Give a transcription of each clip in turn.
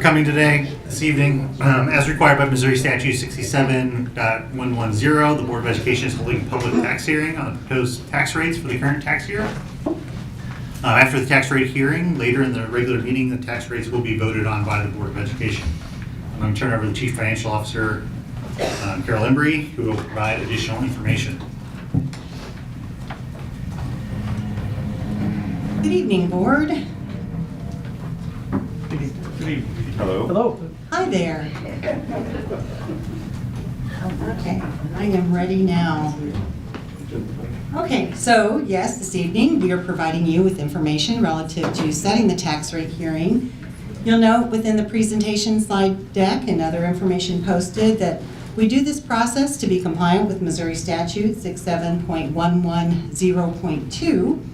coming today, this evening. As required by Missouri Statute 67.110, the Board of Education is holding a public tax hearing on the proposed tax rates for the current tax year. After the tax rate hearing, later in the regular meeting, the tax rates will be voted on by the Board of Education. I'm going to turn it over to the Chief Financial Officer, Carol Embry, who will provide additional information. Good evening, Board. Good evening. Hello. Hello. Hi there. Okay, I am ready now. Okay, so yes, this evening we are providing you with information relative to setting the tax rate hearing. You'll note within the presentation slide deck and other information posted that we do this process to be compliant with Missouri Statute 67.110.2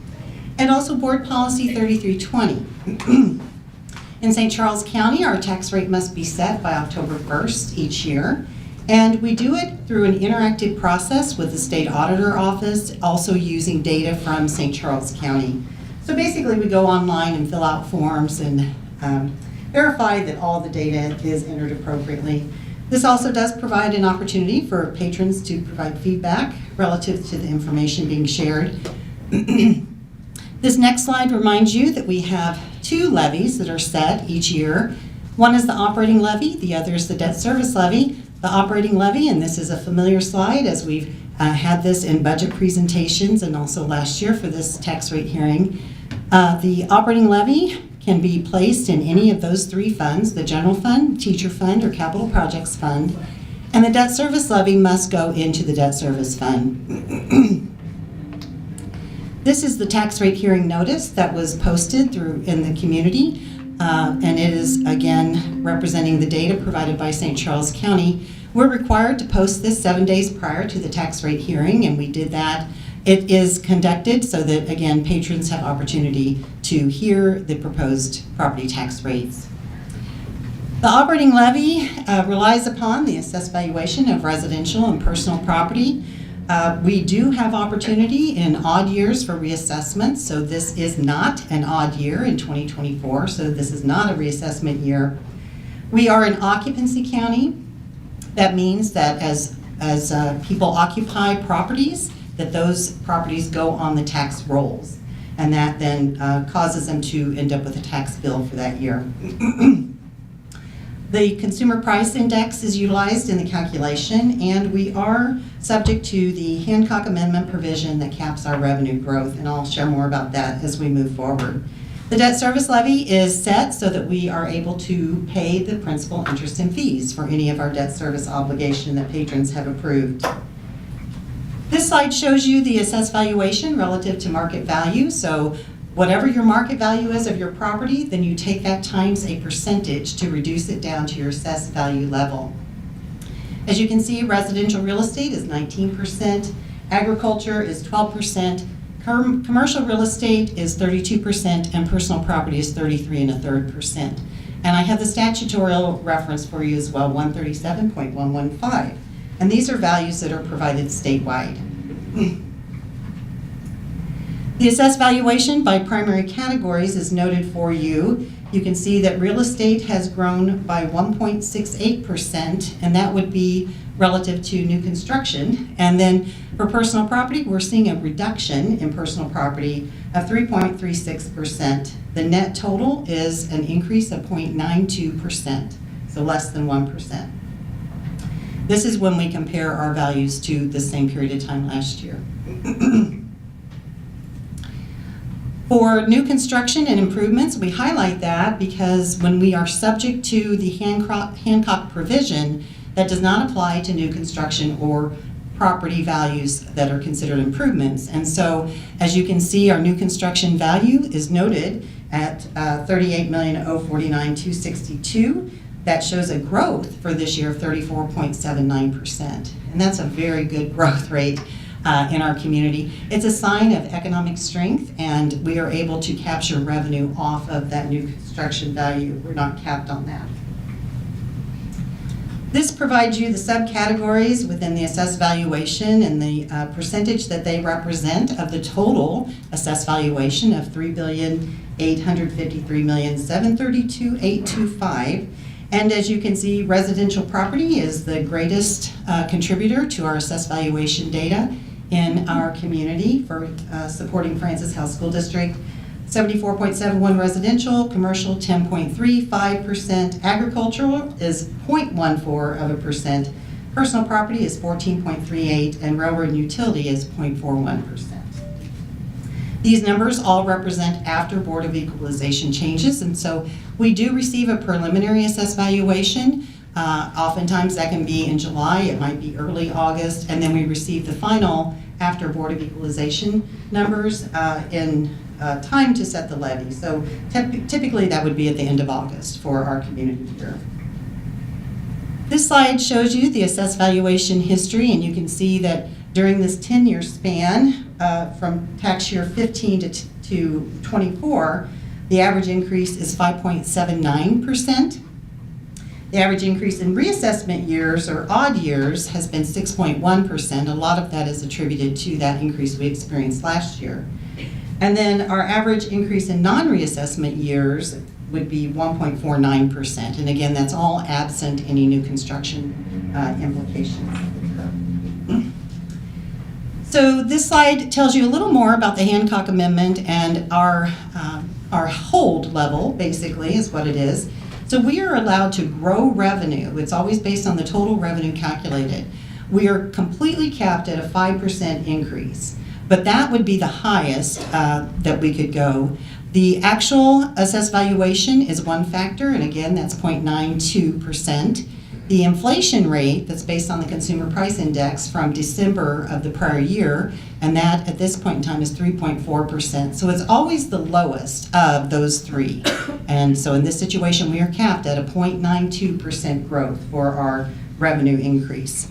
and also Board Policy 3320. In St. Charles County, our tax rate must be set by October 1st each year, and we do it through an interactive process with the State Auditor Office, also using data from St. Charles County. So basically, we go online and fill out forms and verify that all the data is entered appropriately. This also does provide an opportunity for patrons to provide feedback relative to the information being shared. This next slide reminds you that we have two levies that are set each year. One is the operating levy, the other is the debt service levy. The operating levy, and this is a familiar slide as we've had this in budget presentations and also last year for this tax rate hearing. The operating levy can be placed in any of those three funds, the general fund, teacher fund, or capital projects fund, and the debt service levy must go into the debt service fund. This is the tax rate hearing notice that was posted in the community, and it is, again, representing the data provided by St. Charles County. We're required to post this 7 days prior to the tax rate hearing, and we did that. It is conducted so that, again, patrons have opportunity to hear the proposed property tax rates. The operating levy relies upon the assessed valuation of residential and personal property. We do have opportunity in odd years for reassessment, so this is not an odd year in 2024, so this is not a reassessment year. We are an occupancy county. That means that as people occupy properties, that those properties go on the tax rolls, and that then causes them to end up with a tax bill for that year. The consumer price index is utilized in the calculation, and we are subject to the Hancock Amendment provision that caps our revenue growth, and I'll share more about that as we move forward. The debt service levy is set so that we are able to pay the principal, interest, and fees for any of our debt service obligation that patrons have approved. This slide shows you the assessed valuation relative to market value. So whatever your market value is of your property, then you take that times a percentage to reduce it down to your assessed value level. As you can see, residential real estate is 19%, agriculture is 12%, commercial real estate is 32%, and personal property is 33.33%. And I have the statutorial reference for you as well, 137.115. And these are values that are provided statewide. The assessed valuation by primary categories is noted for you. You can see that real estate has grown by 1.68%, and that would be relative to new construction. And then for personal property, we're seeing a reduction in personal property of 3.36%. The net total is an increase of 0.92%, so less than 1%. This is when we compare our values to the same period of time last year. For new construction and improvements, we highlight that because when we are subject to the Hancock provision, that does not apply to new construction or property values that are considered improvements. And so, as you can see, our new construction value is noted at $38,049,262. That shows a growth for this year of 34.79%. And that's a very good growth rate in our community. It's a sign of economic strength, and we are able to capture revenue off of that new construction value. We're not capped on that. This provides you the subcategories within the assessed valuation and the percentage that they represent of the total assessed valuation of $3,853,732,825. And as you can see, residential property is the greatest contributor to our assessed valuation data in our community for supporting Francis Howell School District. 74.71 residential, commercial 10.35%, agricultural is 0.14%, personal property is 14.38%, and railroad and utility is 0.41%. These numbers all represent after Board of Equalization changes, and so we do receive a preliminary assessed valuation. Oftentimes that can be in July, it might be early August, and then we receive the final after Board of Equalization numbers in time to set the levy. So typically that would be at the end of August for our community year. This slide shows you the assessed valuation history, and you can see that during this 10-year span from tax year 15 to 24, the average increase is 5.79%. The average increase in reassessment years or odd years has been 6.1%. A lot of that is attributed to that increase we experienced last year. And then our average increase in non-reassessment years would be 1.49%. And again, that's all absent any new construction implications. So this slide tells you a little more about the Hancock Amendment and our hold level, basically, is what it is. So we are allowed to grow revenue. It's always based on the total revenue calculated. We are completely capped at a 5% increase. But that would be the highest that we could go. The actual assessed valuation is one factor, and again, that's 0.92%. The inflation rate that's based on the Consumer Price Index from December of the prior year, and that at this point in time is 3.4%. So it's always the lowest of those three. And so in this situation, we are capped at a 0.92% growth for our revenue increase.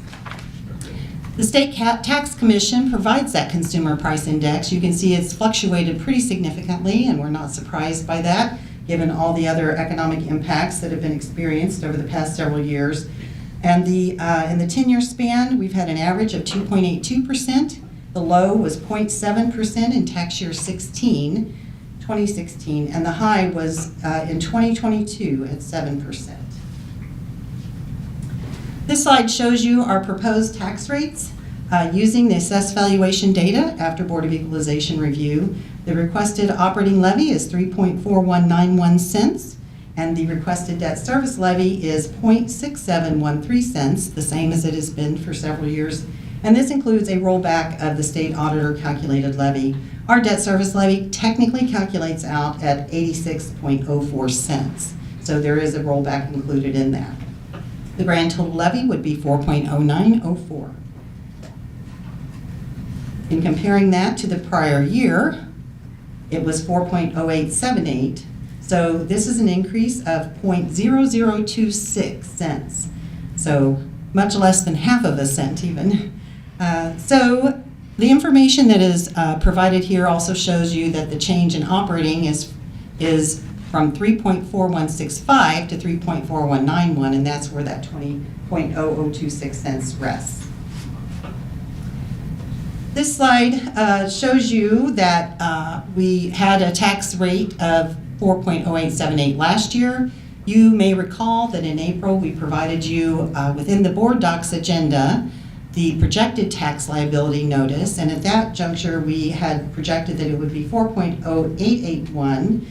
The State Tax Commission provides that Consumer Price Index. You can see it's fluctuated pretty significantly, and we're not surprised by that, given all the other economic impacts that have been experienced over the past several years. And in the 10-year span, we've had an average of 2.82%. The low was 0.7% in tax year 2016, and the high was in 2022 at 7%. This slide shows you our proposed tax rates using the assessed valuation data after Board of Equalization review. The requested operating levy is 3.4191 cents, and the requested debt service levy is 0.6713 cents, the same as it has been for several years. And this includes a rollback of the state auditor calculated levy. Our debt service levy technically calculates out at 86.04 cents. So there is a rollback included in that. The grand total levy would be 4.0904. In comparing that to the prior year, it was 4.0878. So this is an increase of 0.0026 cents. So much less than half of a cent even. So the information that is provided here also shows you that the change in operating is from 3.4165 to 3.4191, and that's where that 20.0026 cents rests. This slide shows you that we had a tax rate of 4.0878 last year. You may recall that in April we provided you within the board docs agenda the projected tax liability notice, and at that juncture we had projected that it would be 4.0881,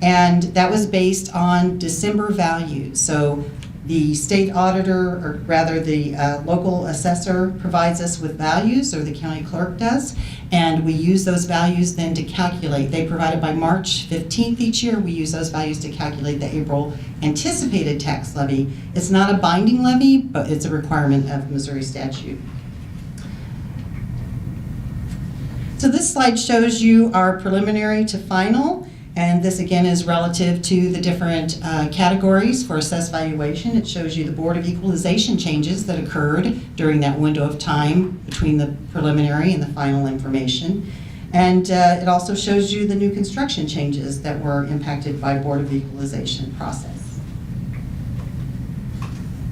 and that was based on December values. So the state auditor, or rather the local assessor, provides us with values, or the county clerk does, and we use those values then to calculate. They provided by March 15th each year. We use those values to calculate the April anticipated tax levy. It's not a binding levy, but it's a requirement of Missouri statute. So this slide shows you our preliminary to final, and this again is relative to the different categories for assessed valuation. It shows you the Board of Equalization changes that occurred during that window of time between the preliminary and the final information. And it also shows you the new construction changes that were impacted by Board of Equalization process.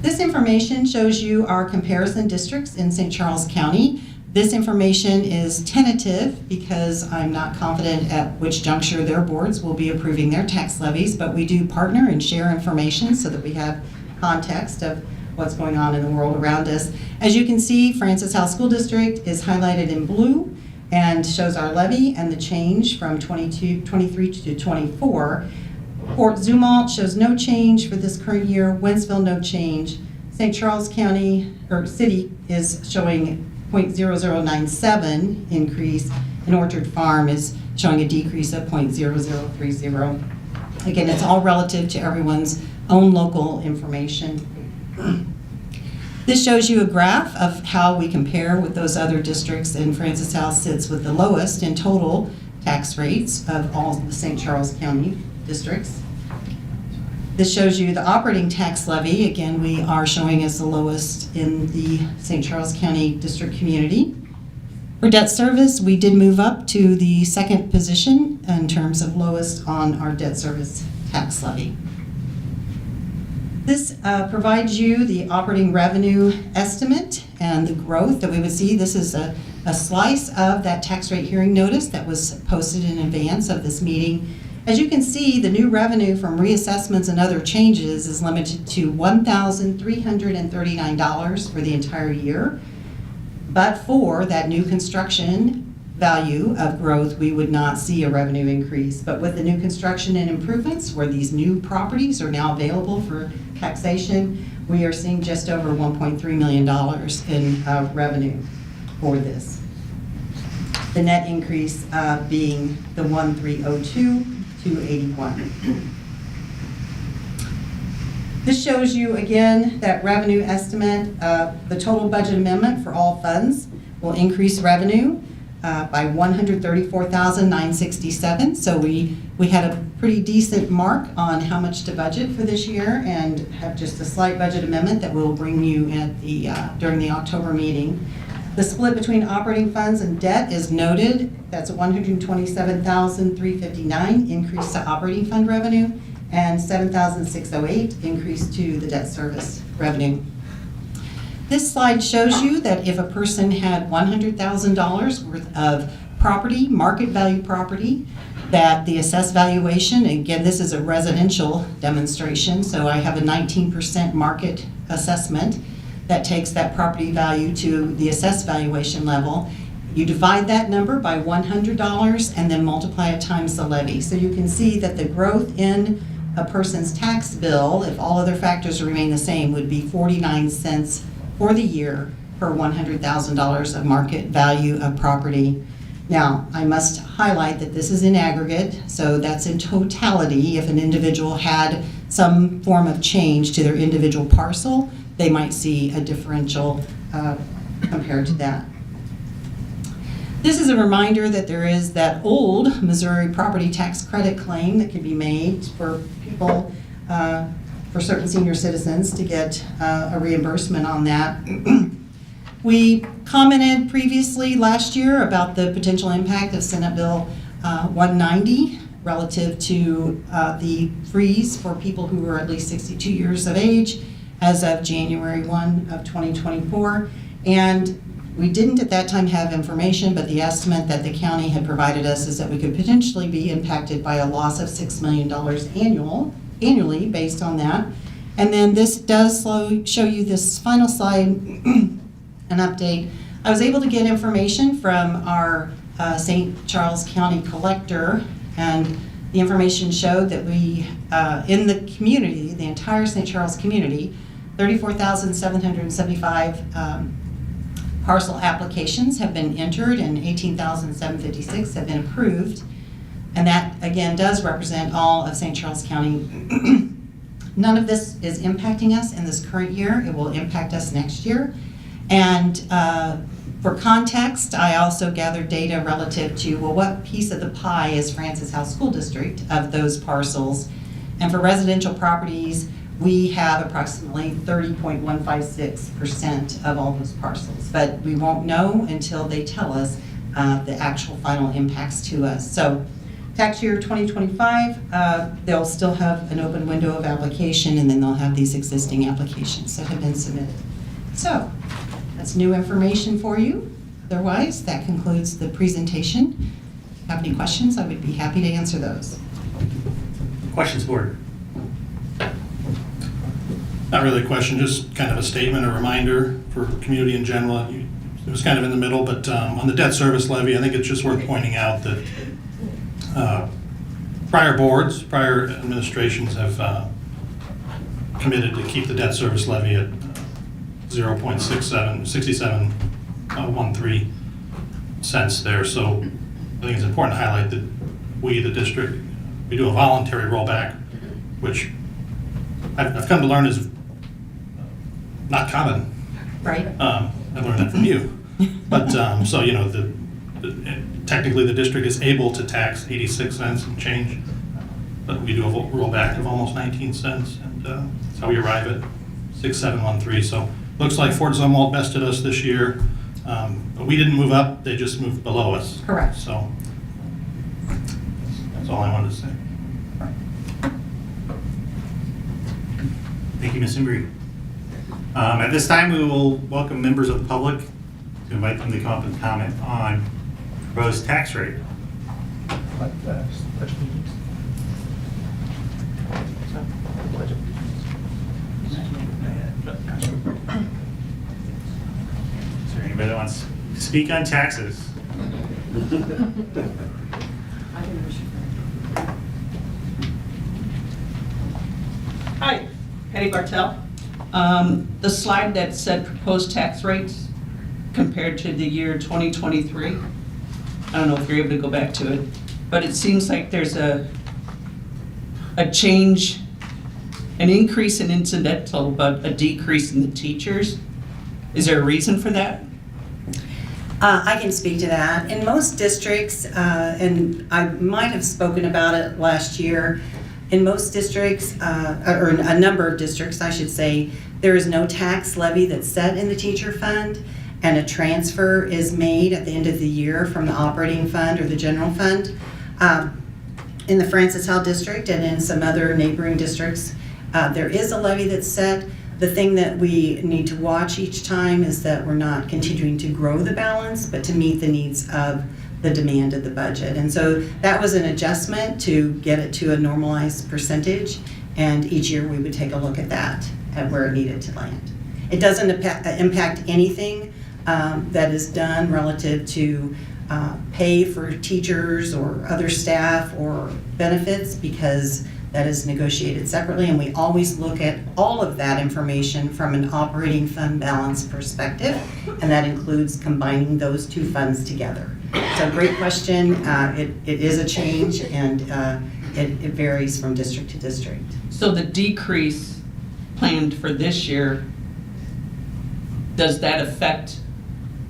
This information shows you our comparison districts in St. Charles County. This information is tentative because I'm not confident at which juncture their boards will be approving their tax levies, but we do partner and share information so that we have context of what's going on in the world around us. As you can see, Francis Howell School District is highlighted in blue and shows our levy and the change from 23 to 24. Fort Zumwalt shows no change for this current year. Wentzville, no change. St. Charles County, or City, is showing 0.0097 increase, and Orchard Farm is showing a decrease of 0.0030. Again, it's all relative to everyone's own local information. This shows you a graph of how we compare with those other districts, and Francis Howell sits with the lowest in total tax rates of all the St. Charles County districts. This shows you the operating tax levy. Again, we are showing as the lowest in the St. Charles County district community. For debt service, we did move up to the second position in terms of lowest on our debt service tax levy. This provides you the operating revenue estimate and the growth that we would see. This is a slice of that tax rate hearing notice that was posted in advance of this meeting. As you can see, the new revenue from reassessments and other changes is limited to $1,339 for the entire year. But for that new construction value of growth, we would not see a revenue increase. But with the new construction and improvements, where these new properties are now available for taxation, we are seeing just over $1.3 million in revenue for this. The net increase being the 1,302. 281. This shows you again that revenue estimate. The total budget amendment for all funds will increase revenue by $134,967. So we had a pretty decent mark on how much to budget for this year, and have just a slight budget amendment that we'll bring you at the during the October meeting. The split between operating funds and debt is noted. That's a $127,359 increase to operating fund revenue and $7,608 increase to the debt service revenue. This slide shows you that if a person had $100,000 worth of property, market value property, that the assessed valuation, again, this is a residential demonstration, so I have a 19% market assessment that takes that property value to the assessed valuation level. You divide that number by $100 and then multiply it times the levy. So you can see that the growth in a person's tax bill, if all other factors remain the same, would be 49 cents for the year per $100,000 of market value of property. Now, I must highlight that this is in aggregate, so that's in totality. If an individual had some form of change to their individual parcel, they might see a differential compared to that. This is a reminder that there is that old Missouri property tax credit claim that can be made for people, for certain senior citizens to get a reimbursement on that. We commented previously last year about the potential impact of Senate Bill 190 relative to the freeze for people who were at least 62 years of age as of January 1 of 2024. And we didn't at that time have information, but the estimate that the county had provided us is that we could potentially be impacted by a loss of $6 million annually based on that. And then this does show you this final slide, an update. I was able to get information from our St. Charles County collector, and the information showed that we, in the community, the entire St. Charles community, 34,775 parcel applications have been entered and 18,756 have been approved. And that, again, does represent all of St. Charles County. None of this is impacting us in this current year. It will impact us next year. And for context, I also gathered data relative to, well, what piece of the pie is Francis Howell School District of those parcels? And for residential properties, we have approximately 30.156% of all those parcels. But we won't know until they tell us the actual final impacts to us. So tax year 2025, they'll still have an open window of application, and then they'll have these existing applications that have been submitted. So that's new information for you. Otherwise, that concludes the presentation. Have any questions? I would be happy to answer those. Questions, board? Not really a question, just kind of a statement, a reminder for community in general. It was kind of in the middle, but on the debt service levy, I think it's just worth pointing out that prior boards, prior administrations have committed to keep the debt service levy at 6713 cents there. So I think it's important to highlight that we, the district, we do a voluntary rollback, which I've come to learn is not common. Right. I learned that from you. But so, you know, technically the district is able to tax 86 cents and change, but we do a rollback of almost 19 cents, and that's how we arrive at 6713. So looks like Fort Zumwalt bested us this year. But we didn't move up, they just moved below us. Correct. So that's all I wanted to say. Thank you, Ms. Embry. At this time, we will welcome members of the public to invite them to come up and comment on proposed tax rate. Is there anybody that wants to speak on taxes? Hi, Patty Bartel. The slide that said proposed tax rates compared to the year 2023, I don't know if you're able to go back to it, but it seems like there's a change, an increase in incidental, but a decrease in the teachers. Is there a reason for that? I can speak to that. In most districts, and I might have spoken about it last year, in most districts, or a number of districts, I should say, there is no tax levy that's set in the teacher fund, and a transfer is made at the end of the year from the operating fund or the general fund. In the Francis Howell district and in some other neighboring districts, there is a levy that's set. The thing that we need to watch each time is that we're not continuing to grow the balance, but to meet the needs of the demand of the budget. And so that was an adjustment to get it to a normalized percentage, and each year we would take a look at that, at where it needed to land. It doesn't impact anything that is done relative to pay for teachers or other staff or benefits, because that is negotiated separately, and we always look at all of that information from an operating fund balance perspective, and that includes combining those two funds together. So great question. It is a change, and it varies from district to district. So the decrease planned for this year, does that affect,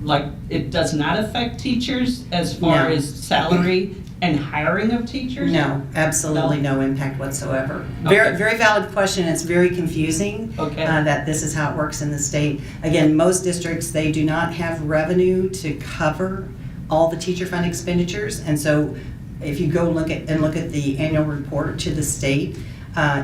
like, it does not affect teachers as far No. as salary and hiring of teachers? No, absolutely no impact whatsoever. Okay. Very valid question. It's very confusing Okay. that this is how it works in the state. Again, most districts, they do not have revenue to cover all the teacher fund expenditures, and so if you go look at the annual report to the state,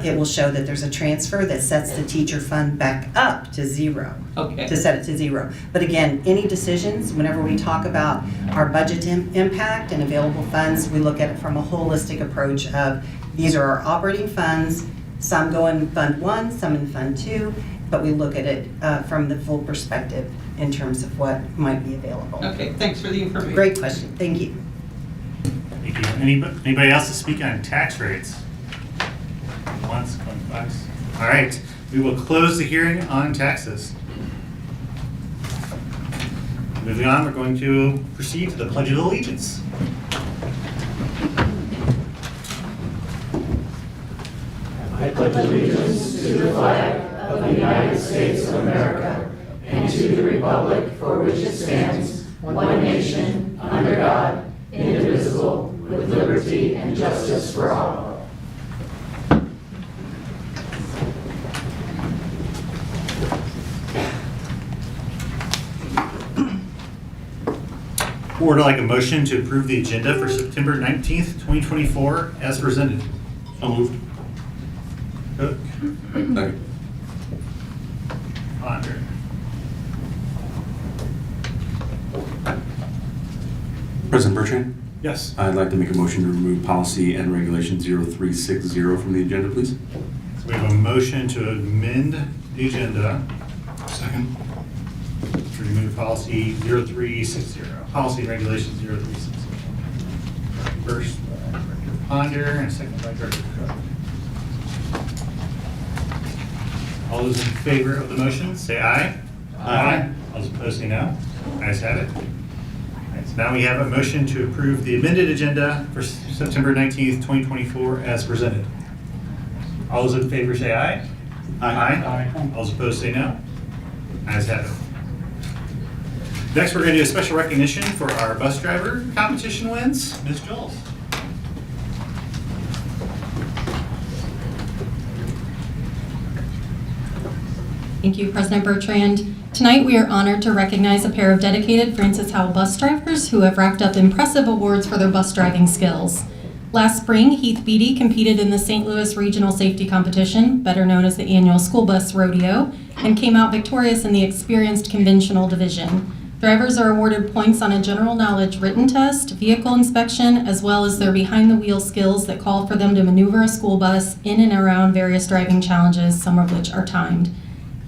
it will show that there's a transfer that sets the teacher fund back up to zero. Okay. To set it to zero. But again, any decisions, whenever we talk about our budget impact and available funds, we look at it from a holistic approach of these are our operating funds, some go in Fund 1, some in Fund 2, but we look at it from the full perspective in terms of what might be available. Okay, thanks for the information. Great question, thank you. Thank you. Anybody else to speak on tax rates? Once, going twice. All right, we will close the hearing on taxes. Moving on, we're going to proceed to the Pledge of Allegiance. I pledge allegiance to the flag of the United States of America and to the republic for which it stands, one nation, under God, indivisible, with liberty and justice for all. Board would like a motion to approve the agenda for September 19th, 2024 as presented. So moved. Cook, Second. Ponder. President Bertrand, Yes. I'd like to make a motion to remove policy and regulation 0360 from the agenda, please. So we have a motion to amend the agenda Second. to remove policy 0360, policy and regulation 0360. First by Director Ponder and second by Director Cook. All those in favor of the motion, say aye. Aye. All those opposed, say no. Ayes have it. All right, so now we have a motion to approve the amended agenda for September 19th, 2024 as presented. All those in favor say aye. Aye. All those opposed say no. Ayes have it. Next, we're going to do a special recognition for our bus driver competition wins. Ms. Jules. Thank you, President Bertrand. Tonight, we are honored to recognize a pair of dedicated Francis Howell bus drivers who have racked up impressive awards for their bus driving skills. Last spring, Heath Beatty competed in the St. Louis Regional Safety Competition, better known as the annual school bus rodeo, and came out victorious in the experienced conventional division. Drivers are awarded points on a general knowledge written test, vehicle inspection, as well as their behind-the-wheel skills that call for them to maneuver a school bus in and around various driving challenges, some of which are timed.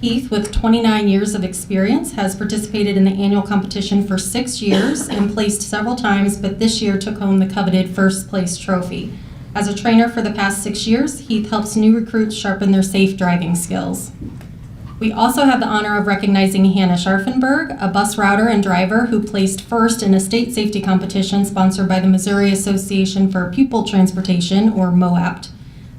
Heath, with 29 years of experience, has participated in the annual competition for 6 years and placed several times, but this year took home the coveted first place trophy. As a trainer for the past 6 years, Heath helps new recruits sharpen their safe driving skills. We also have the honor of recognizing Hannah Scharfenberg, a bus router and driver who placed first in a state safety competition sponsored by the Missouri Association for Pupil Transportation, or MOAPT.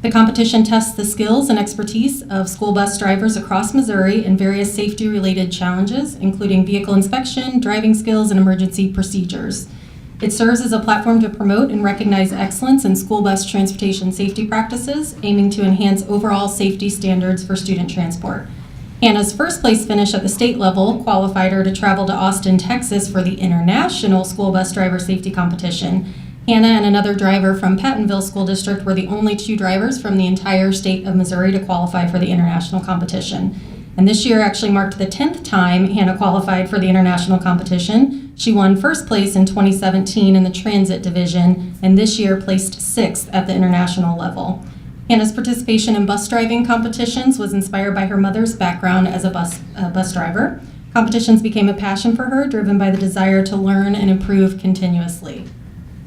The competition tests the skills and expertise of school bus drivers across Missouri in various safety-related challenges, including vehicle inspection, driving skills, and emergency procedures. It serves as a platform to promote and recognize excellence in school bus transportation safety practices, aiming to enhance overall safety standards for student transport. Hannah's first place finish at the state level qualified her to travel to Austin, Texas for the International School Bus Driver Safety Competition. Hannah and another driver from Pattonville School District were the only 2 drivers from the entire state of Missouri to qualify for the international competition. And this year actually marked the 10th time Hannah qualified for the international competition. She won first place in 2017 in the transit division, and this year placed 6th at the international level. Hannah's participation in bus driving competitions was inspired by her mother's background as a bus driver. Competitions became a passion for her, driven by the desire to learn and improve continuously.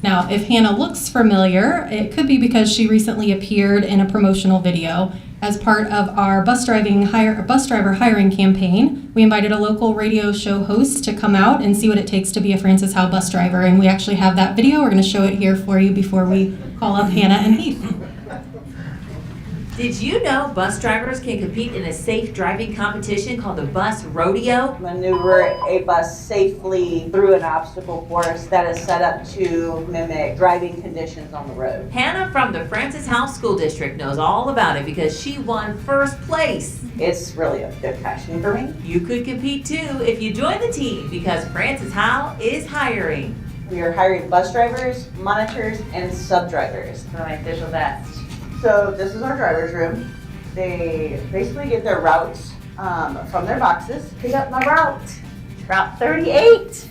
Now, if Hannah looks familiar, it could be because she recently appeared in a promotional video. As part of our bus driver hiring campaign, we invited a local radio show host to come out and see what it takes to be a Francis Howell bus driver. And we actually have that video. We're going to show it here for you before we call up Hannah and Heath. Did you know bus drivers can compete in a safe driving competition called the bus rodeo? Maneuver a bus safely through an obstacle course that is set up to mimic driving conditions on the road. Hannah from the Francis Howell School District knows all about it because she won first place. It's really a good passion for me. You could compete too if you join the team because Francis Howell is hiring. We are hiring bus drivers, monitors, and sub-drivers. For my official vest. So this is our driver's room. They basically get their routes from their boxes. Pick up my route, Route 38.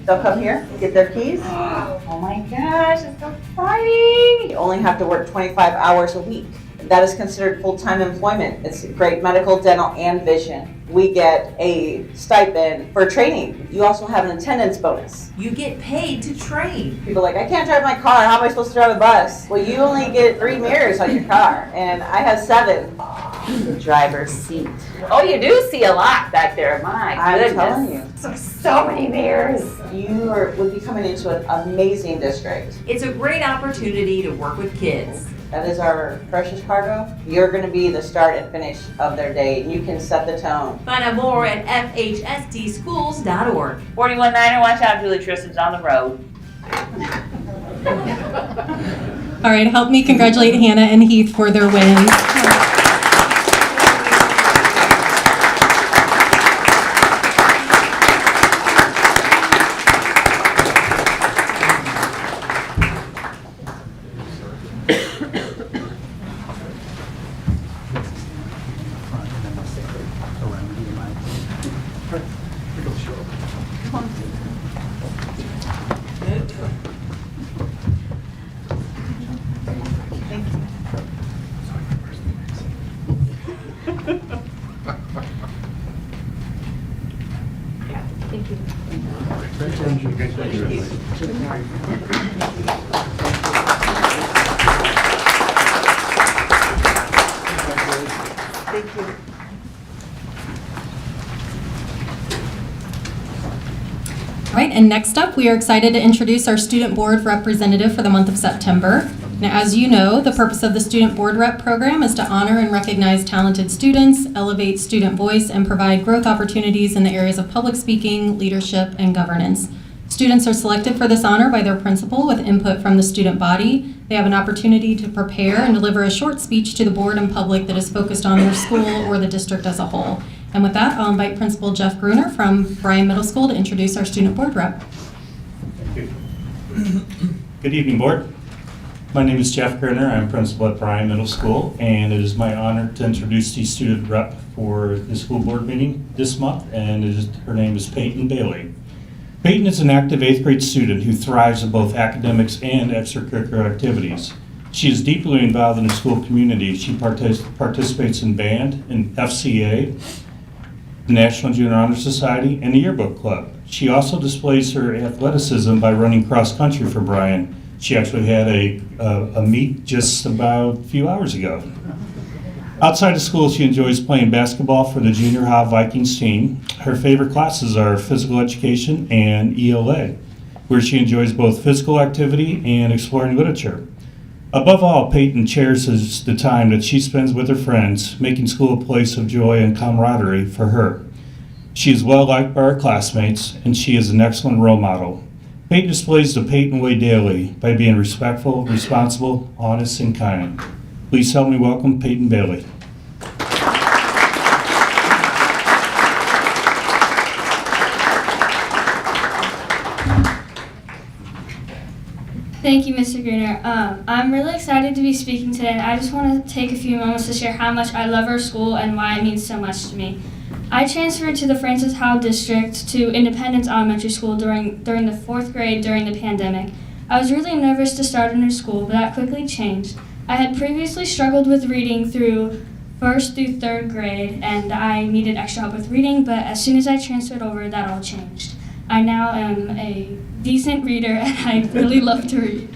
They'll come here, get their keys. Oh my gosh, it's so exciting. You only have to work 25 hours a week. That is considered full-time employment. It's great medical, dental, and vision. We get a stipend for training. You also have an attendance bonus. You get paid to train. People are like, I can't drive my car. How am I supposed to drive a bus? Well, you only get 3 mirrors on your car, and I have 7. The driver's seat. Oh, you do see a lot back there. My I'm goodness. telling you. So many mirrors. You would be coming into an amazing district. It's a great opportunity to work with kids. That is our precious cargo. You're going to be the start and finish of their day. You can set the tone. Find out more at FHSDschools.org. 41-9er, watch out, Julie Tristram's on the road. All right, help me congratulate Hannah and Heath for their wins. Thank you. All right, and next up, we are excited to introduce our Student Board Representative for the month of September. Now, as you know, the purpose of the Student Board Rep program is to honor and recognize talented students, elevate student voice, and provide growth opportunities in the areas of public speaking, leadership, and governance. Students are selected for this honor by their principal with input from the student body. They have an opportunity to prepare and deliver a short speech to the board and public that is focused on their school or the district as a whole. And with that, I'll invite Principal Jeff Gruner from Bryan Middle School to introduce our Student Board Rep. Thank you. Good evening, Board. My name is Jeff Gruner. I'm principal at Bryan Middle School, and it is my honor to introduce the student rep for the school board meeting this month, and her name is Peyton Bailey. Peyton is an active 8th grade student who thrives in both academics and extracurricular activities. She is deeply involved in the school community. She participates in band, in FCA, the National Junior Honor Society, and the Yearbook Club. She also displays her athleticism by running cross country for Bryan. She actually had a meet just about a few hours ago. Outside of school, she enjoys playing basketball for the Junior High Vikings team. Her favorite classes are physical education and ELA, where she enjoys both physical activity and exploring literature. Above all, Peyton cherishes the time that she spends with her friends, making school a place of joy and camaraderie for her. She is well liked by her classmates, and she is an excellent role model. Peyton displays the Peyton way daily by being respectful, responsible, honest, and kind. Please help me welcome Peyton Bailey. Thank you, Mr. Gruner. I'm really excited to be speaking today, and I just want to take a few moments to share how much I love our school and why it means so much to me. I transferred to the Francis Howell District to Independence Elementary School during the 4th grade during the pandemic. I was really nervous to start a new school, but that quickly changed. I had previously struggled with reading through 1st through 3rd grade, and I needed extra help with reading, but as soon as I transferred over, that all changed. I now am a decent reader, and I really love to read.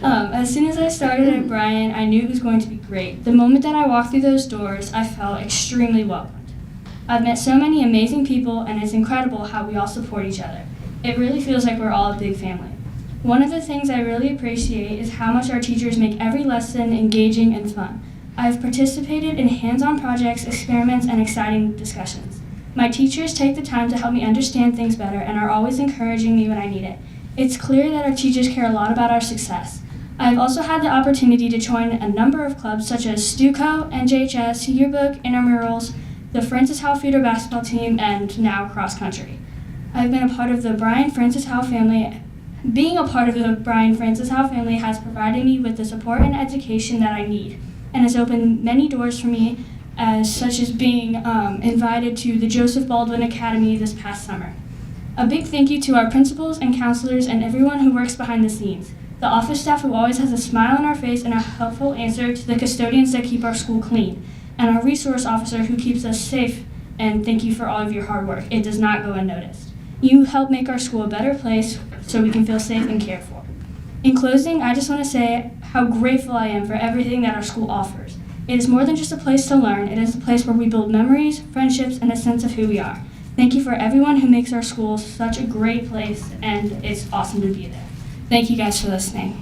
As soon as I started at Bryan, I knew it was going to be great. The moment that I walked through those doors, I felt extremely welcomed. I've met so many amazing people, and it's incredible how we all support each other. It really feels like we're all a big family. One of the things I really appreciate is how much our teachers make every lesson engaging and fun. I have participated in hands-on projects, experiments, and exciting discussions. My teachers take the time to help me understand things better and are always encouraging me when I need it. It's clear that our teachers care a lot about our success. I've also had the opportunity to join a number of clubs such as STUCO, NJHS, Yearbook, Intramurals, the Francis Howell Feeder basketball team, and now cross country. I've been a part of the Bryan Francis Howell family. Being a part of the Bryan Francis Howell family has provided me with the support and education that I need, and has opened many doors for me, such as being invited to the Joseph Baldwin Academy this past summer. A big thank you to our principals and counselors and everyone who works behind the scenes, the office staff who always has a smile on our face and a helpful answer to the custodians that keep our school clean, and our resource officer who keeps us safe, and thank you for all of your hard work. It does not go unnoticed. You help make our school a better place so we can feel safe and cared for. In closing, I just want to say how grateful I am for everything that our school offers. It is more than just a place to learn. It is a place where we build memories, friendships, and a sense of who we are. Thank you for everyone who makes our school such a great place, and it's awesome to be there. Thank you guys for listening.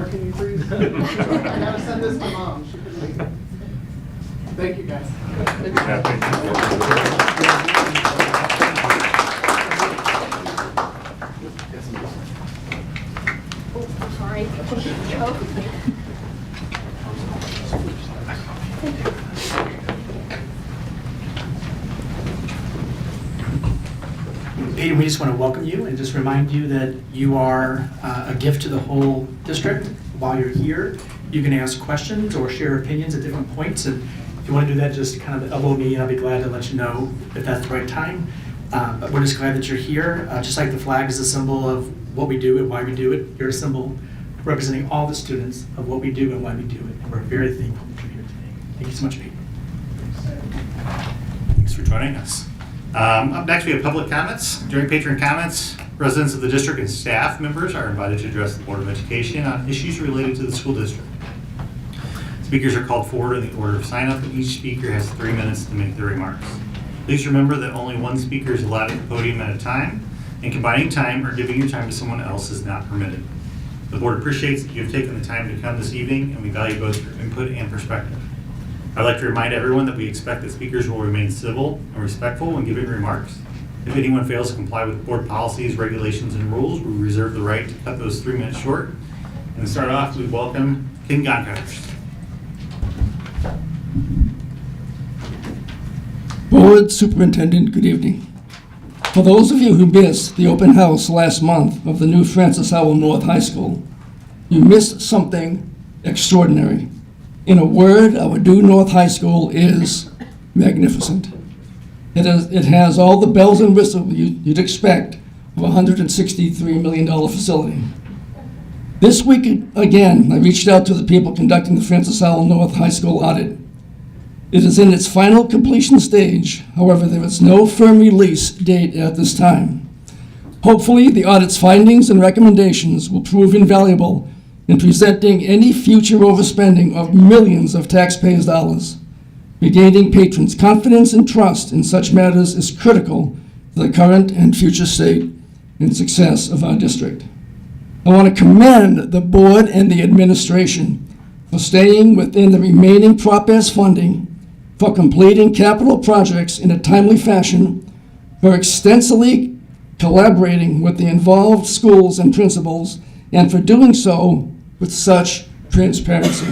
Can you please? I gotta send this to Mom. She couldn't make it. Thank you, guys. Oh, I'm sorry. Katie, we just want to welcome you and just remind you that you are a gift to the whole district. While you're here, you can ask questions or share opinions at different points. And if you want to do that, just kind of elbow me and I'll be glad to let you know if that's the right time. But we're just glad that you're here. Just like the flag is a symbol of what we do and why we do it, you're a symbol representing all the students of what we do and why we do it. And we're very thankful that you're here today. Thank you so much, Pete. Thanks for joining us. Up next, we have public comments. During patron comments, residents of the district and staff members are invited to address the Board of Education on issues related to the school district. Speakers are called forward in the order of sign-up, and each speaker has 3 minutes to make their remarks. Please remember that only one speaker is allowed at the podium at a time, and combining time or giving your time to someone else is not permitted. The board appreciates that you have taken the time to come this evening, and we value both your input and perspective. I'd like to remind everyone that we expect that speakers will remain civil and respectful when giving remarks. If anyone fails to comply with board policies, regulations, and rules, we reserve the right to cut those 3 minutes short. And to start off, we welcome King Goncutters. Board Superintendent, good evening. For those of you who missed the open house last month of the new Francis Howell North High School, you missed something extraordinary. In a word, our new North High School is magnificent. It has all the bells and whistles you'd expect of a $163 million facility. This week, again, I reached out to the people conducting the Francis Howell North High School audit. It is in its final completion stage. However, there is no firm release date at this time. Hopefully, the audit's findings and recommendations will prove invaluable in presenting any future overspending of millions of taxpayers' dollars. Regaining patrons' confidence and trust in such matters is critical to the current and future state and success of our district. I want to commend the board and the administration for staying within the remaining Prop S funding, for completing capital projects in a timely fashion, for extensively collaborating with the involved schools and principals, and for doing so with such transparency.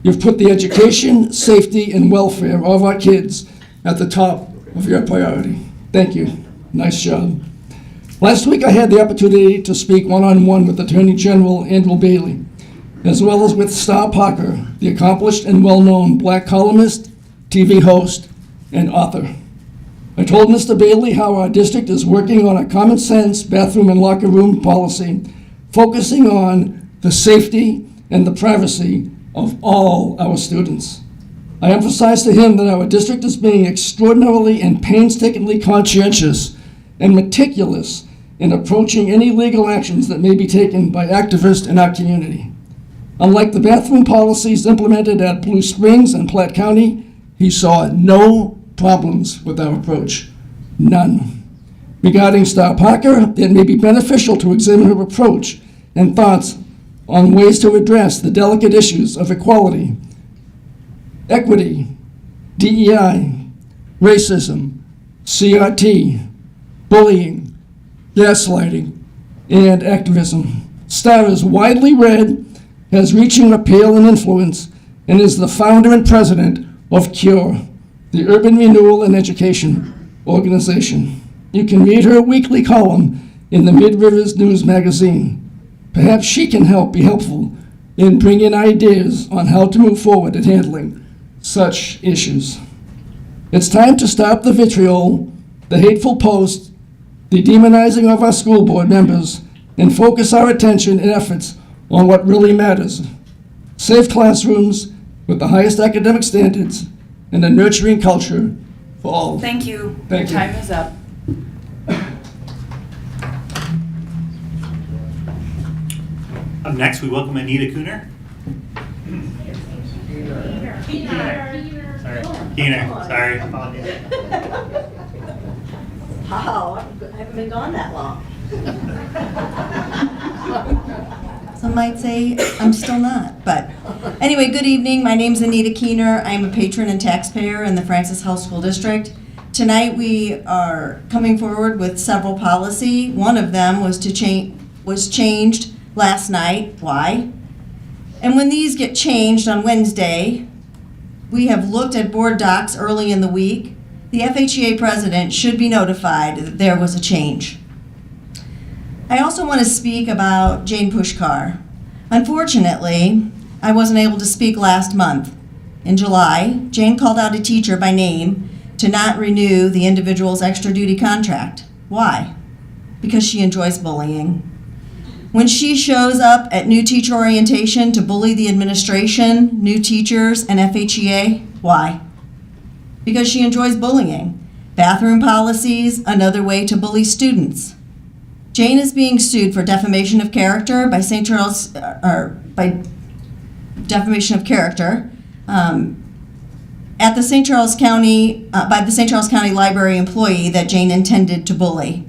You've put the education, safety, and welfare of our kids at the top of your priority. Thank you. Nice job. Last week I had the opportunity to speak one-on-one with Attorney General Andrew Bailey, as well as with Star Parker, the accomplished and well-known Black columnist, TV host, and author. I told Mr. Bailey how our district is working on a common sense bathroom and locker room policy, focusing on the safety and the privacy of all our students. I emphasized to him that our district is being extraordinarily and painstakingly conscientious and meticulous in approaching any legal actions that may be taken by activists in our community. Unlike the bathroom policies implemented at Blue Springs and Platte County, he saw no problems with our approach. None. Regarding Star Parker, it may be beneficial to examine her approach and thoughts on ways to address the delicate issues of equality, equity, DEI, racism, CRT, bullying, gaslighting, and activism. Star is widely read, has reaching appeal and influence, and is the founder and president of CURE, the Urban Renewal and Education Organization. You can read her weekly column in the Mid-Rivers News magazine. Perhaps she can be helpful in bringing ideas on how to move forward in handling such issues. It's time to stop the vitriol, the hateful posts, the demonizing of our school board members, and focus our attention and efforts on what really matters. Safe classrooms with the highest academic standards and a nurturing culture for all. Thank you. Thank you. Time is up. Up next, we welcome Anita Keener. Sorry. Wow, I haven't been gone that long. Some might say I'm still not, but anyway, good evening. My name's Anita Keener. I'm a patron and taxpayer in the Francis Howell School District. Tonight we are coming forward with several policy. One of them was changed last night. Why? And when these get changed on Wednesday, we have looked at board docs early in the week. the FHEA president should be notified that there was a change. I also want to speak about Jane Pushkar. Unfortunately, I wasn't able to speak last month. In July, Jane called out a teacher by name to not renew the individual's extra duty contract. Why? Because she enjoys bullying. When she shows up at new teacher orientation to bully the administration, new teachers, and FHEA, why? Because she enjoys bullying. Bathroom policies, another way to bully students. Jane is being sued for defamation of character by St. Charles, by defamation of character at the St. Charles County, by the St. Charles County Library employee that Jane intended to bully.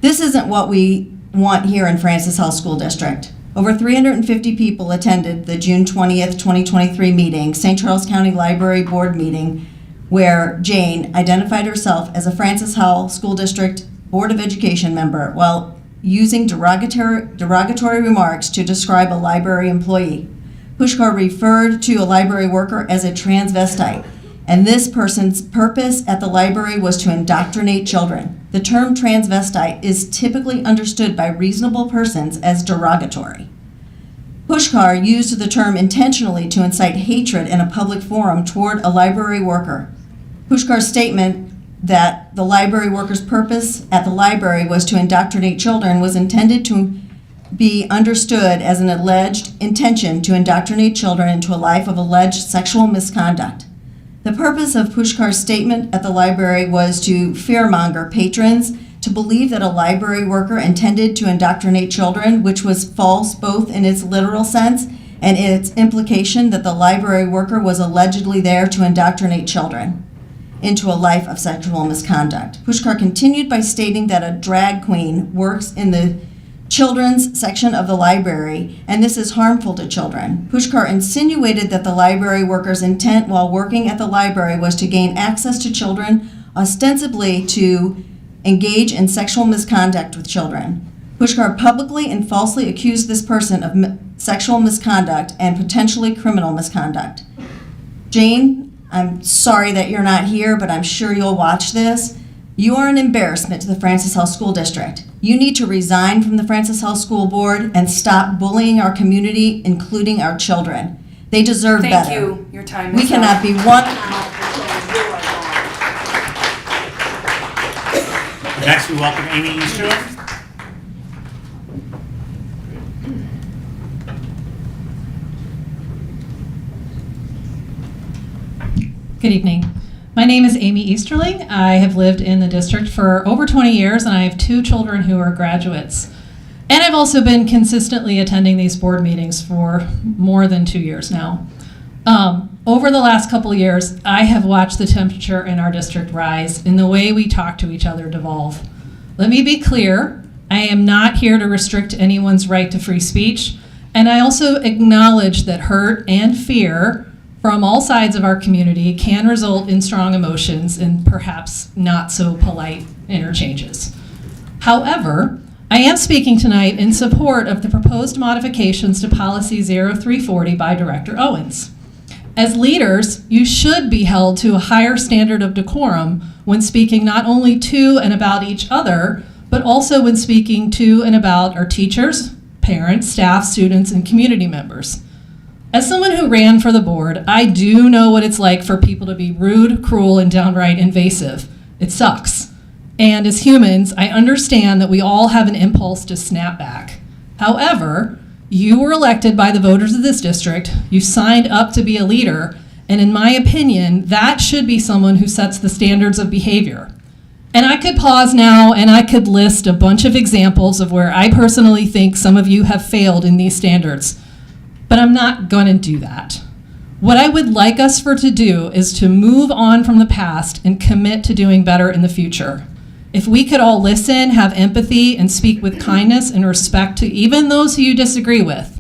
This isn't what we want here in Francis Howell School District. Over 350 people attended the June 20th, 2023 meeting, St. Charles County Library Board meeting, where Jane identified herself as a Francis Howell School District Board of Education member while using derogatory remarks to describe a library employee. Pushkar referred to a library worker as a transvestite, and this person's purpose at the library was to indoctrinate children. The term transvestite is typically understood by reasonable persons as derogatory. Pushkar used the term intentionally to incite hatred in a public forum toward a library worker. Pushkar's statement that the library worker's purpose at the library was to indoctrinate children was intended to be understood as an alleged intention to indoctrinate children into a life of alleged sexual misconduct. The purpose of Pushkar's statement at the library was to fearmonger patrons to believe that a library worker intended to indoctrinate children, which was false both in its literal sense and in its implication that the library worker was allegedly there to indoctrinate children into a life of sexual misconduct. Pushkar continued by stating that a drag queen works in the children's section of the library, and this is harmful to children. Pushkar insinuated that the library worker's intent while working at the library was to gain access to children, ostensibly to engage in sexual misconduct with children. Pushkar publicly and falsely accused this person of sexual misconduct and potentially criminal misconduct. Jane, I'm sorry that you're not here, but I'm sure you'll watch this. You are an embarrassment to the Francis Howell School District. You need to resign from the Francis Howell School Board and stop bullying our community, including our children. They deserve better. Thank you. Your time is We cannot up. be one. Next, we welcome Amy Easterling. Good evening. My name is Amy Easterling. I have lived in the district for over 20 years, and I have 2 children who are graduates. And I've also been consistently attending these board meetings for more than 2 years now. Over the last couple of years, I have watched the temperature in our district rise and the way we talk to each other devolve. Let me be clear, I am not here to restrict anyone's right to free speech, and I also acknowledge that hurt and fear from all sides of our community can result in strong emotions and perhaps not so polite interchanges. However, I am speaking tonight in support of the proposed modifications to Policy 0340 by Director Owens. As leaders, you should be held to a higher standard of decorum when speaking not only to and about each other, but also when speaking to and about our teachers, parents, staff, students, and community members. As someone who ran for the board, I do know what it's like for people to be rude, cruel, and downright invasive. It sucks. And as humans, I understand that we all have an impulse to snap back. However, you were elected by the voters of this district, you signed up to be a leader, and in my opinion, that should be someone who sets the standards of behavior. And I could pause now and I could list a bunch of examples of where I personally think some of you have failed in these standards. But I'm not going to do that. What I would like us to do is to move on from the past and commit to doing better in the future. If we could all listen, have empathy, and speak with kindness and respect to even those who you disagree with,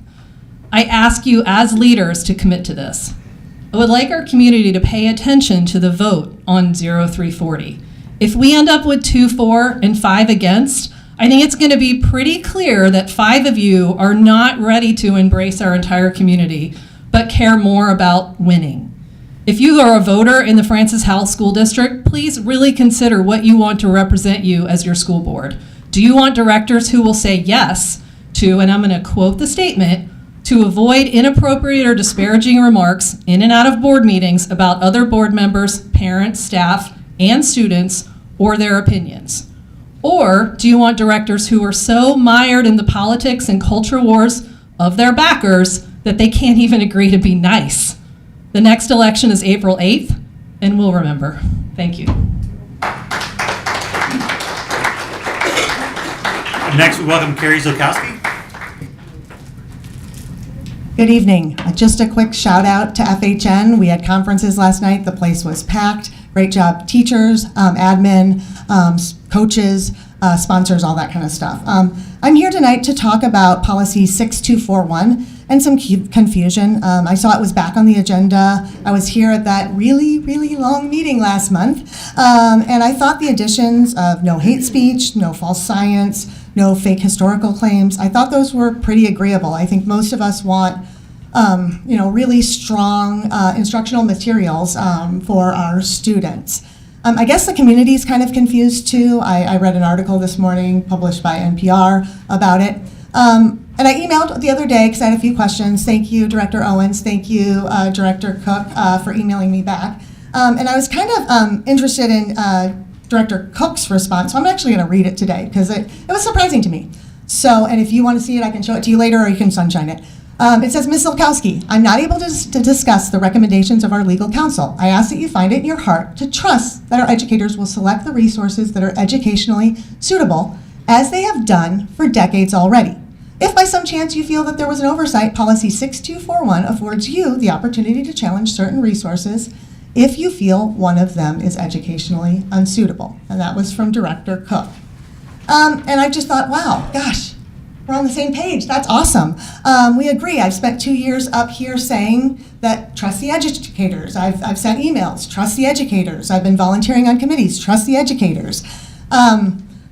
I ask you as leaders to commit to this. I would like our community to pay attention to the vote on 0340. If we end up with 2 for and 5 against, I think it's going to be pretty clear that 5 of you are not ready to embrace our entire community, but care more about winning. If you are a voter in the Francis Howell School District, please really consider what you want to represent you as your school board. Do you want directors who will say yes to, and I'm going to quote the statement, to avoid inappropriate or disparaging remarks in and out of board meetings about other board members, parents, staff, and students, or their opinions? Or do you want directors who are so mired in the politics and culture wars of their backers that they can't even agree to be nice? The next election is April 8th, and we'll remember. Thank you. Next, we welcome Carrie Zilkowski. Good evening. Just a quick shout out to FHN. We had conferences last night. The place was packed. Great job, teachers, admin, coaches, sponsors, all that kind of stuff. I'm here tonight to talk about policy 6241 and some confusion. I saw it was back on the agenda. I was here at that really, really long meeting last month. And I thought the additions of no hate speech, no false science, no fake historical claims, I thought those were pretty agreeable. I think most of us want really strong instructional materials for our students. I guess the community is kind of confused too. I read an article this morning published by NPR about it. And I emailed the other day because I had a few questions. Thank you, Director Owens. Thank you, Director Cook, for emailing me back. And I was kind of interested in Director Cook's response. So I'm actually going to read it today because it was surprising to me. So, and if you want to see it, I can show it to you later or you can sunshine it. It says, Ms. Zilkowski, I'm not able to discuss the recommendations of our legal counsel. I ask that you find it in your heart to trust that our educators will select the resources that are educationally suitable, as they have done for decades already. If by some chance you feel that there was an oversight, policy 6241 affords you the opportunity to challenge certain resources if you feel one of them is educationally unsuitable. And that was from Director Cook. And I just thought, wow, gosh, we're on the same page. That's awesome. We agree. I've spent 2 years up here saying that trust the educators. I've sent emails, trust the educators. I've been volunteering on committees, trust the educators.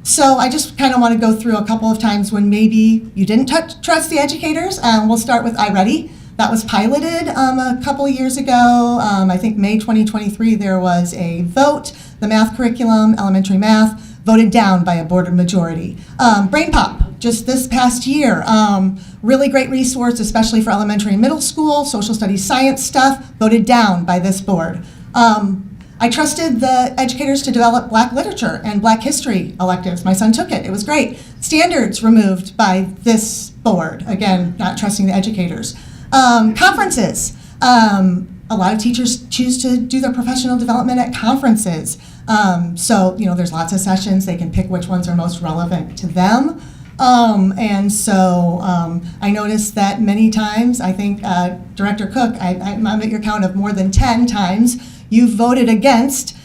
So I just kind of want to go through a couple of times when maybe you didn't trust the educators. We'll start with iReady. That was piloted a couple of years ago. I think May 2023, there was a vote. The math curriculum, elementary math, voted down by a board majority. BrainPop, just this past year, really great resource, especially for elementary and middle school, social studies, science stuff, voted down by this board. I trusted the educators to develop Black literature and Black history electives. My son took it. It was great. Standards removed by this board. Again, not trusting the educators. Conferences. A lot of teachers choose to do their professional development at conferences. So, there's lots of sessions. They can pick which ones are most relevant to them. And so I noticed that many times, I think Director Cook, I'm at your count of more than 10 times, you voted against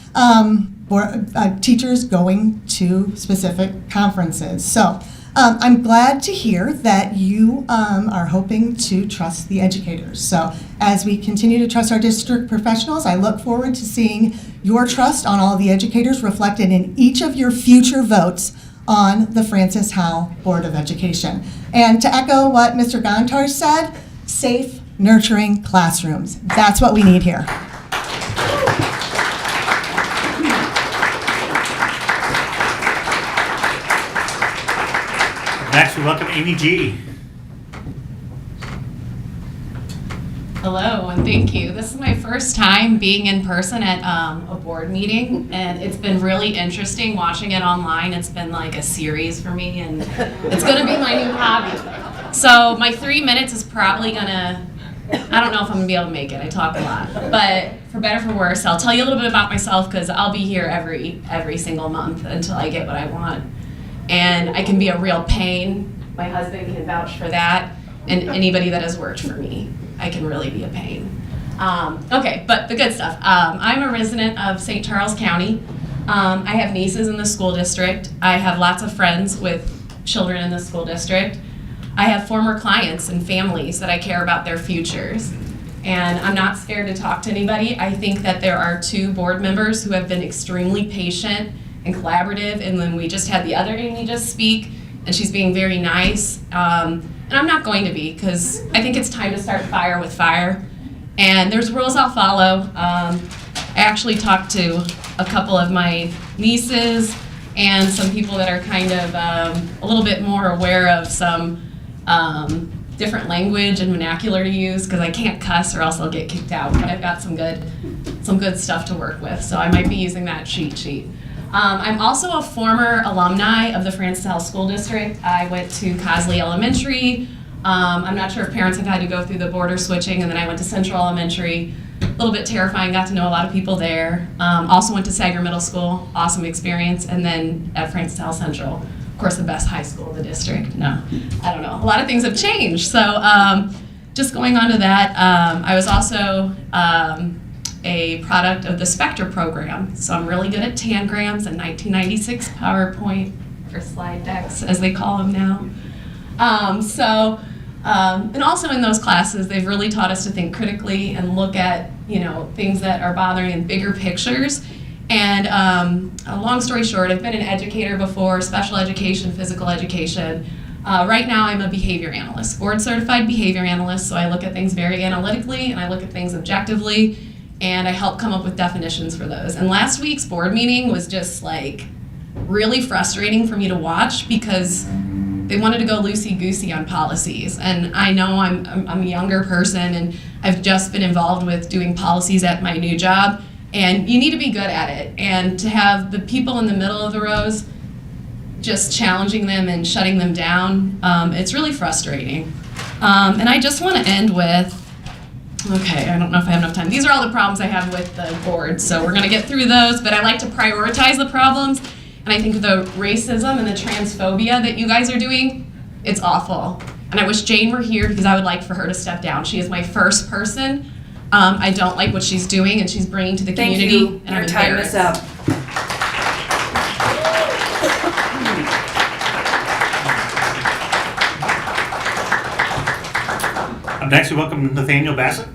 teachers going to specific conferences. So I'm glad to hear that you are hoping to trust the educators. So as we continue to trust our district professionals, I look forward to seeing your trust on all of the educators reflected in each of your future votes on the Francis Howell Board of Education. And to echo what Mr. Gontar said, safe, nurturing classrooms. That's what we need here. Next, we welcome Amy G. Hello, and thank you. This is my first time being in person at a board meeting, and it's been really interesting watching it online. It's been like a series for me, and it's going to be my new hobby. So my 3 minutes is probably going to, I don't know if I'm going to be able to make it. I talk a lot. But for better or for worse, I'll tell you a little bit about myself because I'll be here every single month until I get what I want. And I can be a real pain. My husband can vouch for that, and anybody that has worked for me. I can really be a pain. Okay, but the good stuff. I'm a resident of St. Charles County. I have nieces in the school district. I have lots of friends with children in the school district. I have former clients and families that I care about their futures. And I'm not scared to talk to anybody. I think that there are 2 board members who have been extremely patient and collaborative, and then we just had the other Amy just speak, and she's being very nice. And I'm not going to be, because I think it's time to start fire with fire. And there's rules I'll follow. I actually talked to a couple of my nieces and some people that are kind of a little bit more aware of some different language and vernacular to use, because I can't cuss or else I'll get kicked out. But I've got some good stuff to work with, so I might be using that cheat sheet. I'm also a former alumni of the Francis Howell School District. I went to Cosley Elementary. I'm not sure if parents have had to go through the border switching, and then I went to Central Elementary. A little bit terrifying, got to know a lot of people there. Also went to Sager Middle School, awesome experience, and then at Francis Howell Central, of course the best high school in the district. No, I don't know, a lot of things have changed. So just going on to that, I was also a product of the Spectre program, so I'm really good at tangrams and 1996 PowerPoint, or slide decks as they call them now. And also in those classes, they've really taught us to think critically and look at, things that are bothering in bigger pictures. And a long story short, I've been an educator before, special education, physical education. Right now I'm a behavior analyst, board certified behavior analyst, so I look at things very analytically and I look at things objectively, and I help come up with definitions for those. And last week's board meeting was just like really frustrating for me to watch, because they wanted to go loosey-goosey on policies. And I know I'm a younger person and I've just been involved with doing policies at my new job, and you need to be good at it. And to have the people in the middle of the rows just challenging them and shutting them down, it's really frustrating. And I just want to end with, okay, I don't know if I have enough time. These are all the problems I have with the board, so we're going to get through those, but I like to prioritize the problems. And I think the racism and the transphobia that you guys are doing, it's awful. And I wish Jane were here, because I would like for her to step down. She is my first person. I don't like what she's doing and she's bringing to the community. Thank you. And Your time is up. Next, we welcome Nathaniel Bassett.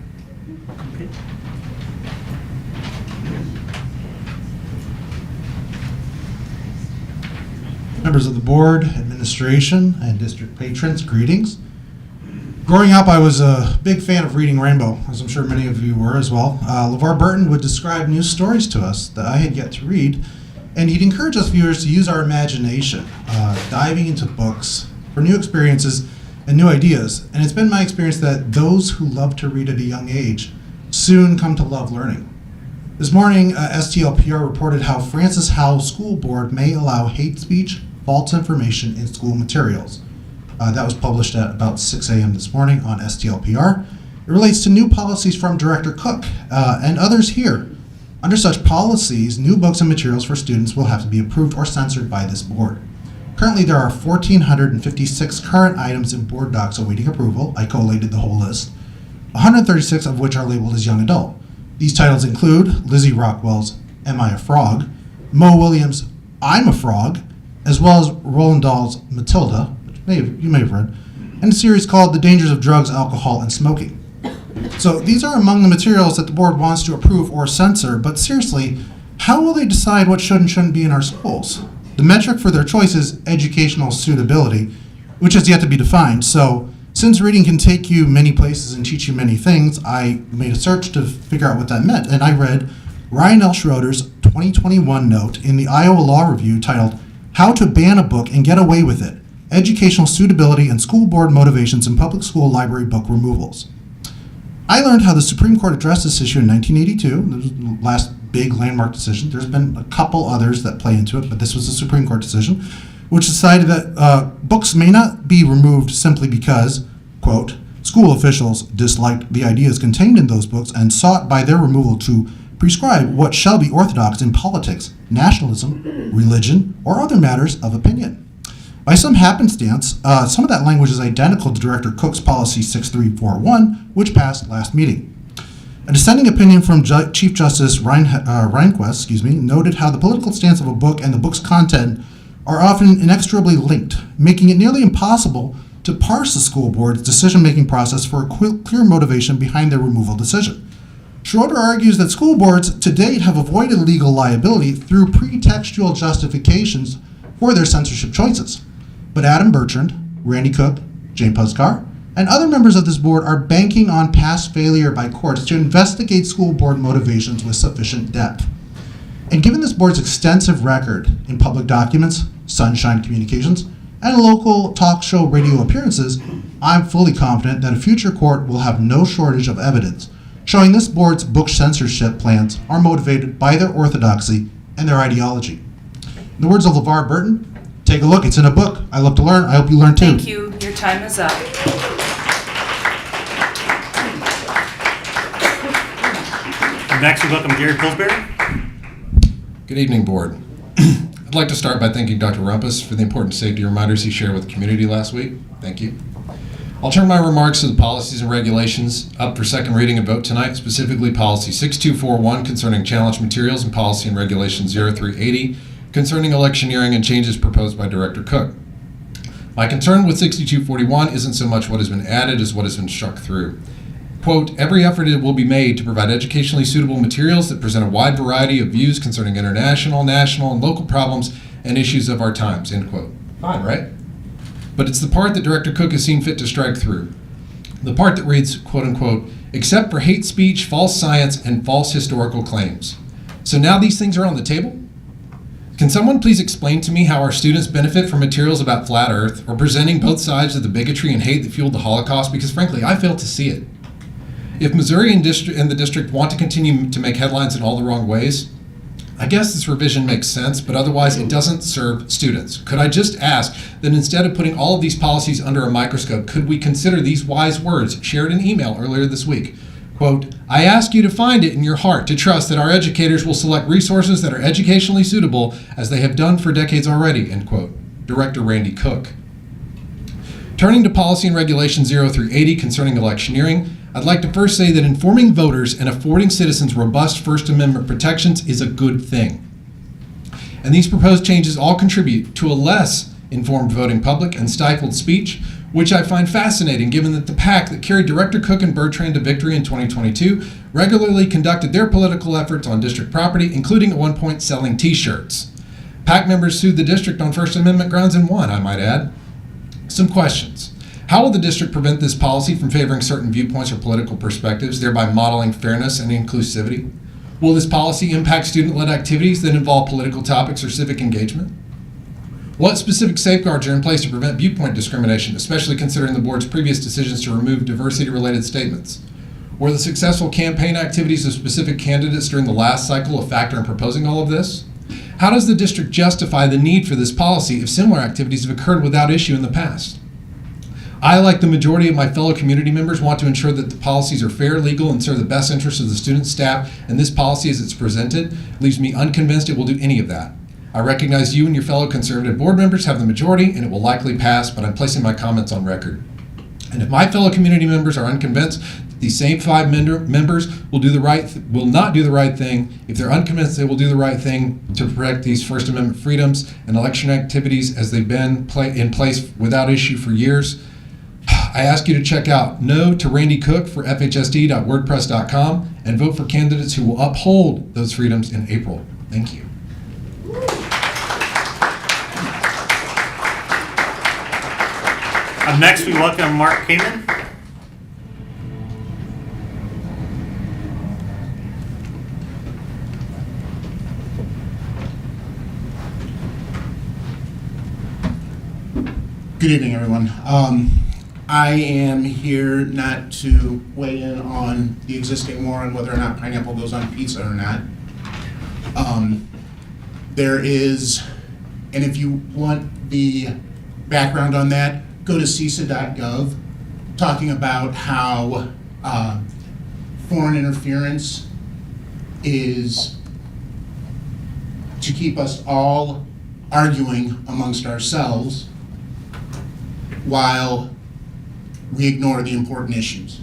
Members of the board, administration, and district patrons, greetings. Growing up, I was a big fan of reading Rainbow, as I'm sure many of you were as well. LeVar Burton would describe new stories to us that I had yet to read, and he'd encourage us viewers to use our imagination, diving into books for new experiences and new ideas. And it's been my experience that those who love to read at a young age soon come to love learning. This morning, STLPR reported how Francis Howell School Board may allow hate speech, false information in school materials. That was published at about 6 a.m. this morning on STLPR. It relates to new policies from Director Cook and others here. Under such policies, new books and materials for students will have to be approved or censored by this board. Currently, there are 1,456 current items in board docs awaiting approval. I collated the whole list, 136 of which are labeled as young adult. These titles include Lizzie Rockwell's Am I a Frog?, Mo Williams' I'm a Frog, as well as Roald Dahl's Matilda, which you may have read, and a series called The Dangers of Drugs, Alcohol, and Smoking. So these are among the materials that the board wants to approve or censor, but seriously, how will they decide what should and shouldn't be in our schools? The metric for their choice is educational suitability, which has yet to be defined. So since reading can take you many places and teach you many things, I made a search to figure out what that meant, and I read Ryan L. Schroeder's 2021 note in the Iowa Law Review titled How to Ban a Book and Get Away with It, Educational Suitability and School Board Motivations in Public School Library Book Removals. I learned how the Supreme Court addressed this issue in 1982. This was the last big landmark decision. There's been a couple others that play into it, but this was a Supreme Court decision, which decided that books may not be removed simply because, quote, school officials disliked the ideas contained in those books and sought by their removal to prescribe what shall be orthodox in politics, nationalism, religion, or other matters of opinion. By some happenstance, some of that language is identical to Director Cook's Policy 6341, which passed last meeting. A dissenting opinion from Chief Justice Rehnquist, noted how the political stance of a book and the book's content are often inextricably linked, making it nearly impossible to parse the school board's decision-making process for a clear motivation behind their removal decision. Schroeder argues that school boards to date have avoided legal liability through pretextual justifications for their censorship choices. But Adam Bertrand, Randy Cook, Jane Puskar, and other members of this board are banking on past failure by courts to investigate school board motivations with sufficient depth. And given this board's extensive record in public documents, sunshine communications, and local talk show radio appearances, I'm fully confident that a future court will have no shortage of evidence showing this board's book censorship plans are motivated by their orthodoxy and their ideology. In the words of LeVar Burton, take a look, it's in a book. I love to learn, I hope you learn too. Thank you. Your time is up. Next, we welcome Gary Pillsbury. Good evening, Board. I'd like to start by thanking Dr. Rumpus for the important safety reminders he shared with the community last week. Thank you. I'll turn my remarks to the policies and regulations up for second reading and vote tonight, specifically Policy 6241 concerning challenge materials and Policy and Regulation 0380 concerning electioneering and changes proposed by Director Cook. My concern with 6241 isn't so much what has been added as what has been struck through. Quote, every effort will be made to provide educationally suitable materials that present a wide variety of views concerning international, national, and local problems and issues of our times, end quote. Fine, right? But it's the part that Director Cook has seen fit to strike through. The part that reads, quote unquote, except for hate speech, false science, and false historical claims. So now these things are on the table? Can someone please explain to me how our students benefit from materials about flat earth or presenting both sides of the bigotry and hate that fueled the Holocaust? Because frankly, I fail to see it. If Missouri and the district want to continue to make headlines in all the wrong ways, I guess this revision makes sense, but otherwise it doesn't serve students. Could I just ask that instead of putting all of these policies under a microscope, could we consider these wise words shared in email earlier this week? Quote, I ask you to find it in your heart to trust that our educators will select resources that are educationally suitable as they have done for decades already, end quote. Director Randy Cook. Turning to Policy and Regulation 0380 concerning electioneering, I'd like to first say that informing voters and affording citizens robust First Amendment protections is a good thing. And these proposed changes all contribute to a less informed voting public and stifled speech, which I find fascinating given that the PAC that carried Director Cook and Bertrand to victory in 2022 regularly conducted their political efforts on district property, including at one point selling t-shirts. PAC members sued the district on First Amendment grounds and won, I might add. Some questions. How will the district prevent this policy from favoring certain viewpoints or political perspectives, thereby modeling fairness and inclusivity? Will this policy impact student-led activities that involve political topics or civic engagement? What specific safeguards are in place to prevent viewpoint discrimination, especially considering the board's previous decisions to remove diversity-related statements? Were the successful campaign activities of specific candidates during the last cycle a factor in proposing all of this? How does the district justify the need for this policy if similar activities have occurred without issue in the past? I, like the majority of my fellow community members, want to ensure that the policies are fair, legal, and serve the best interests of the students, staff, and this policy as it's presented leaves me unconvinced it will do any of that. I recognize you and your fellow conservative board members have the majority, and it will likely pass, but I'm placing my comments on record. And if my fellow community members are unconvinced that these same 5 members will not do the right thing, if they're unconvinced they will do the right thing to protect these First Amendment freedoms and election activities as they've been in place without issue for years, I ask you to check out No to Randy Cook for FHSD.wordpress.com and vote for candidates who will uphold those freedoms in April. Thank you. Up next, we welcome Mark Kamen. Good evening, everyone. I am here not to weigh in on the existing war and whether or not pineapple goes on pizza or not. There is, and if you want the background on that, go to CISA.gov, talking about how foreign interference is to keep us all arguing amongst ourselves while we ignore the important issues.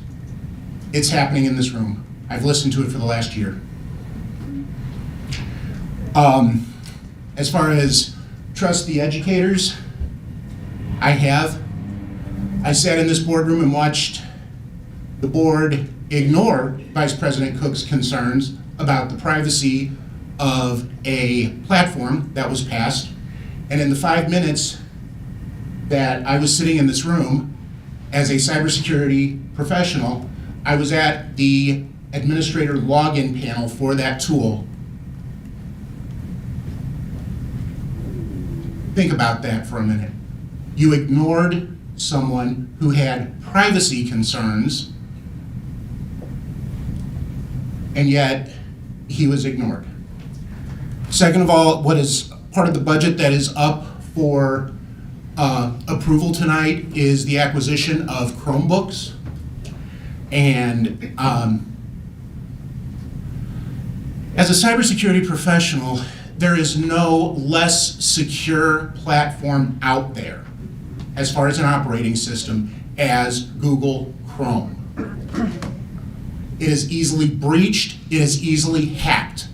It's happening in this room. I've listened to it for the last year. As far as trust the educators, I have. I sat in this boardroom and watched the board ignore Vice President Cook's concerns about the privacy of a platform that was passed. And in the 5 minutes that I was sitting in this room, as a cybersecurity professional, I was at the administrator login panel for that tool. Think about that for a minute. You ignored someone who had privacy concerns, and yet he was ignored. Second of all, what is part of the budget that is up for approval tonight is the acquisition of Chromebooks. And as a cybersecurity professional, there is no less secure platform out there as far as an operating system as Google Chrome. It is easily breached, it is easily hacked.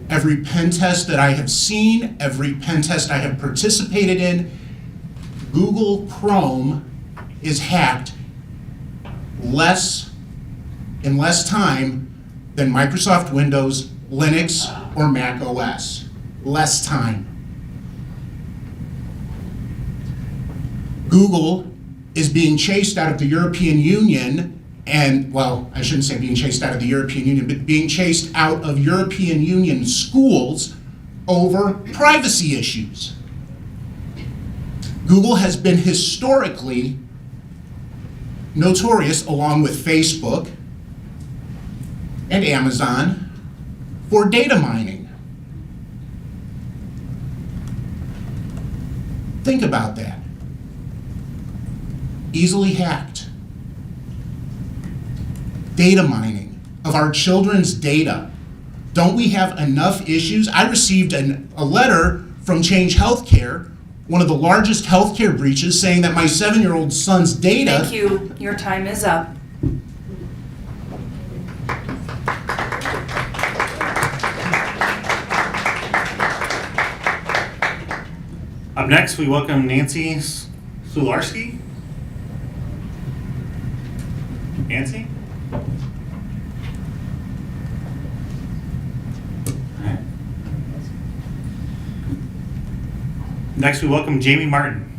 Every pen test that I have seen, every pen test I have participated in, Google Chrome is hacked in less time than Microsoft Windows, Linux, or Mac OS. Less time. Google is being chased out of the European Union, and, well, I shouldn't say being chased out of the European Union, but being chased out of European Union schools over privacy issues. Google has been historically notorious, along with Facebook and Amazon, for data mining. Think about that. Easily hacked. Data mining of our children's data. Don't we have enough issues? I received a letter from Change Healthcare, one of the largest healthcare breaches, saying that my 7-year-old son's data... Thank you. Your time is up. Up next, we welcome Nancy Sularski. Nancy? All right. Next, we welcome Jamie Martin.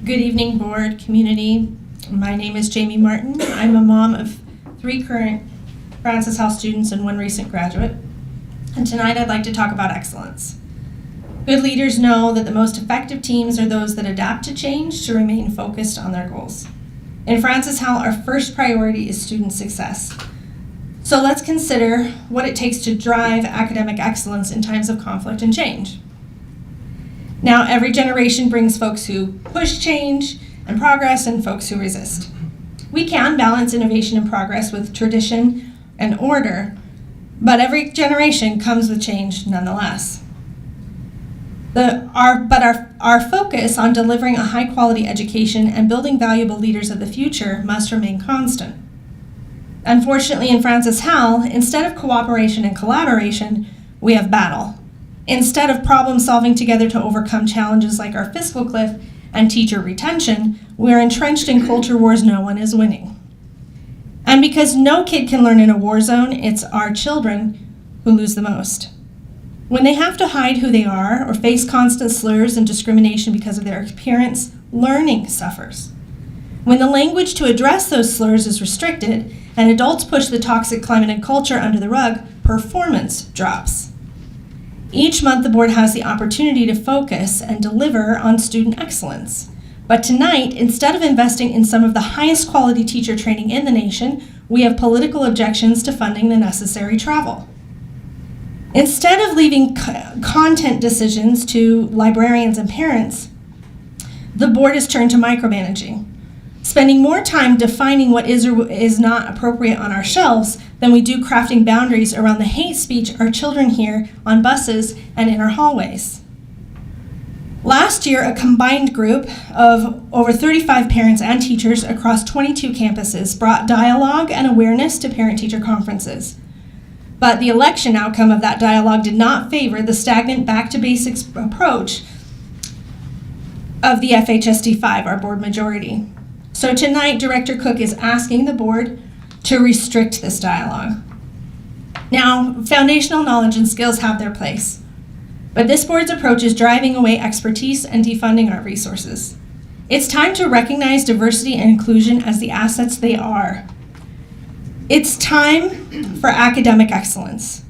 Good evening, board, community. My name is Jamie Martin. I'm a mom of 3 current Francis Howell students and 1 recent graduate. And tonight I'd like to talk about excellence. Good leaders know that the most effective teams are those that adapt to change to remain focused on their goals. In Francis Howell, our first priority is student success. So let's consider what it takes to drive academic excellence in times of conflict and change. Now, every generation brings folks who push change and progress and folks who resist. We can balance innovation and progress with tradition and order, but every generation comes with change nonetheless. Our focus on delivering a high-quality education and building valuable leaders of the future must remain constant. Unfortunately, in Francis Howell, instead of cooperation and collaboration, we have battle. Instead of problem solving together to overcome challenges like our fiscal cliff and teacher retention, we're entrenched in culture wars no one is winning. And because no kid can learn in a war zone, it's our children who lose the most. When they have to hide who they are or face constant slurs and discrimination because of their appearance, learning suffers. When the language to address those slurs is restricted and adults push the toxic climate and culture under the rug, performance drops. Each month, the board has the opportunity to focus and deliver on student excellence. But tonight, instead of investing in some of the highest quality teacher training in the nation, we have political objections to funding the necessary travel. Instead of leaving content decisions to librarians and parents, the board has turned to micromanaging, spending more time defining what is or is not appropriate on our shelves than we do crafting boundaries around the hate speech our children hear on buses and in our hallways. Last year, a combined group of over 35 parents and teachers across 22 campuses brought dialogue and awareness to parent-teacher conferences. But the election outcome of that dialogue did not favor the stagnant back-to-basics approach of the FHSD 5, our board majority. So tonight, Director Cook is asking the board to restrict this dialogue. Now, foundational knowledge and skills have their place, but this board's approach is driving away expertise and defunding our resources. It's time to recognize diversity and inclusion as the assets they are. It's time for academic excellence.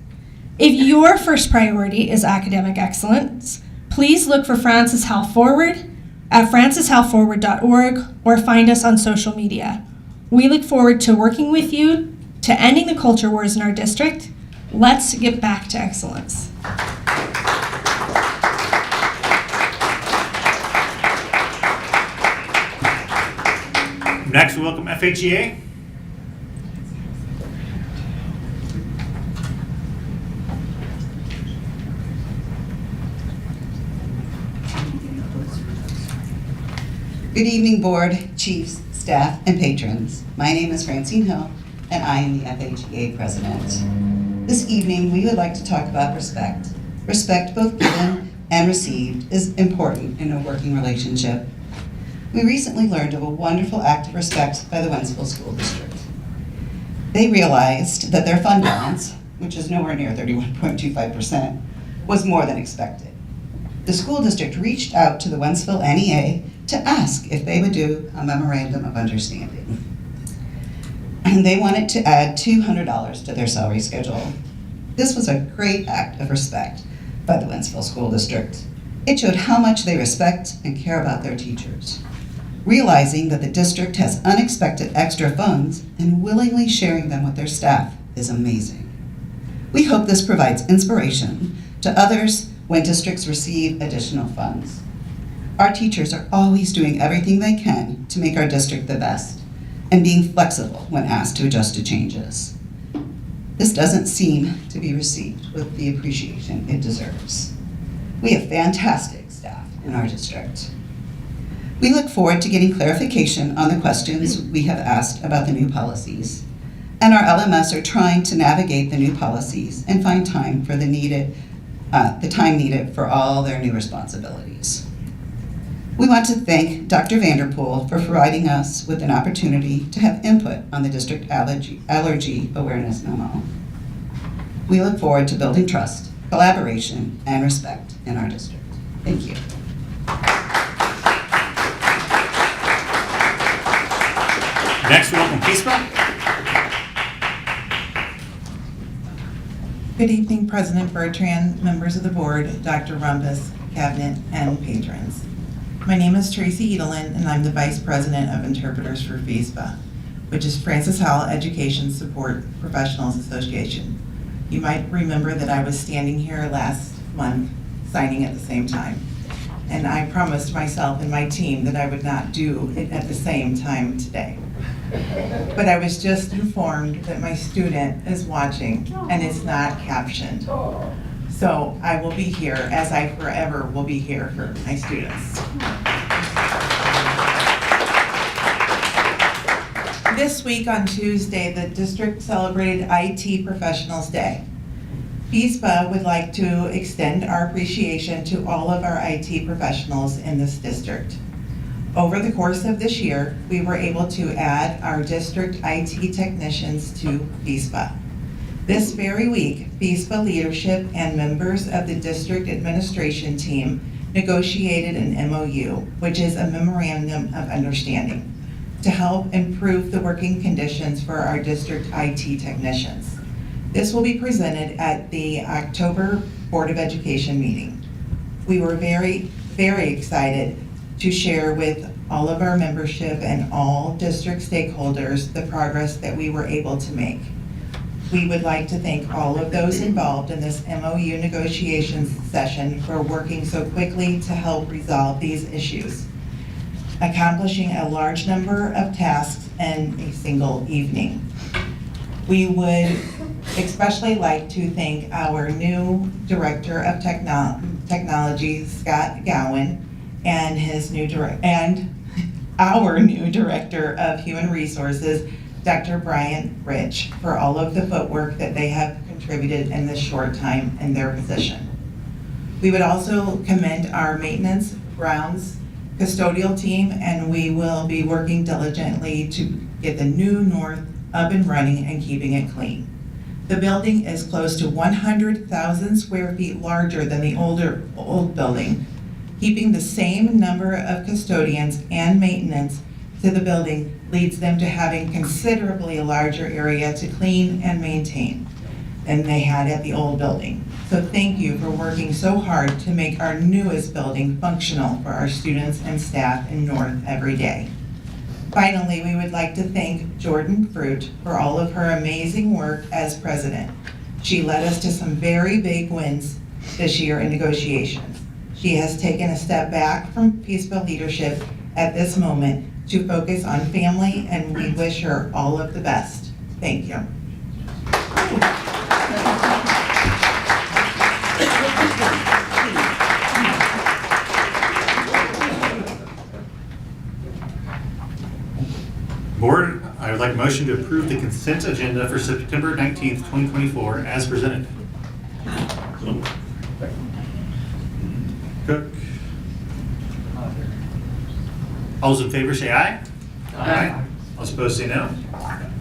If your first priority is academic excellence, please look for Francis Howell Forward at francishowellforward.org or find us on social media. We look forward to working with you to ending the culture wars in our district. Let's get back to excellence. Next, we welcome FHEA. Good evening, board, chiefs, staff, and patrons. My name is Francine Hill, and I am the FHEA president. This evening, we would like to talk about respect. Respect, both given and received, is important in a working relationship. We recently learned of a wonderful act of respect by the Wentzville School District. They realized that their fund balance, which is nowhere near 31.25%, was more than expected. The school district reached out to the Wentzville NEA to ask if they would do a memorandum of understanding. And they wanted to add $200 to their salary schedule. This was a great act of respect by the Wentzville School District. It showed how much they respect and care about their teachers. Realizing that the district has unexpected extra funds and willingly sharing them with their staff is amazing. We hope this provides inspiration to others when districts receive additional funds. Our teachers are always doing everything they can to make our district the best and being flexible when asked to adjust to changes. This doesn't seem to be received with the appreciation it deserves. We have fantastic staff in our district. We look forward to getting clarification on the questions we have asked about the new policies, and our LMS are trying to navigate the new policies and find time for the time needed for all their new responsibilities. We want to thank Dr. Vanderpool for providing us with an opportunity to have input on the district allergy awareness memo. We look forward to building trust, collaboration, and respect in our district. Thank you. Next, we welcome Peaceville. Good evening, President Bertrand, members of the board, Dr. Rumpus, cabinet, and patrons. My name is Tracy Edelin, and I'm the Vice President of Interpreters for FHSD, which is Francis Howell Education Support Professionals Association. You might remember that I was standing here last month signing at the same time, and I promised myself and my team that I would not do it at the same time today. But I was just informed that my student is watching and it's not captioned. So I will be here, as I forever will be here for my students. This week on Tuesday, the district celebrated IT Professionals Day. FHSD would like to extend our appreciation to all of our IT professionals in this district. Over the course of this year, we were able to add our district IT technicians to FHSD. This very week, FHSD leadership and members of the district administration team negotiated an MOU, which is a Memorandum of Understanding, to help improve the working conditions for our district IT technicians. This will be presented at the October Board of Education meeting. We were very, very excited to share with all of our membership and all district stakeholders the progress that we were able to make. We would like to thank all of those involved in this MOU negotiations session for working so quickly to help resolve these issues, accomplishing a large number of tasks in a single evening. We would especially like to thank our new Director of Technology, Scott Gowan, and our new Director of Human Resources, Dr. Brian Rich, for all of the footwork that they have contributed in this short time in their position. We would also commend our maintenance, grounds, custodial team, and we will be working diligently to get the new north up and running and keeping it clean. The building is close to 100,000 square feet larger than the old building. Keeping the same number of custodians and maintenance to the building leads them to having considerably a larger area to clean and maintain than they had at the old building. So thank you for working so hard to make our newest building functional for our students and staff in North every day. Finally, we would like to thank Jordan Fruit for all of her amazing work as president. She led us to some very big wins this year in negotiations. She has taken a step back from peaceful leadership at this moment to focus on family, and we wish her all of the best. Thank you. Board, I would like a motion to approve the consent agenda for September 19th, 2024 as presented. Cook. All those in favor say aye. Aye. All opposed say no.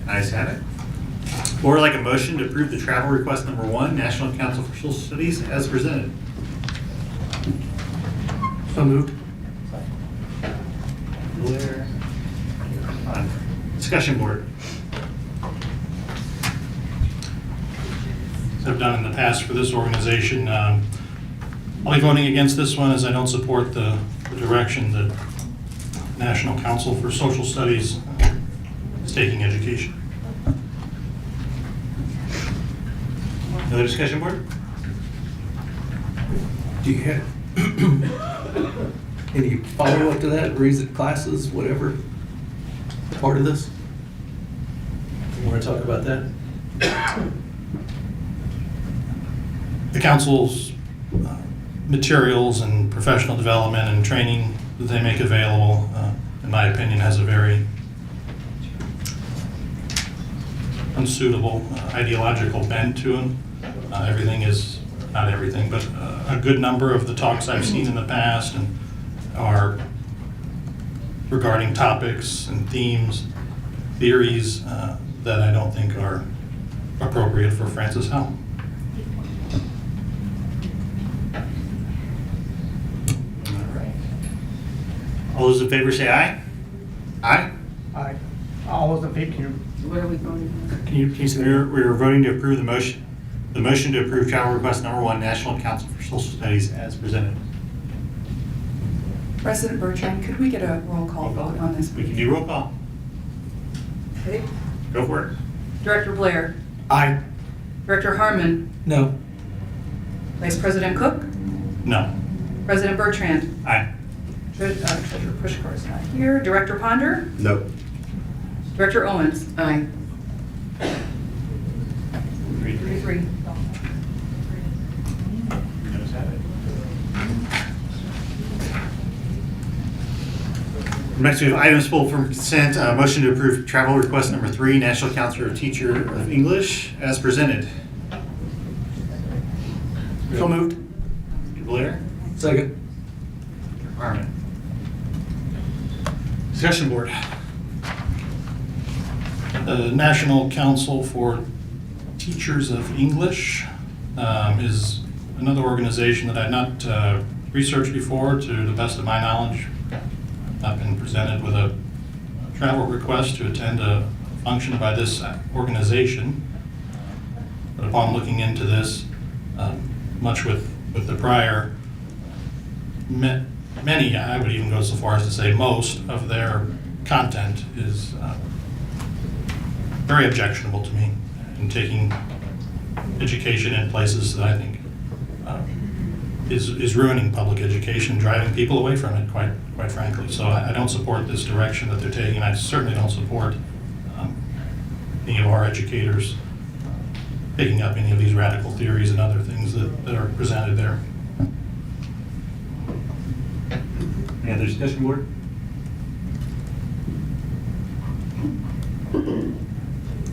Ayes have it. Board, I'd like a motion to approve the travel request number 1, National Council for Social Studies as presented. So moved. Blair. Discussion board. As I've done in the past for this organization, I'll be voting against this one as I don't support the direction that National Council for Social Studies is taking education. Another discussion board? Do you have any follow-up to that, reason classes, whatever, part of this? You want to talk about that? The council's materials and professional development and training that they make available, in my opinion, has a very unsuitable ideological bent to them. Everything is, not everything, but a good number of the talks I've seen in the past and are regarding topics and themes, theories that I don't think are appropriate for Francis Howell. All those in favor say aye. Aye. Aye. All those in favor, What are we voting on? can you say We're voting to approve the motion. The motion to approve travel request number 1, National Council for Social Studies as presented. President Bertrand, could we get a roll call vote on this? We can do roll call. Okay. Go for it. Director Blair, Aye. Director Harmon, No. Vice President Cook, No. President Bertrand, Aye. Treasurer Pushkar is not here, Director Ponder, No. Director Owens. Aye. 3-3. Next, we have items pulled from consent. Motion to approve travel request number 3, National Council for Teacher of English, as presented. So moved. Mr. Blair. Second. Mr. Harmon. Discussion board. The National Council for Teachers of English is another organization that I'd not researched before, to the best of my knowledge. I've been presented with a travel request to attend a function by this organization. But upon looking into this, much with the prior, many, I would even go so far as to say most, of their content is very objectionable to me, in taking education in places that I think is ruining public education, driving people away from it, quite frankly. So I don't support this direction that they're taking. I certainly don't support any of our educators picking up any of these radical theories and other things that are presented there. Any other discussion board?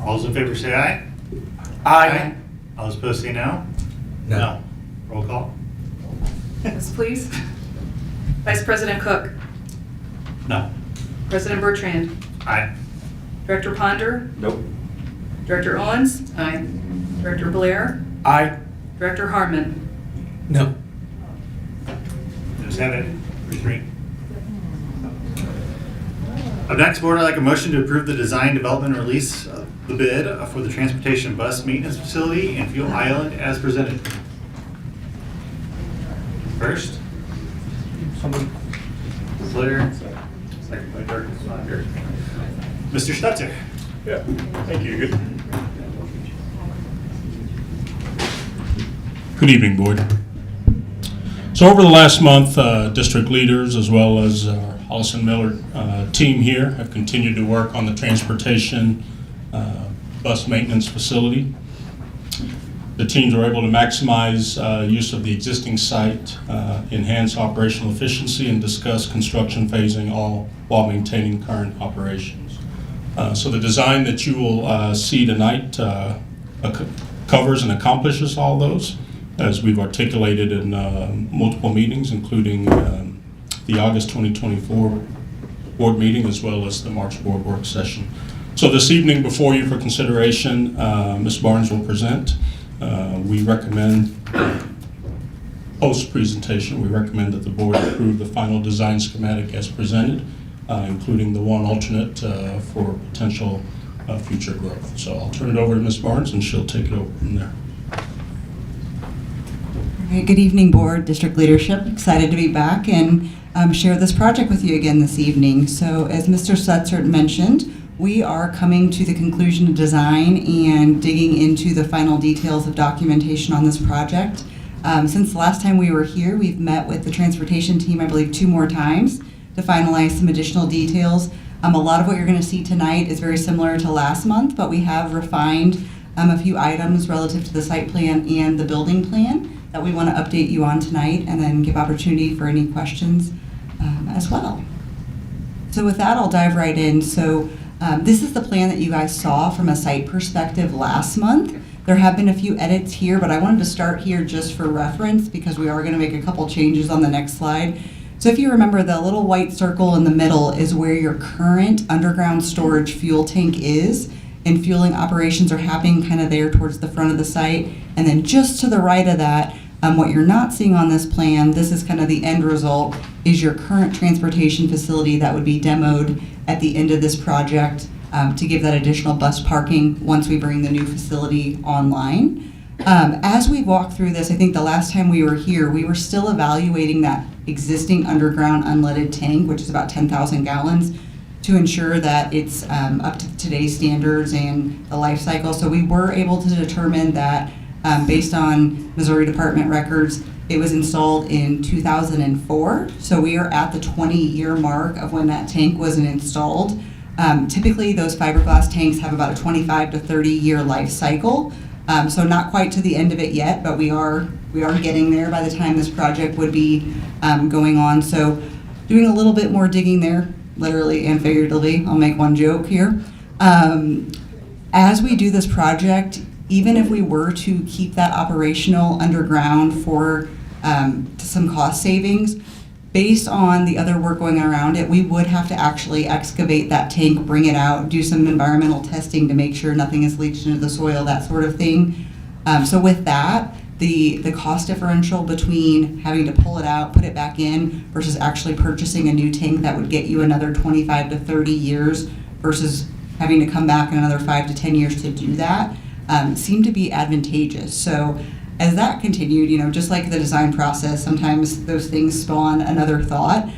All those in favor say aye. Aye. All those opposed say no. No. Roll call. Yes, please. Vice President Cook, No. President Bertrand. Aye. Director Ponder. Nope. Director Owens. Aye. Director Blair. Aye. Director Harmon. No. Just have it. 3-3. Up next, board, I'd like a motion to approve the design, development, and release of the bid for the transportation bus maintenance facility in Fuel Island as presented. First. Slater. Second by Director Ponder. Mr. Stutzer. Yeah, thank you. Good evening, Board. So over the last month, district leaders as well as our Hollis and Miller team here have continued to work on the transportation bus maintenance facility. The teams were able to maximize use of the existing site, enhance operational efficiency, and discuss construction phasing, all while maintaining current operations. So the design that you will see tonight covers and accomplishes all those, as we've articulated in multiple meetings, including the August 2024 board meeting as well as the March board work session. So this evening before you for consideration, Ms. Barnes will present. We recommend, post-presentation, we recommend that the board approve the final design schematic as presented, including the one alternate for potential future growth. So I'll turn it over to Ms. Barnes and she'll take it over from there. Good evening, board, district leadership. Excited to be back and share this project with you again this evening. So as Mr. Stutzer mentioned, we are coming to the conclusion of design and digging into the final details of documentation on this project. Since the last time we were here, we've met with the transportation team, I believe, 2 more times to finalize some additional details. A lot of what you're going to see tonight is very similar to last month, but we have refined a few items relative to the site plan and the building plan that we want to update you on tonight, and then give opportunity for any questions as well. So with that, I'll dive right in. So this is the plan that you guys saw from a site perspective last month. There have been a few edits here, but I wanted to start here just for reference because we are going to make a couple changes on the next slide. So if you remember, the little white circle in the middle is where your current underground storage fuel tank is, and fueling operations are happening kind of there towards the front of the site. And then just to the right of that, what you're not seeing on this plan, this is kind of the end result, is your current transportation facility that would be demoed at the end of this project to give that additional bus parking once we bring the new facility online. As we walk through this, I think the last time we were here, we were still evaluating that existing underground unleaded tank, which is about 10,000 gallons, to ensure that it's up to today's standards and the life cycle. So we were able to determine that based on Missouri Department records, it was installed in 2004. So we are at the 20-year mark of when that tank was installed. Typically, those fiberglass tanks have about a 25 to 30-year life cycle. So not quite to the end of it yet, but we are getting there by the time this project would be going on. So doing a little bit more digging there, literally and figuratively. I'll make one joke here. As we do this project, even if we were to keep that operational underground for some cost savings, based on the other work going around it, we would have to actually excavate that tank, bring it out, do some environmental testing to make sure nothing is leached into the soil, that sort of thing. So with that, the cost differential between having to pull it out, put it back in, versus actually purchasing a new tank that would get you another 25 to 30 years versus having to come back in another 5 to 10 years to do that, seemed to be advantageous. So as that continued, just like the design process, sometimes those things spawn another thought.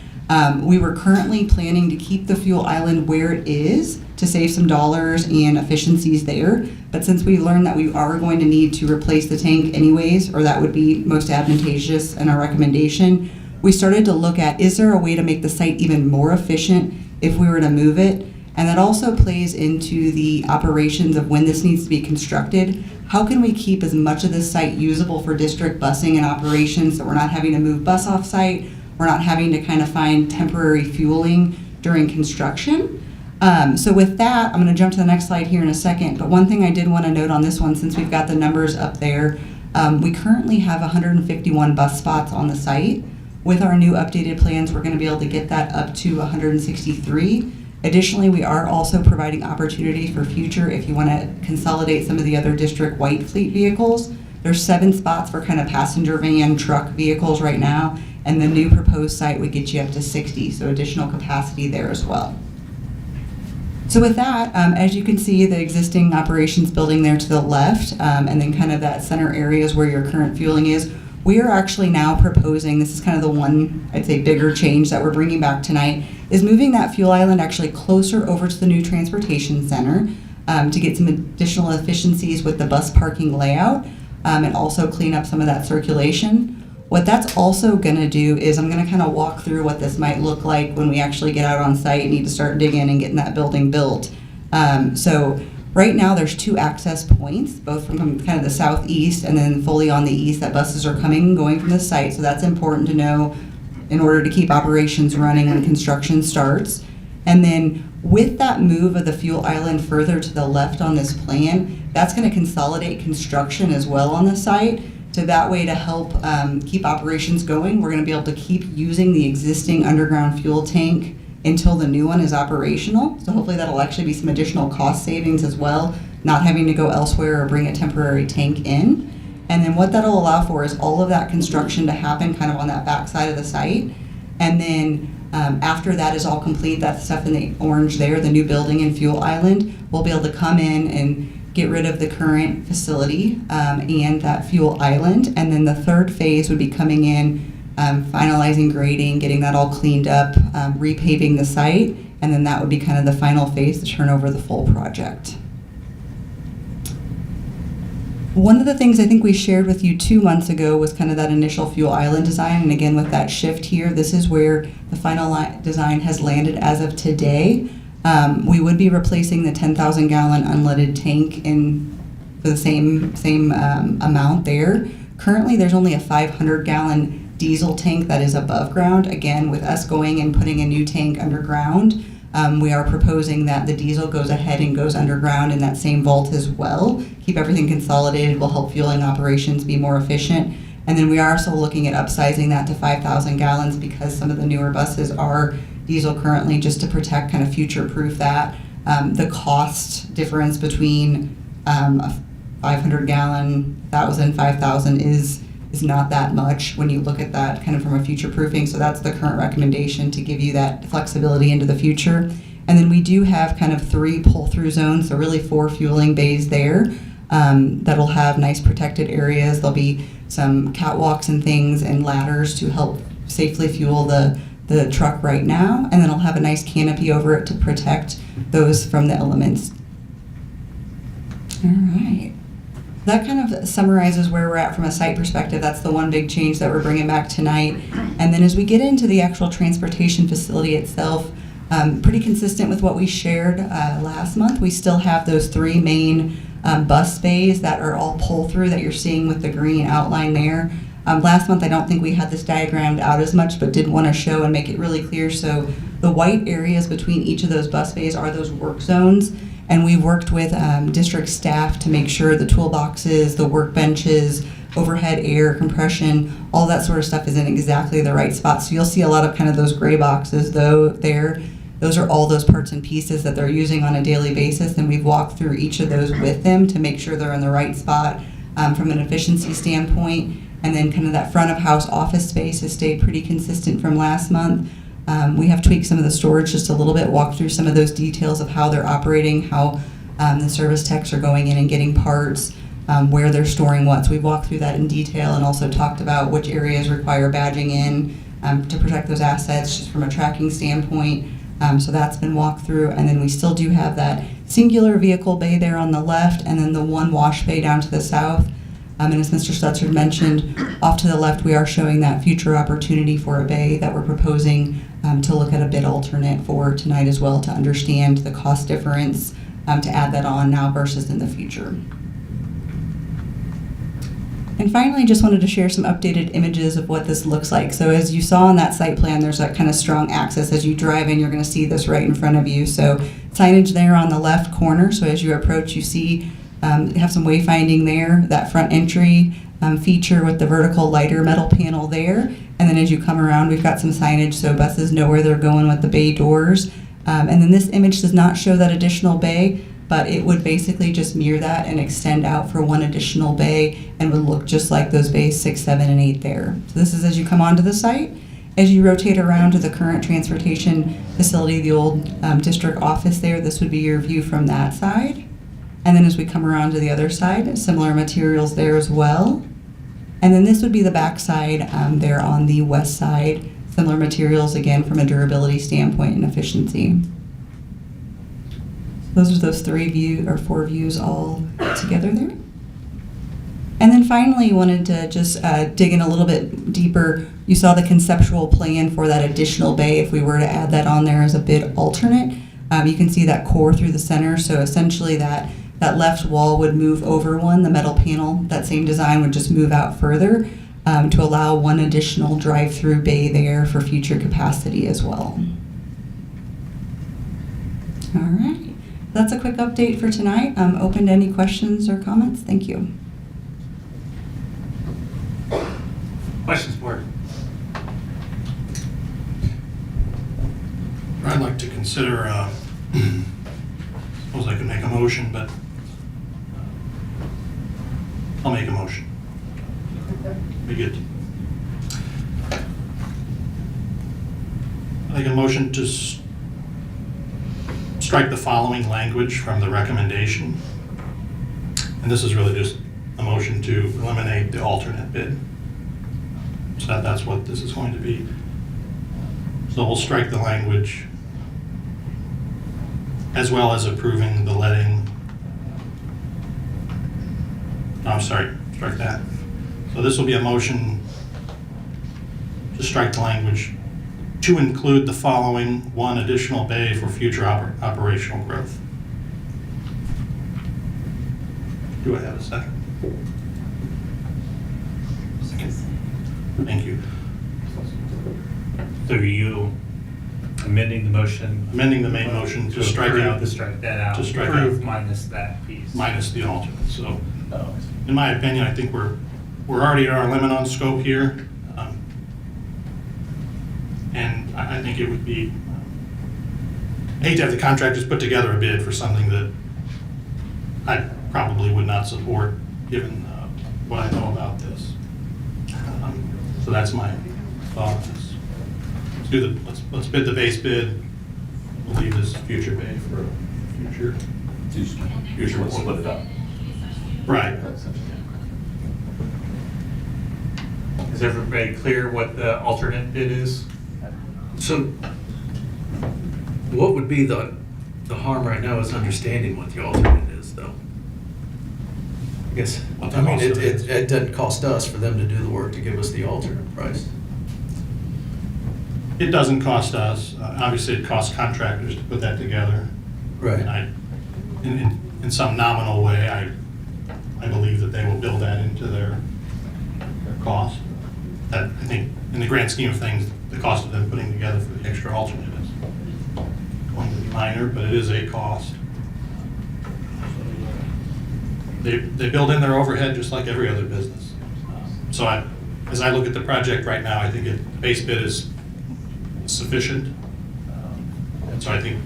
We were currently planning to keep the fuel island where it is to save some dollars and efficiencies there. But since we learned that we are going to need to replace the tank anyways, or that would be most advantageous in our recommendation, we started to look at, is there a way to make the site even more efficient if we were to move it? And that also plays into the operations of when this needs to be constructed. How can we keep as much of this site usable for district busing and operations so we're not having to move bus off site, we're not having to kind of find temporary fueling during construction? So with that, I'm going to jump to the next slide here in a second, but one thing I did want to note on this one, since we've got the numbers up there, we currently have 151 bus spots on the site. With our new updated plans, we're going to be able to get that up to 163. Additionally, we are also providing opportunity for future if you want to consolidate some of the other district white fleet vehicles. There's 7 spots for kind of passenger van, truck vehicles right now, and the new proposed site would get you up to 60, so additional capacity there as well. So with that, as you can see, the existing operations building there to the left, and then kind of that center area is where your current fueling is. We are actually now proposing, this is kind of the one, I'd say, bigger change that we're bringing back tonight, is moving that fuel island actually closer over to the new transportation center to get some additional efficiencies with the bus parking layout and also clean up some of that circulation. What that's also going to do is I'm going to kind of walk through what this might look like when we actually get out on site and need to start digging and getting that building built. So right now there's 2 access points, both from kind of the southeast and then fully on the east that buses are coming and going from the site. So that's important to know in order to keep operations running when construction starts. And then with that move of the fuel island further to the left on this plan, that's going to consolidate construction as well on the site. So that way to help keep operations going, we're going to be able to keep using the existing underground fuel tank until the new one is operational. So hopefully that'll actually be some additional cost savings as well, not having to go elsewhere or bring a temporary tank in. And then what that'll allow for is all of that construction to happen kind of on that back side of the site. And then after that is all complete, that stuff in the orange there, the new building and fuel island, we'll be able to come in and get rid of the current facility and that fuel island. And then the third phase would be coming in, finalizing grading, getting that all cleaned up, repaving the site, and then that would be kind of the final phase to turn over the full project. One of the things I think we shared with you 2 months ago was kind of that initial fuel island design. And again, with that shift here, this is where the final design has landed as of today. We would be replacing the 10,000 gallon unleaded tank for the same amount there. Currently, there's only a 500 gallon diesel tank that is above ground. Again, with us going and putting a new tank underground, we are proposing that the diesel goes ahead and goes underground in that same vault as well. Keep everything consolidated, will help fueling operations be more efficient. And then we are also looking at upsizing that to 5,000 gallons because some of the newer buses are diesel currently, just to protect, kind of future-proof that. The cost difference between a 500 gallon, 1,000, 5,000 is not that much when you look at that kind of from a future-proofing. So that's the current recommendation to give you that flexibility into the future. And then we do have kind of 3 pull-through zones, so really 4 fueling bays there that'll have nice protected areas. There'll be some catwalks and things and ladders to help safely fuel the truck right now, and then it'll have a nice canopy over it to protect those from the elements. All right. That kind of summarizes where we're at from a site perspective. That's the one big change that we're bringing back tonight. And then as we get into the actual transportation facility itself, pretty consistent with what we shared last month, we still have those 3 main bus bays that are all pull-through that you're seeing with the green outline there. Last month, I don't think we had this diagrammed out as much, but did want to show and make it really clear. So the white areas between each of those bus bays are those work zones. And we worked with district staff to make sure the toolboxes, the workbenches, overhead air, compression, all that sort of stuff is in exactly the right spot. So you'll see a lot of kind of those gray boxes though there. Those are all those parts and pieces that they're using on a daily basis. And we've walked through each of those with them to make sure they're in the right spot from an efficiency standpoint. And then kind of that front of house office space has stayed pretty consistent from last month. We have tweaked some of the storage just a little bit, walked through some of those details of how they're operating, how the service techs are going in and getting parts, where they're storing what. So we've walked through that in detail and also talked about which areas require badging in to protect those assets just from a tracking standpoint. So that's been walked through. And then we still do have that singular vehicle bay there on the left and then the 1 wash bay down to the south. And as Mr. Stutzer mentioned, off to the left, we are showing that future opportunity for a bay that we're proposing to look at a bid alternate for tonight as well to understand the cost difference to add that on now versus in the future. And finally, just wanted to share some updated images of what this looks like. So as you saw on that site plan, there's that kind of strong access. As you drive in, you're going to see this right in front of you. So signage there on the left corner. So as you approach, you see have some wayfinding there, that front entry feature with the vertical lighter metal panel there. And then as you come around, we've got some signage so buses know where they're going with the bay doors. And then this image does not show that additional bay, but it would basically just mirror that and extend out for one additional bay and would look just like those bays 6, 7, and 8 there. So this is as you come onto the site. As you rotate around to the current transportation facility, the old district office there, this would be your view from that side. And then as we come around to the other side, similar materials there as well. And then this would be the back side there on the west side. Similar materials again from a durability standpoint and efficiency. Those are those 4 views all together there. And then finally, wanted to just dig in a little bit deeper. You saw the conceptual plan for that additional bay. If we were to add that on there as a bid alternate, you can see that core through the center. So essentially that left wall would move over one, the metal panel, that same design would just move out further to allow one additional drive-through bay there for future capacity as well. All right, that's a quick update for tonight. I'm open to any questions or comments. Thank you. Questions, board? I'd like to consider, suppose I could make a motion, but I'll make a motion. Be good. I make a motion to strike the following language from the recommendation. And this is really just a motion to eliminate the alternate bid. So that's what this is going to be. So we'll strike the language as well as approving the letting. No, I'm sorry, strike that. So this will be a motion to strike the language to include the following: one additional bay for future operational growth. Do I have a second? Thank you. So are you amending the motion? Amending the main motion to strike out. To strike that out. To strike Approve out. minus that piece. Minus the alternate. So, in my opinion, I think we're already at our limit on scope here. And I think it would be, I hate to have the contractors put together a bid for something that I probably would not support, given what I know about this. So that's my thought. Let's bid the base bid. We'll leave this future bay for future. We'll split it up. Right. Is everybody clear what the alternate bid is? So what would be the harm right now is understanding what the alternate is, though. I guess, I mean, it doesn't cost us for them to do the work to give us the alternate price. It doesn't cost us. Obviously, it costs contractors to put that together. Right. And in some nominal way, I believe that they will build that into their cost. That, I think, in the grand scheme of things, the cost of them putting together for the extra alternate is going to be minor, but it is a cost. They build in their overhead just like every other business. So as I look at the project right now, I think the base bid is sufficient. And so I think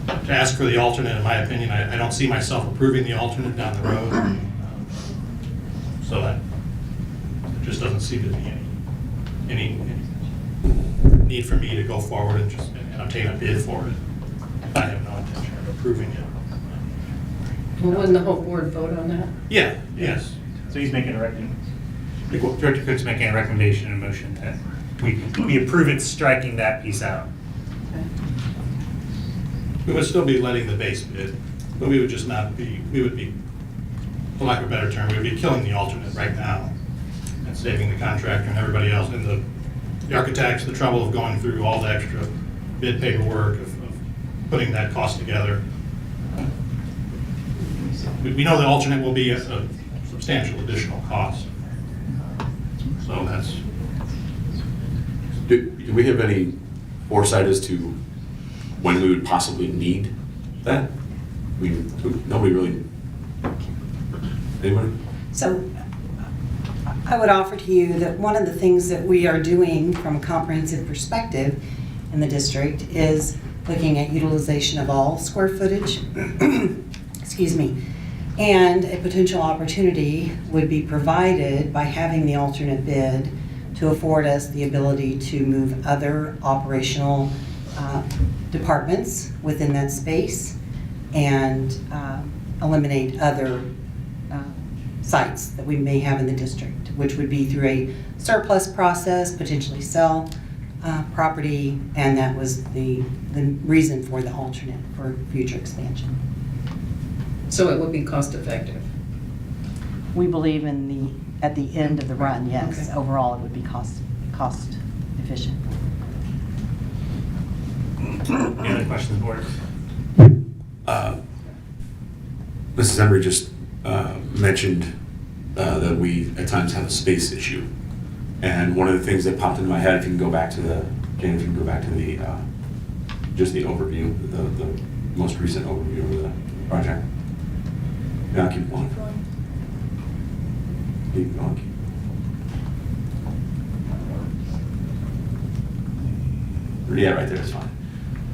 to ask for the alternate, in my opinion, I don't see myself approving the alternate down the road. So that it just doesn't seem to be any need for me to go forward and just obtain a bid for it. I have no intention of approving it. Well, wouldn't the whole board vote on that? Yeah, yes. So he's making a recommendation. Director Cook's making a recommendation and motion that we approve it, striking that piece out. We would still be letting the base bid, but we would just not be, we would be, for lack of a better term, we would be killing the alternate right now and saving the contractor and everybody else and the architects the trouble of going through all the extra bid paperwork of putting that cost together. We know the alternate will be a substantial additional cost. So that's. Do we have any foresight as to when we would possibly need that? Nobody really. Anybody? So I would offer to you that one of the things that we are doing from a comprehensive perspective in the district is looking at utilization of all square footage, excuse me, and a potential opportunity would be provided by having the alternate bid to afford us the ability to move other operational departments within that space and eliminate other sites that we may have in the district, which would be through a surplus process, potentially sell property, and that was the reason for the alternate for future expansion. So it would be cost effective? We believe at the end of the run, yes. Okay. Overall, it would be cost efficient. Any other questions, board? Mrs. Emery just mentioned that we at times have a space issue. And one of the things that popped into my head, if you can go back to Jane, if you can go back to the, just the overview, the most recent overview of the project. Yeah, keep going. Keep going. Yeah, right there is fine.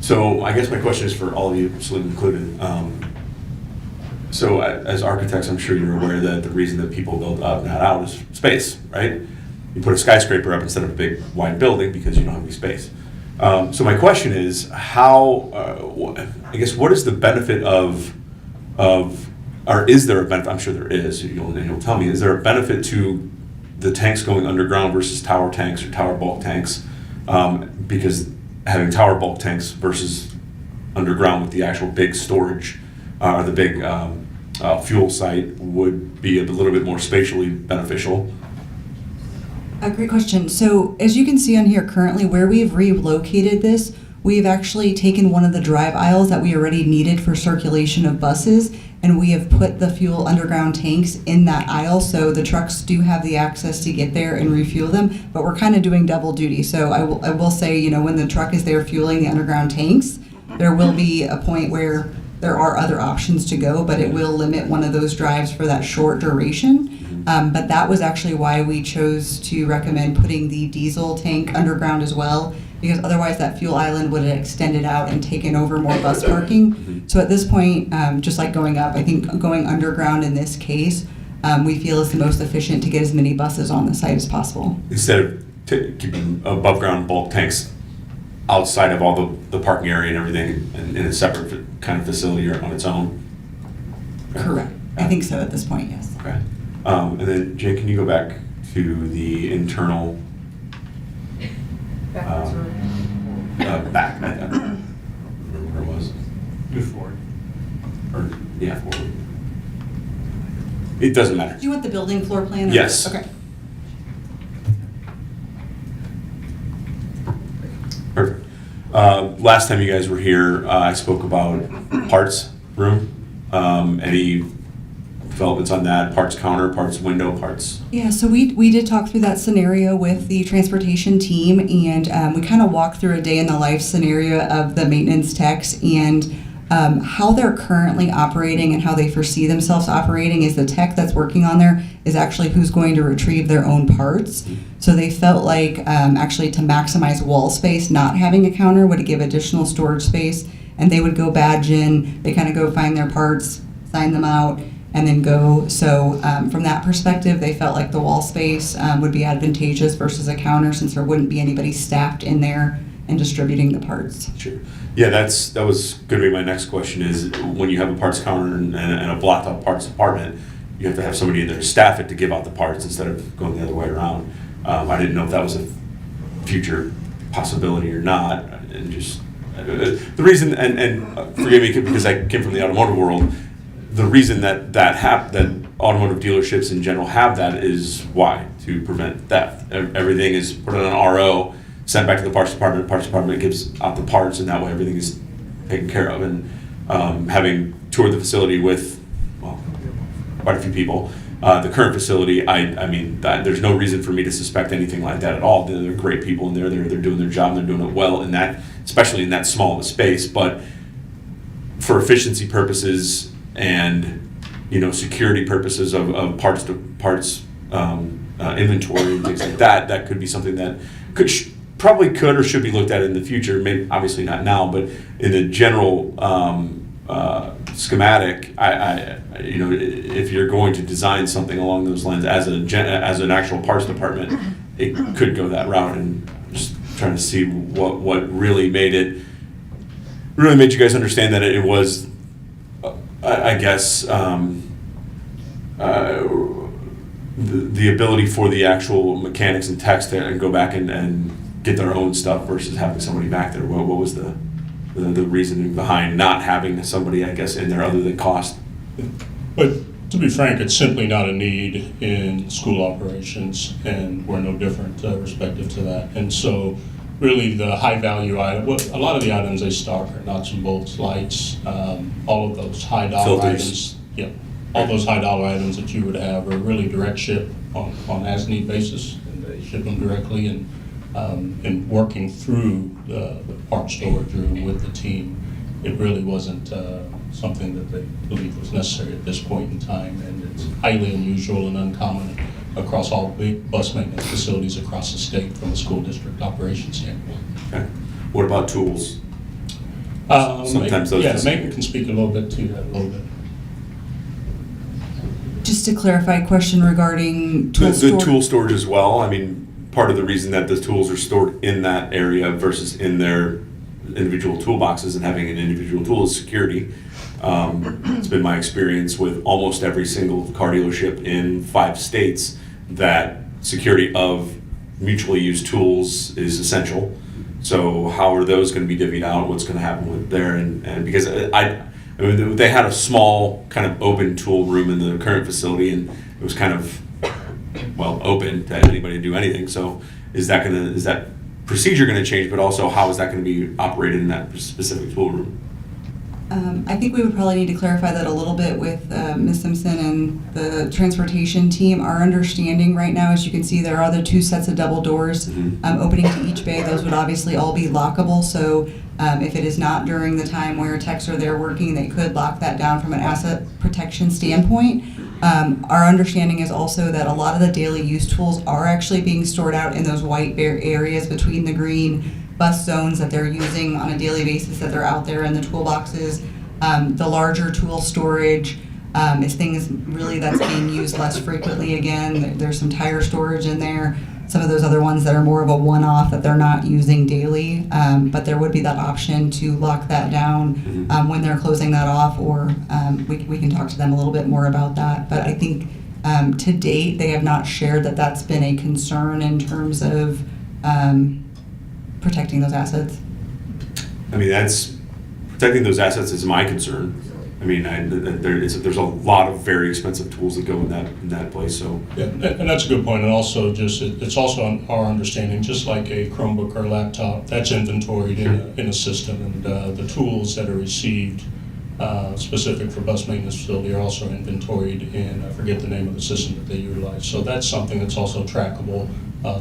So I guess my question is for all of you, Salim included. So as architects, I'm sure you're aware that the reason that people build up, not out, is space, right? You put a skyscraper up instead of a big wide building because you don't have any space. So my question is, how, I guess, what is the benefit of, or is there a benefit? I'm sure there is. You'll tell me. Is there a benefit to the tanks going underground versus tower tanks or tower bulk tanks? Because having tower bulk tanks versus underground with the actual big storage or the big fuel site would be a little bit more spatially beneficial. A great question. So as you can see on here currently, where we've relocated this, we've actually taken one of the drive aisles that we already needed for circulation of buses, and we have put the fuel underground tanks in that aisle, so the trucks do have the access to get there and refuel them, but we're kind of doing double duty. So I will say, you know, when the truck is there fueling the underground tanks, there will be a point where there are other options to go, but it will limit one of those drives for that short duration. But that was actually why we chose to recommend putting the diesel tank underground as well, because otherwise that fuel island would have extended out and taken over more bus parking. So at this point, just like going up, I think going underground in this case, we feel is the most efficient to get as many buses on the site as possible. Instead of keeping above ground bulk tanks outside of all the parking area and everything and in a separate kind of facility or on its own? Correct. I think so at this point, yes. Okay. And then, Jay, can you go back to the internal back? I don't remember where it was. Move forward. Or, yeah, forward. It doesn't matter. Do you want the building floor plan? Or? Yes. Okay. Perfect. Last time you guys were here, I spoke about parts room. Any developments on that? Parts counter, parts window, parts? Yeah, so we did talk through that scenario with the transportation team, and we kind of walked through a day in the life scenario of the maintenance techs and how they're currently operating and how they foresee themselves operating is the tech that's working on there is actually who's going to retrieve their own parts. So they felt like actually to maximize wall space, not having a counter would give additional storage space, and they would go badge in, they kind of go find their parts, sign them out, and then go. So from that perspective, they felt like the wall space would be advantageous versus a counter since there wouldn't be anybody staffed in there and distributing the parts. Sure. Yeah, that was going to be my next question is when you have a parts counter and a blocked out parts department, you have to have somebody in there to staff it to give out the parts instead of going the other way around. I didn't know if that was a future possibility or not. And just the reason, and forgive me because I came from the automotive world, the reason that automotive dealerships in general have that is why? To prevent theft. Everything is put on an RO, sent back to the parts department gives out the parts, and that way everything is taken care of. And having toured the facility with, well, quite a few people, the current facility, I mean, there's no reason for me to suspect anything like that at all. They're great people in there. They're doing their job. And they're doing it well in that, especially in that small of a space. But for efficiency purposes and security purposes of parts inventory and things like that, that could be something that probably could or should be looked at in the future. Maybe obviously not now, but in the general schematic, you know, if you're going to design something along those lines as an actual parts department, it could go that route. And just trying to see what really made you guys understand that it was, I guess, the ability for the actual mechanics and techs to go back and get their own stuff versus having somebody back there. What was the reasoning behind not having somebody, I guess, in there other than cost? But to be frank, it's simply not a need in school operations, and we're no different respective to that. And so really the high value item, a lot of the items they stock are nuts and bolts, lights, all of those high dollar items. Yeah, all those high dollar items that you would have are really direct ship on as need basis, and they ship them directly. And working through the parts storage room with the team, it really wasn't something that they believed was necessary at this point in time, and it's highly unusual and uncommon across all big bus maintenance facilities across the state from a school district operations standpoint. Okay. What about tools? Sometimes those. Yeah, Megan can speak a little bit to that a little bit. Just to clarify, question regarding the tool storage as well. I mean, part of the reason that the tools are stored in that area versus in their individual toolboxes and having an individual tool is security. It's been my experience with almost every single car dealership in 5 states that security of mutually used tools is essential. So how are those going to be divvied out? What's going to happen with there? And because I mean, they had a small kind of open tool room in the current facility, and it was kind of, well, open to anybody to do anything. So is that procedure going to change? But also, how is that going to be operated in that specific tool room? I think we would probably need to clarify that a little bit with Ms. Simpson and the transportation team. Our understanding right now, as you can see, there are the 2 sets of double doors opening to each bay. Those would obviously all be lockable. So if it is not during the time where techs are there working, they could lock that down from an asset protection standpoint. Our understanding is also that a lot of the daily use tools are actually being stored out in those white bare areas between the green bus zones that they're using on a daily basis, that they're out there in the toolboxes. The larger tool storage is things really that's being used less frequently. Again, there's some tire storage in there. Some of those other ones that are more of a one-off that they're not using daily, but there would be that option to lock that down when they're closing that off, or we can talk to them a little bit more about that. But I think to date, they have not shared that that's been a concern in terms of protecting those assets. I mean, protecting those assets is my concern. I mean, there's a lot of very expensive tools that go in that place. So yeah, and that's a good point. And also, it's also on our understanding, just like a Chromebook or laptop, that's inventoried in a system, and the tools that are received specific for bus maintenance facility are also inventoried in, I forget the name of the system that they utilize. So that's something that's also trackable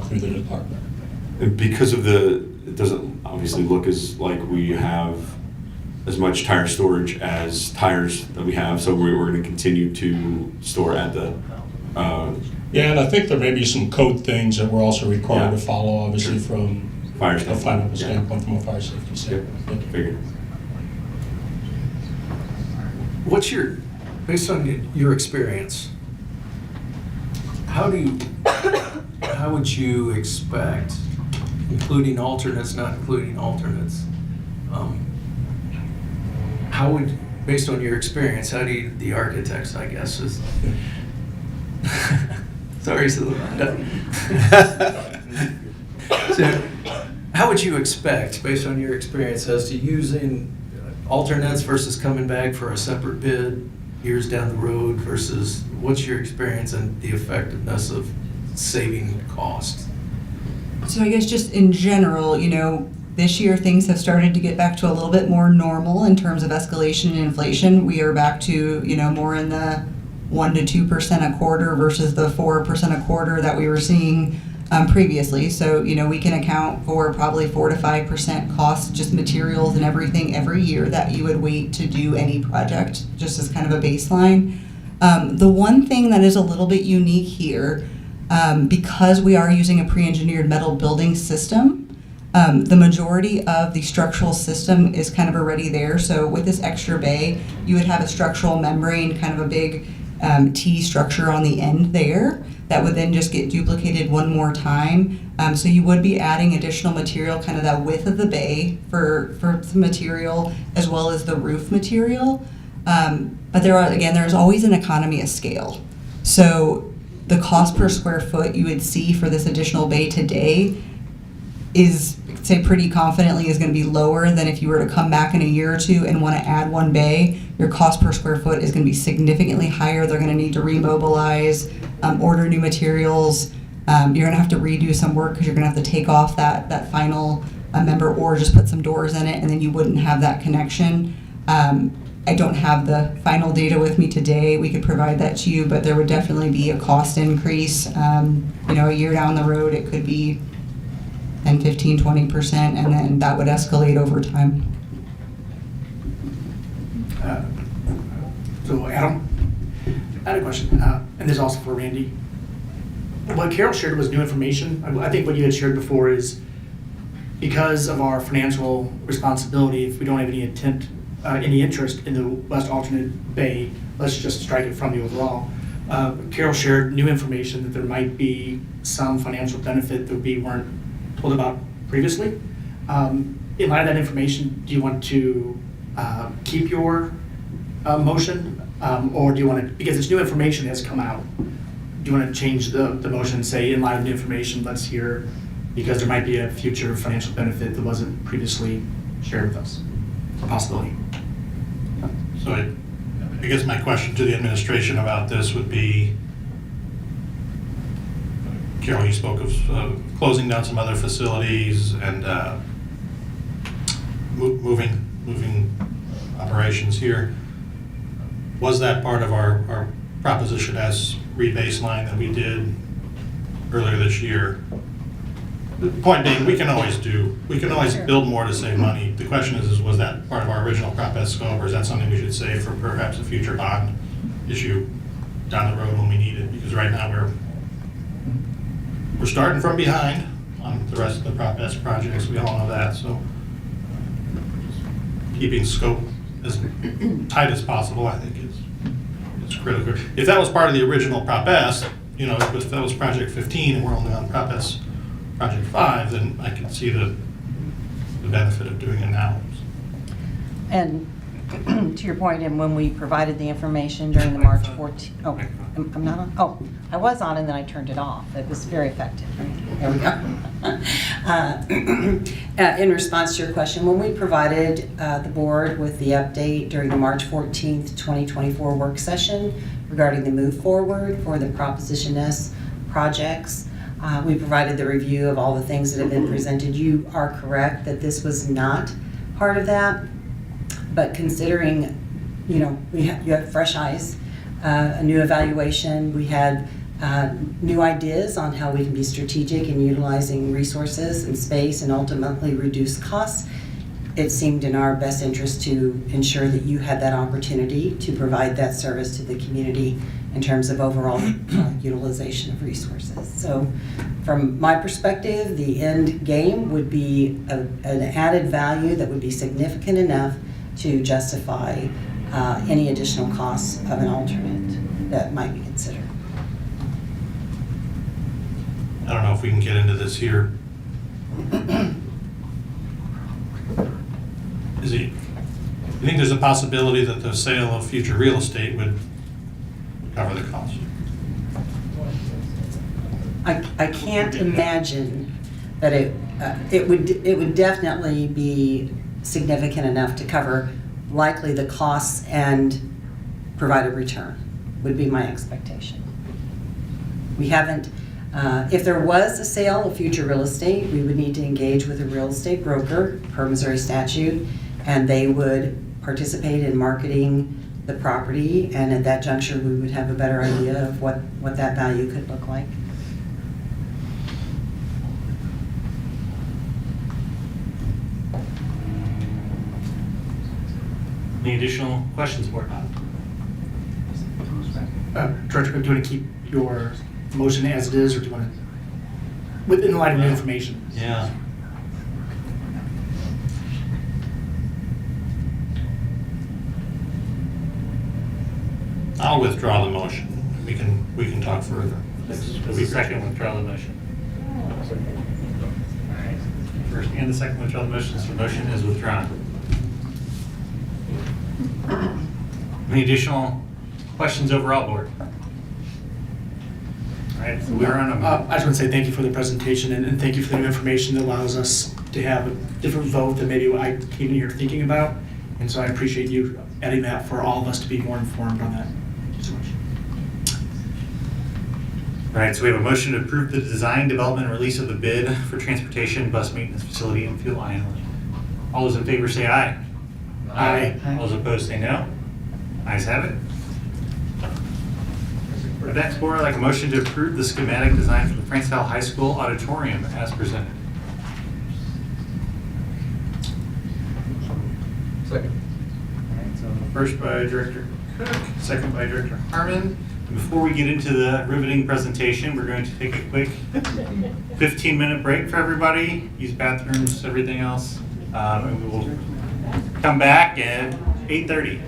through the department. And because of it doesn't obviously look as like we have as much tire storage as tires that we have, so we're going to continue to store at the yeah, and I think there may be some code things that we're also required to follow, obviously, from fire a standpoint, from a fire safety standpoint. Figured. What's based on your experience, how would you expect, including alternates, not including alternates, based on your experience, how do the architects, I guess, is sorry, so how would you expect, based on your experience, as to using alternates versus coming back for a separate bid years down the road, versus what's your experience and the effectiveness of saving costs? So I guess just in general, this year things have started to get back to a little bit more normal in terms of escalation and inflation. We are back to, more in the 1 to 2% a quarter versus the 4% a quarter that we were seeing previously. So, we can account for probably 4 to 5% cost, just materials and everything every year that you would wait to do any project, just as kind of a baseline. The one thing that is a little bit unique here Because we are using a pre-engineered metal building system, the majority of the structural system is kind of already there. So with this extra bay, you would have a structural membrane, kind of a big T structure on the end there that would then just get duplicated one more time. So you would be adding additional material, kind of that width of the bay for some material, as well as the roof material. But there's always an economy of scale. So the cost per square foot you would see for this additional bay today is, say pretty confidently, is going to be lower than if you were to come back in a year or two and want to add one bay. Your cost per square foot is going to be significantly higher. They're going to need to remobilize, order new materials. You're going to have to redo some work because you're going to have to take off that final member or just put some doors in it, and then you wouldn't have that connection. I don't have the final data with me today. We could provide that to you, but there would definitely be a cost increase. A year down the road, it could be 10, 15, 20%, and then that would escalate over time. So Adam, I had a question, and this is also for Randy. What Carol shared was new information. I think what you had shared before is because of our financial responsibility, if we don't have any interest in the West Alternate Bay, let's just strike it from the overall. Carol shared new information that there might be some financial benefit that we weren't told about previously. In light of that information, do you want to keep your motion, or do you want to, because it's new information that's come out, do you want to change the motion and say, in light of new information, let's hear, because there might be a future financial benefit that wasn't previously shared with us, a possibility? So I guess my question to the administration about this would be, Carol, you spoke of closing down some other facilities and moving operations here. Was that part of our Proposition S rebaseline that we did earlier this year? The point being, we can always build more to save money. The question is was that part of our original Prop S scope, or is that something we should save for perhaps a future bond issue down the road when we need it? Because right now we're starting from behind on the rest of the Prop S projects. We all know that. So keeping scope as tight as possible, I think, is critical. If that was part of the original Prop S, if that was Project 15 and we're only on Prop S Project 5, then I could see the benefit of doing it now. And to your point, and when we provided the information during the March 14th, I'm not on? Oh, I was on and then I turned it off. It was very effective. There we go. In response to your question, when we provided the board with the update during the March 14th, 2024 work session regarding the move forward for the Proposition S projects, we provided the review of all the things that have been presented. You are correct that this was not part of that, but considering, you have fresh eyes, a new evaluation, we had new ideas on how we can be strategic in utilizing resources and space and ultimately reduce costs. It seemed in our best interest to ensure that you had that opportunity to provide that service to the community in terms of overall utilization of resources. So from my perspective, the end game would be an added value that would be significant enough to justify any additional costs of an alternate that might be considered. I don't know if we can get into this here. Do you think there's a possibility that the sale of future real estate would cover the cost? I can't imagine that it would definitely be significant enough to cover likely the costs and provide a return, would be my expectation. We haven't, if there was a sale of future real estate, we would need to engage with a real estate broker per Missouri statute, and they would participate in marketing the property, and at that juncture we would have a better idea of what that value could look like. Any additional questions, Board? Director, do you want to keep your motion as it is, or do you want to, within light of new information? Yeah. I'll withdraw the motion. We can talk further. It'll be second withdraw the motion. First and the second withdraw the motion, so the motion is withdrawn. Any additional questions overall, board? All right, so we're on a. I just want to say thank you for the presentation, and thank you for the new information that allows us to have a different vote than maybe what I came in here thinking about. And so I appreciate you adding that for all of us to be more informed on that. Thank you so much. All right, so we have a motion to approve the design, development, and release of the bid for transportation bus maintenance facility in Fuel Island. All those in favor say aye. Aye. All those opposed say no. Ayes have it. Next, board, I'd like a motion to approve the schematic design for the Francis Howell High School auditorium as presented. Second. All right, so first by Director Cook, second by Director Harmon. And before we get into the riveting presentation, we're going to take a quick 15-minute break for everybody, use bathrooms, everything else, and we will come back at 8:30.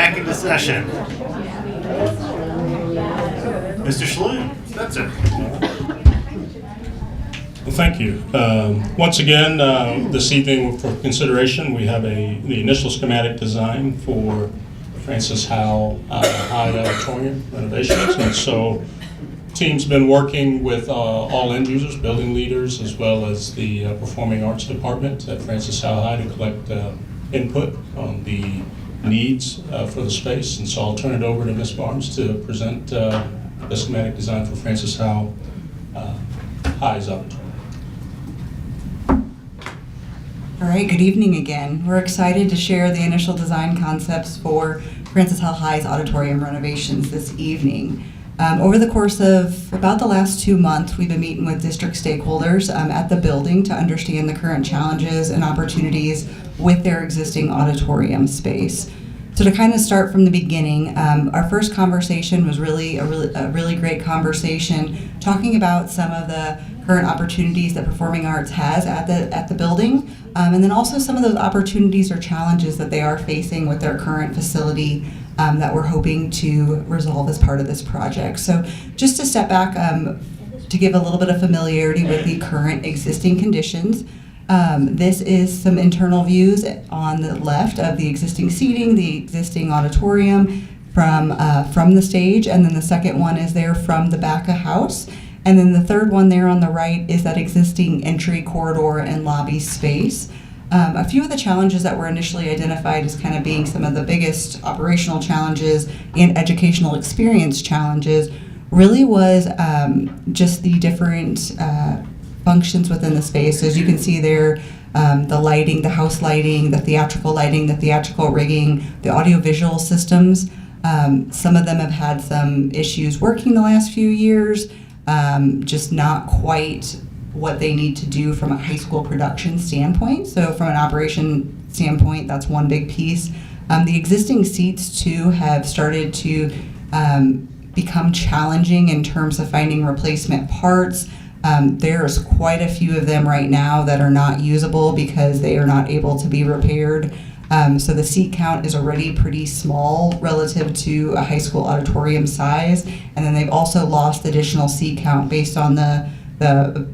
back into session. Mr. Shalhoub, Stetser. Well, thank you. Once again, this evening for consideration, we have the initial schematic design for Francis Howell High Auditorium renovations. And so team's been working with all end users, building leaders, as well as the Performing Arts Department at Francis Howell High to collect input on the needs for the space. And so I'll turn it over to Ms. Barnes to present the schematic design for Francis Howell High's auditorium. All right, good evening again. We're excited to share the initial design concepts for Francis Howell High's auditorium renovations this evening. Over the course of about the last 2 months, we've been meeting with district stakeholders at the building to understand the current challenges and opportunities with their existing auditorium space. So to kind of start from the beginning, our first conversation was really a really great conversation, talking about some of the current opportunities that Performing Arts has at the building, and then also some of those opportunities or challenges that they are facing with their current facility that we're hoping to resolve as part of this project. So just to step back, to give a little bit of familiarity with the current existing conditions. This is some internal views on the left of the existing seating, the existing auditorium from the stage, and then the second one is there from the back of house. And then the third one there on the right is that existing entry corridor and lobby space. A few of the challenges that were initially identified as kind of being some of the biggest operational challenges and educational experience challenges really was just the different functions within the space. So as you can see there, the lighting, the house lighting, the theatrical rigging, the audiovisual systems. Some of them have had some issues working the last few years, just not quite what they need to do from a high school production standpoint. So from an operation standpoint, that's one big piece. The existing seats too have started to become challenging in terms of finding replacement parts. There's quite a few of them right now that are not usable because they are not able to be repaired. So the seat count is already pretty small relative to a high school auditorium size. And then they've also lost additional seat count based on the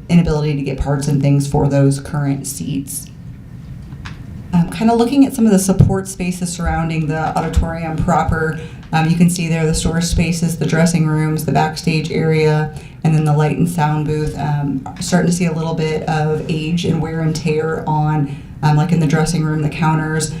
inability to get parts and things for those current seats. Kind of looking at some of the support spaces surrounding the auditorium proper, you can see there the storage spaces, the dressing rooms, the backstage area, and then the light and sound booth. Starting to see a little bit of age and wear and tear on, like in the dressing room, the counters,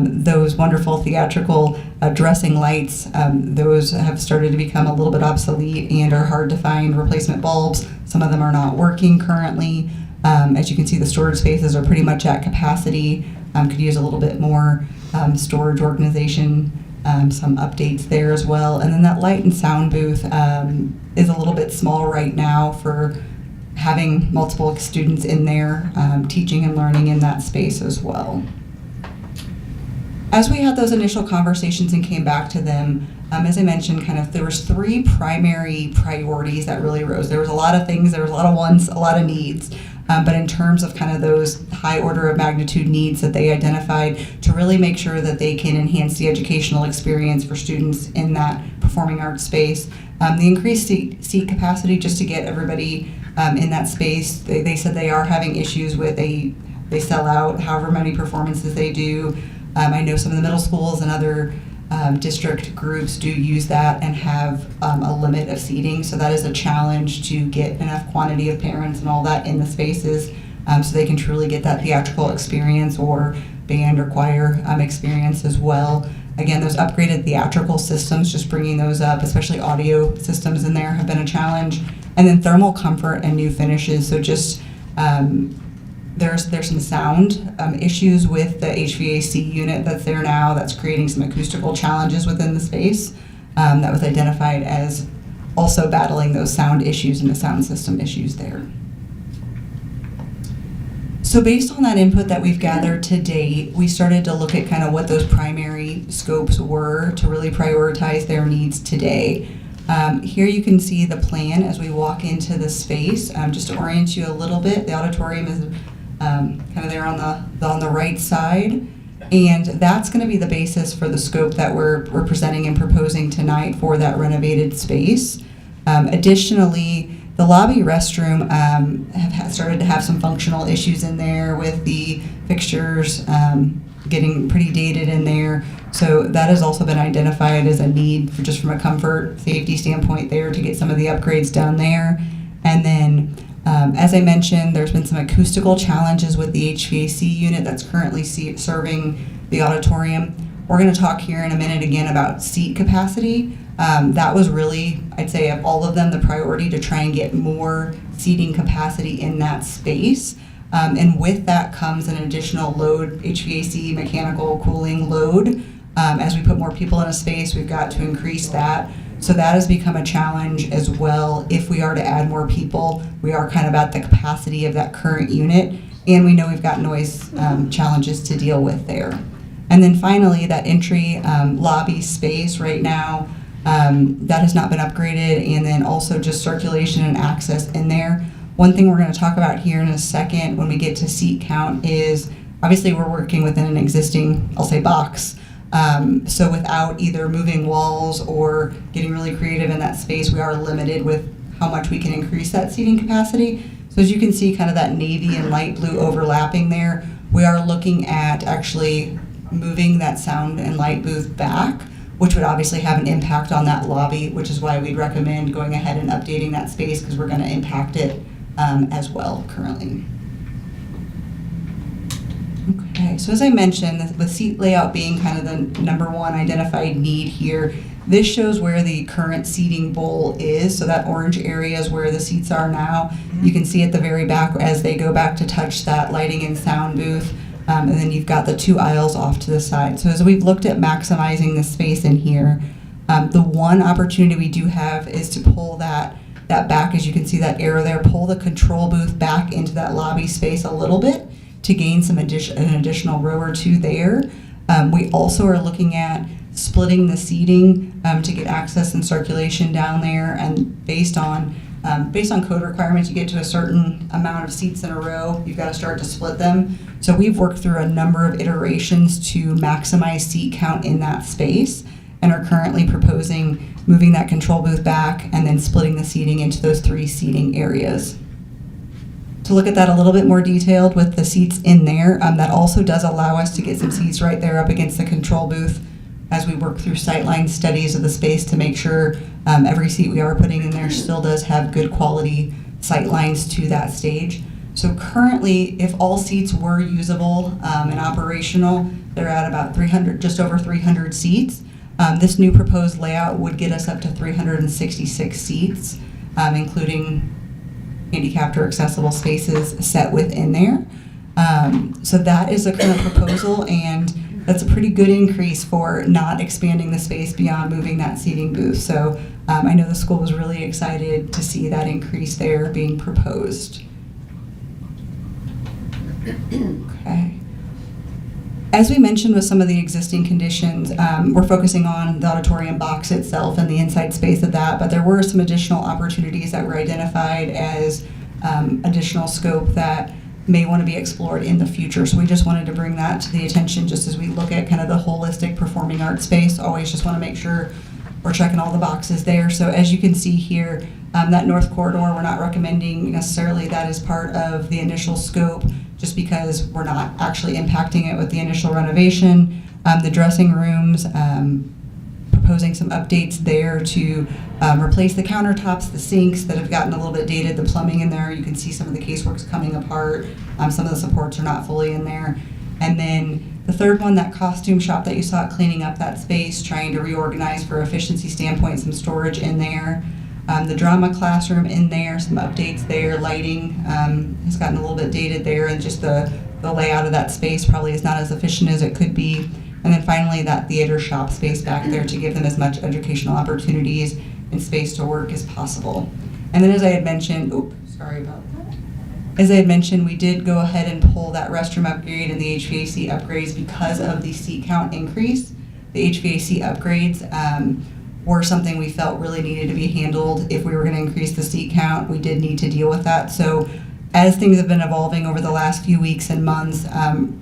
those wonderful theatrical dressing lights, those have started to become a little bit obsolete and are hard to find replacement bulbs. Some of them are not working currently. As you can see, the storage spaces are pretty much at capacity. Could use a little bit more storage organization, some updates there as well. And then that light and sound booth is a little bit small right now for having multiple students in there teaching and learning in that space as well. As we had those initial conversations and came back to them, as I mentioned, there was 3 primary priorities that really arose. There was a lot of things, there was a lot of wants, a lot of needs. But in terms of those high order of magnitude needs that they identified to really make sure that they can enhance the educational experience for students in that performing arts space, the increased seat capacity just to get everybody in that space. They said they are having issues with, they sell out however many performances they do. I know some of the middle schools and other district groups do use that and have a limit of seating, so that is a challenge to get enough quantity of parents and all that in the spaces so they can truly get that theatrical experience or band or choir experience as well. Again, those upgraded theatrical systems, just bringing those up, especially audio systems in there, have been a challenge. And then thermal comfort and new finishes, so just there's some sound issues with the HVAC unit that's there now that's creating some acoustical challenges within the space. That was identified as also battling those sound issues and the sound system issues there. So based on that input that we've gathered to date, we started to look at what those primary scopes were to really prioritize their needs today. Here you can see the plan as we walk into the space. Just to orient you a little bit, the auditorium is there on the right side. And that's going to be the basis for the scope that we're presenting and proposing tonight for that renovated space. Additionally, the lobby restroom have started to have some functional issues in there with the fixtures getting pretty dated in there. So that has also been identified as a need for just from a comfort, safety standpoint there to get some of the upgrades done there. And then, as I mentioned, there's been some acoustical challenges with the HVAC unit that's currently serving the auditorium. We're going to talk here in a minute again about seat capacity. That was really, I'd say, of all of them, the priority to try and get more seating capacity in that space. And with that comes an additional load, HVAC, mechanical cooling load. As we put more people in a space, we've got to increase that. So that has become a challenge as well. If we are to add more people, we are kind of at the capacity of that current unit. And we know we've got noise challenges to deal with there. And then finally, that entry lobby space right now, that has not been upgraded. And then also just circulation and access in there. One thing we're going to talk about here in a second when we get to seat count is obviously we're working within an existing, I'll say, box. So without either moving walls or getting really creative in that space, we are limited with how much we can increase that seating capacity. So as you can see kind of that navy and light blue overlapping there, we are looking at actually moving that sound and light booth back, which would obviously have an impact on that lobby, which is why we'd recommend going ahead and updating that space because we're going to impact it as well currently. Okay, so as I mentioned, with seat layout being kind of the number one identified need here, this shows where the current seating bowl is. So that orange area is where the seats are now. You can see at the very back as they go back to touch that lighting and sound booth. And then you've got the two aisles off to the side. So as we've looked at maximizing the space in here, the one opportunity we do have is to pull that back, as you can see that arrow there, pull the control booth back into that lobby space a little bit to gain an additional row or two there. We also are looking at splitting the seating to get access and circulation down there, and based on code requirements, you get to a certain amount of seats in a row, you've got to start to split them. So we've worked through a number of iterations to maximize seat count in that space and are currently proposing moving that control booth back and then splitting the seating into those 3 seating areas. To look at that a little bit more detailed with the seats in there, that also does allow us to get some seats right there up against the control booth as we work through sightline studies of the space to make sure every seat we are putting in there still does have good quality sight lines to that stage. So currently, if all seats were usable and operational, they're at about 300, just over 300 seats. This new proposed layout would get us up to 366 seats, including handicapped or accessible spaces set within there. So that is the current proposal, and that's a pretty good increase for not expanding the space beyond moving that seating booth. So I know the school was really excited to see that increase there being proposed. Okay. As we mentioned with some of the existing conditions, we're focusing on the auditorium box itself and the inside space of that, but there were some additional opportunities that were identified as additional scope that may want to be explored in the future. So we just wanted to bring that to the attention just as we look at kind of the holistic performing arts space. Always just want to make sure we're checking all the boxes there. So as you can see here, that north corridor, we're not recommending necessarily that as part of the initial scope, just because we're not actually impacting it with the initial renovation. The dressing rooms, proposing some updates there to replace the countertops, the sinks that have gotten a little bit dated, the plumbing in there. You can see some of the casework's coming apart. Some of the supports are not fully in there. And then the third one, that costume shop that you saw, cleaning up that space, trying to reorganize for efficiency standpoint, some storage in there. The drama classroom in there, some updates there. Lighting has gotten a little bit dated there, and just the layout of that space probably is not as efficient as it could be. And then finally, that theater shop space back there to give them as much educational opportunities and space to work as possible. And then as I had mentioned, sorry about that. As I had mentioned, we did go ahead and pull that restroom upgrade and the HVAC upgrades because of the seat count increase. The HVAC upgrades were something we felt really needed to be handled. If we were going to increase the seat count, we did need to deal with that. So as things have been evolving over the last few weeks and months,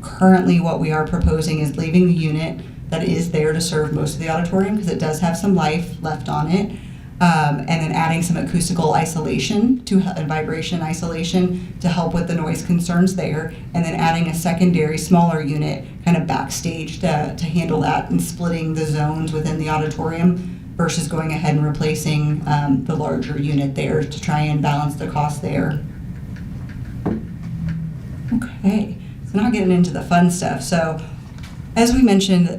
currently what we are proposing is leaving the unit that is there to serve most of the auditorium, because it does have some life left on it, and then adding some acoustical isolation and vibration isolation to help with the noise concerns there, and then adding a secondary smaller unit kind of backstage to handle that, and splitting the zones within the auditorium versus going ahead and replacing the larger unit there to try and balance the cost there. Okay, so now getting into the fun stuff. So as we mentioned,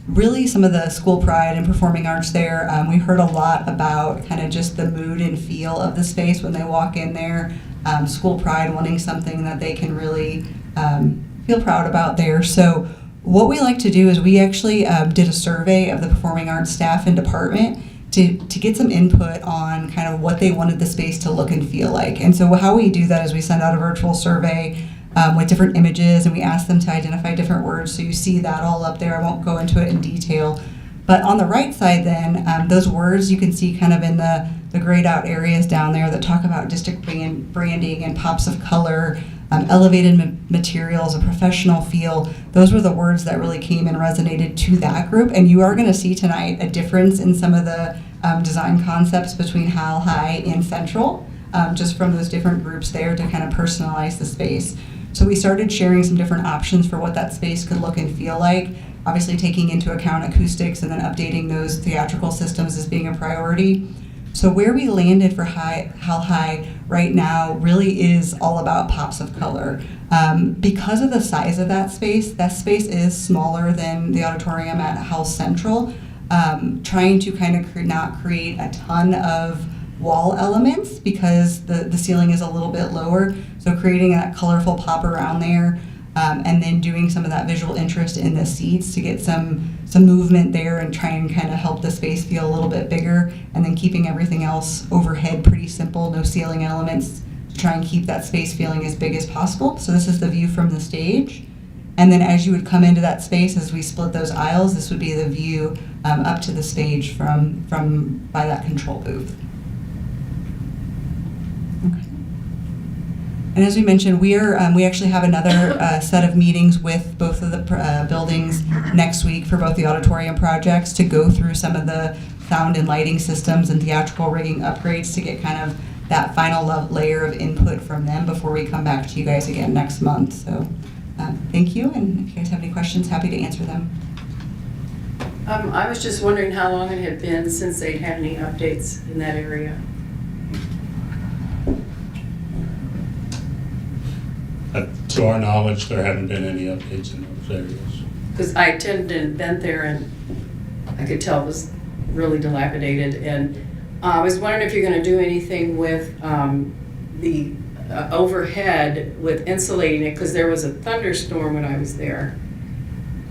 really some of the school pride and performing arts there, we heard a lot about kind of just the mood and feel of the space when they walk in there. School pride wanting something that they can really feel proud about there. So what we like to do is we actually did a survey of the performing arts staff and department to get some input on kind of what they wanted the space to look and feel like. And so how we do that is we send out a virtual survey with different images, and we ask them to identify different words. So you see that all up there. I won't go into it in detail. But on the right side then, those words you can see kind of in the grayed out areas down there that talk about district branding and pops of color, elevated materials, a professional feel. Those were the words that really came and resonated to that group. And you are going to see tonight a difference in some of the design concepts between Howell High and Central, just from those different groups there to kind of personalize the space. So we started sharing some different options for what that space could look and feel like, obviously taking into account acoustics and then updating those theatrical systems as being a priority. So where we landed for Howell High right now really is all about pops of color. Because of the size of that space is smaller than the auditorium at Howell Central, trying to kind of not create a ton of wall elements because the ceiling is a little bit lower. So creating that colorful pop around there, and then doing some of that visual interest in the seats to get some movement there and try and kind of help the space feel a little bit bigger, and then keeping everything else overhead pretty simple, no ceiling elements, to try and keep that space feeling as big as possible. So this is the view from the stage. And then as you would come into that space, as we split those aisles, this would be the view up to the stage from by that control booth. Okay. And as we mentioned, we actually have another set of meetings with both of the buildings next week for both the auditorium projects to go through some of the sound and lighting systems and theatrical rigging upgrades to get kind of that final layer of input from them before we come back to you guys again next month. So thank you, and if you guys have any questions, happy to answer them. I was just wondering how long it had been since they'd had any updates in that area. To our knowledge, there haven't been any updates in those areas. Because I attended an event there and I could tell it was really dilapidated. And I was wondering if you're going to do anything with the overhead with insulating it, because there was a thunderstorm when I was there.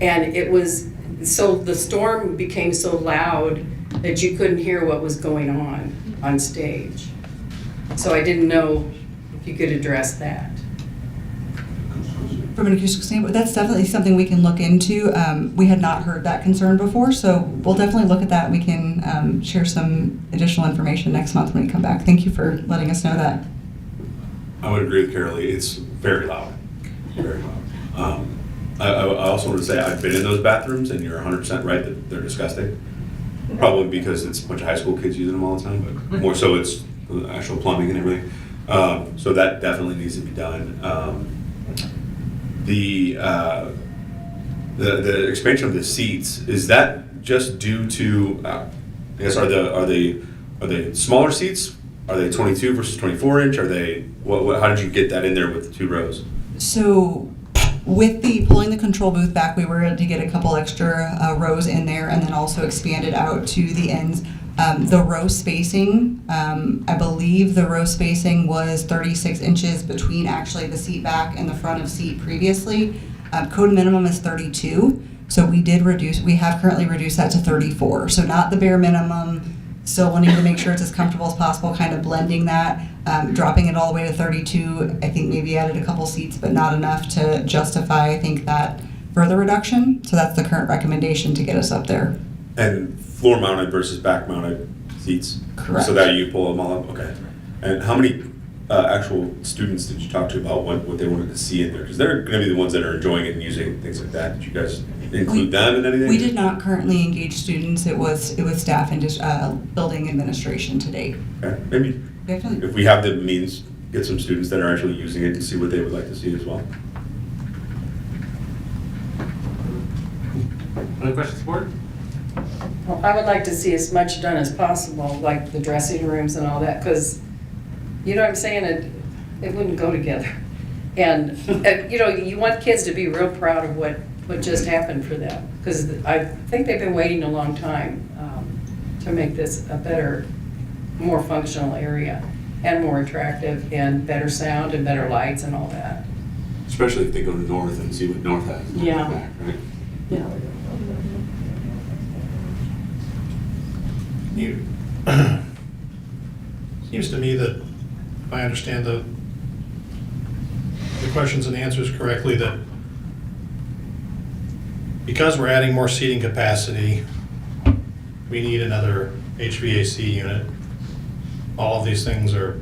And it was, so the storm became so loud that you couldn't hear what was going on stage. So I didn't know if you could address that. From an acoustic standpoint, that's definitely something we can look into. We had not heard that concern before, so we'll definitely look at that. We can share some additional information next month when we come back. Thank you for letting us know that. I would agree with Carolee. It's very loud, very loud. I also want to say I've been in those bathrooms, and you're 100% right that they're disgusting. Probably because it's a bunch of high school kids using them all the time, but more so it's the actual plumbing and everything. So that definitely needs to be done. The expansion of the seats, is that just due to, I guess, are they smaller seats? Are they 22 versus 24 inch? Are they, how did you get that in there with the 2 rows? So with pulling the control booth back, we were able to get a couple extra rows in there, and then also expand it out to the ends. The row spacing, I believe the row spacing was 36 inches between actually the seat back and the front of seat previously. Code minimum is 32, so we have currently reduced that to 34. So not the bare minimum, still wanting to make sure it's as comfortable as possible, kind of blending that, dropping it all the way to 32. I think maybe added a couple seats, but not enough to justify, I think, that further reduction. So that's the current recommendation to get us up there. And floor mounted versus back mounted seats? Correct. So that you pull them all up? Okay. And how many actual students did you talk to about what they wanted to see in there? Because they're going to be the ones that are enjoying it and using things like that. Did you guys include them in anything? We did not currently engage students. It was staff and just building administration to date. Okay. Maybe if we have the means, get some students that are actually using it and see what they would like to see as well. Other questions, board? Well, I would like to see as much done as possible, like the dressing rooms and all that, because, you know what I'm saying, it wouldn't go together. And, you know, you want kids to be real proud of what just happened for them, because I think they've been waiting a long time to make this a better, more functional area, and more attractive, and better sound, and better lights, and all that. Especially if they go to North and see what North has. Yeah. Back, right? Yeah. Seems to me that, if I understand the questions and answers correctly, that because we're adding more seating capacity, we need another HVAC unit. All of these things are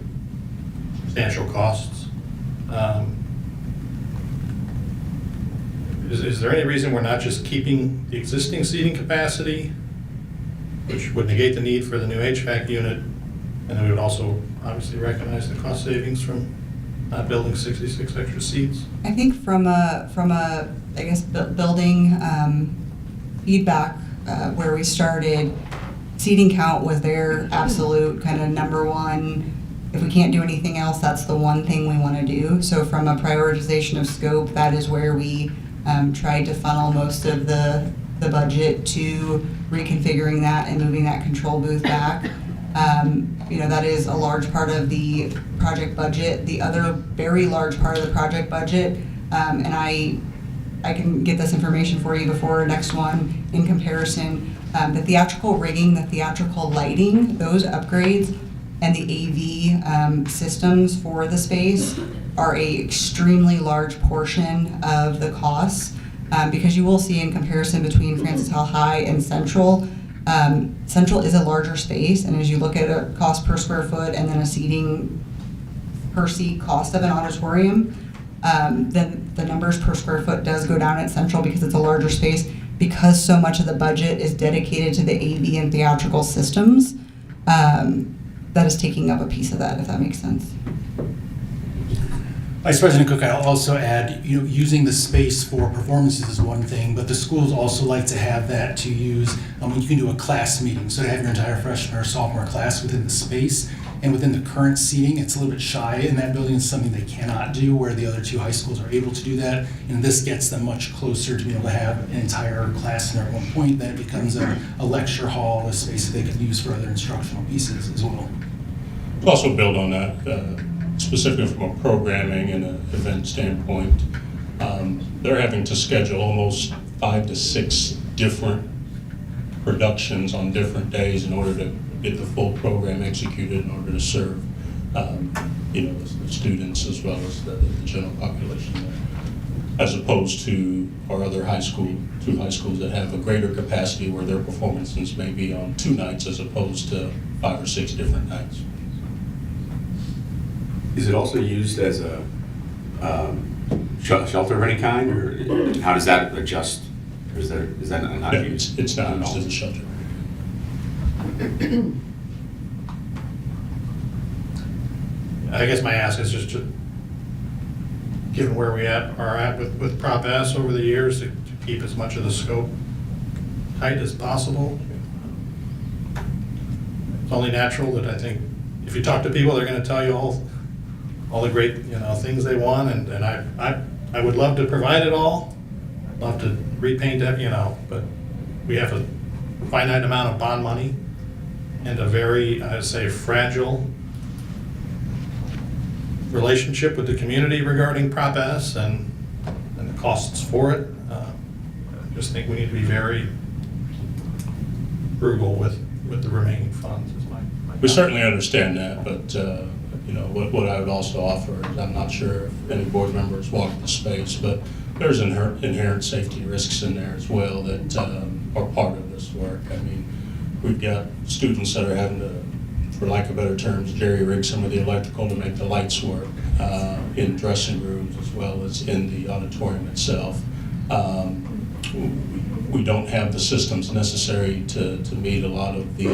substantial costs. Is there any reason we're not just keeping the existing seating capacity, which would negate the need for the new HVAC unit, and then we would also obviously recognize the cost savings from not building 66 extra seats? I think from a I guess building feedback where we started, seating count was their absolute kind of number one. If we can't do anything else, that's the one thing we want to do. So from a prioritization of scope, that is where we tried to funnel most of the budget to reconfiguring that and moving that control booth back. You know, that is a large part of the project budget. The other very large part of the project budget, and I can get this information for you before next one in comparison, the theatrical rigging, the theatrical lighting, those upgrades, and the AV systems for the space are a extremely large portion of the costs, because you will see in comparison between Francis Howell High and Central, Central is a larger space, and as you look at a cost per square foot and then a seating per seat cost of an auditorium, then the numbers per square foot does go down at Central because it's a larger space, because so much of the budget is dedicated to the AV and theatrical systems. That is taking up a piece of that, if that makes sense. Vice President Cook, I'll also add, you know, using the space for performances is one thing, but the schools also like to have that to use when you can do a class meeting. So to have your entire freshman or sophomore class within the space and within the current seating, it's a little bit shy in that building. It's something they cannot do, where the other two high schools are able to do that. And this gets them much closer to being able to have an entire class in there at one point. Then it becomes a lecture hall, a space that they can use for other instructional pieces as well. We'll also build on that. Specifically from a programming and an event standpoint, they're having to schedule almost 5 to 6 different productions on different days in order to get the full program executed in order to serve you know, the students as well as the general population there. As opposed to our other two high schools that have a greater capacity where their performances may be on 2 nights as opposed to 5 or 6 different nights. Is it also used as a shelter of any kind, or how does that adjust? Or is that not used? It's not used as a shelter. I guess my ask is just to, given where we are at with Prop S over the years, to keep as much of the scope tight as possible. It's only natural that I think if you talk to people, they're going to tell you all the great, you know, things they want, and I would love to provide it all, love to repaint it, you know, but we have a finite amount of bond money and a very, I'd say, fragile relationship with the community regarding Prop S and the costs for it. I just think we need to be very frugal with the remaining funds. Is my We certainly understand that, but you know, what I would also offer is, I'm not sure if any board members walk the space, but there's inherent safety risks in there as well that are part of this work. I mean, we've got students that are having to for lack of better terms, jerry-rig some of the electrical to make the lights work in dressing rooms as well as in the auditorium itself. We don't have the systems necessary to meet a lot of the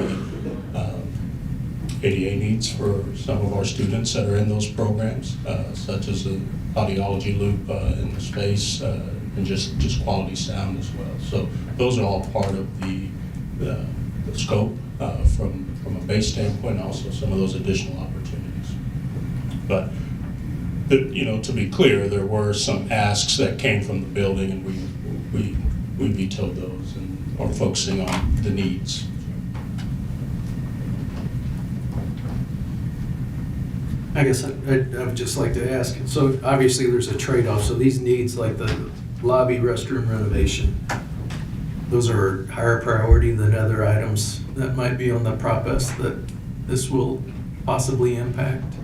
ADA needs for some of our students that are in those programs, such as the audiology loop in the space and just quality sound as well. So those are all part of the scope from a base standpoint, and also some of those additional opportunities. But to be clear, there were some asks that came from the building, and we vetoed those and are focusing on the needs. I guess I would just like to ask, so obviously there's a trade-off, so these needs like the lobby restroom renovation, those are higher priority than other items that might be on the process that this will possibly impact?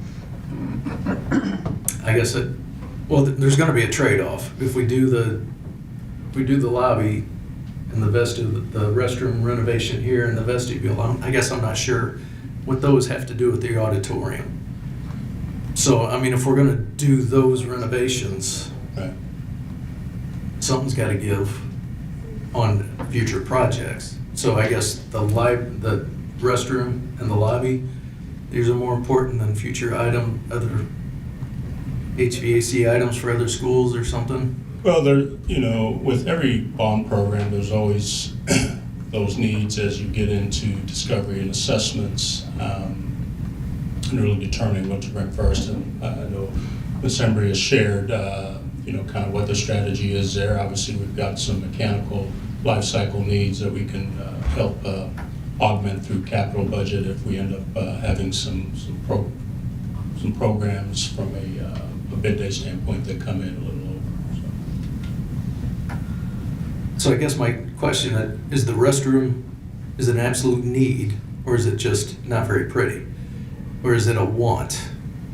I guess there's going to be a trade-off. If we do the lobby and the restroom renovation here in the vestibule, I guess I'm not sure what those have to do with the auditorium. So, I mean, if we're going to do those renovations, right, something's got to give on future projects. So I guess the restroom and the lobby, these are more important than future other HVAC items for other schools or something? Well, with every bond program, there's always those needs as you get into discovery and assessments, and really determining what to bring first. And I know Ms. Embry has shared, kind of what the strategy is there. Obviously, we've got some mechanical life cycle needs that we can help augment through capital budget if we end up having some programs from a bid day standpoint that come in a little over. So I guess my question is the restroom is an absolute need, or is it just not very pretty? Or is it a want?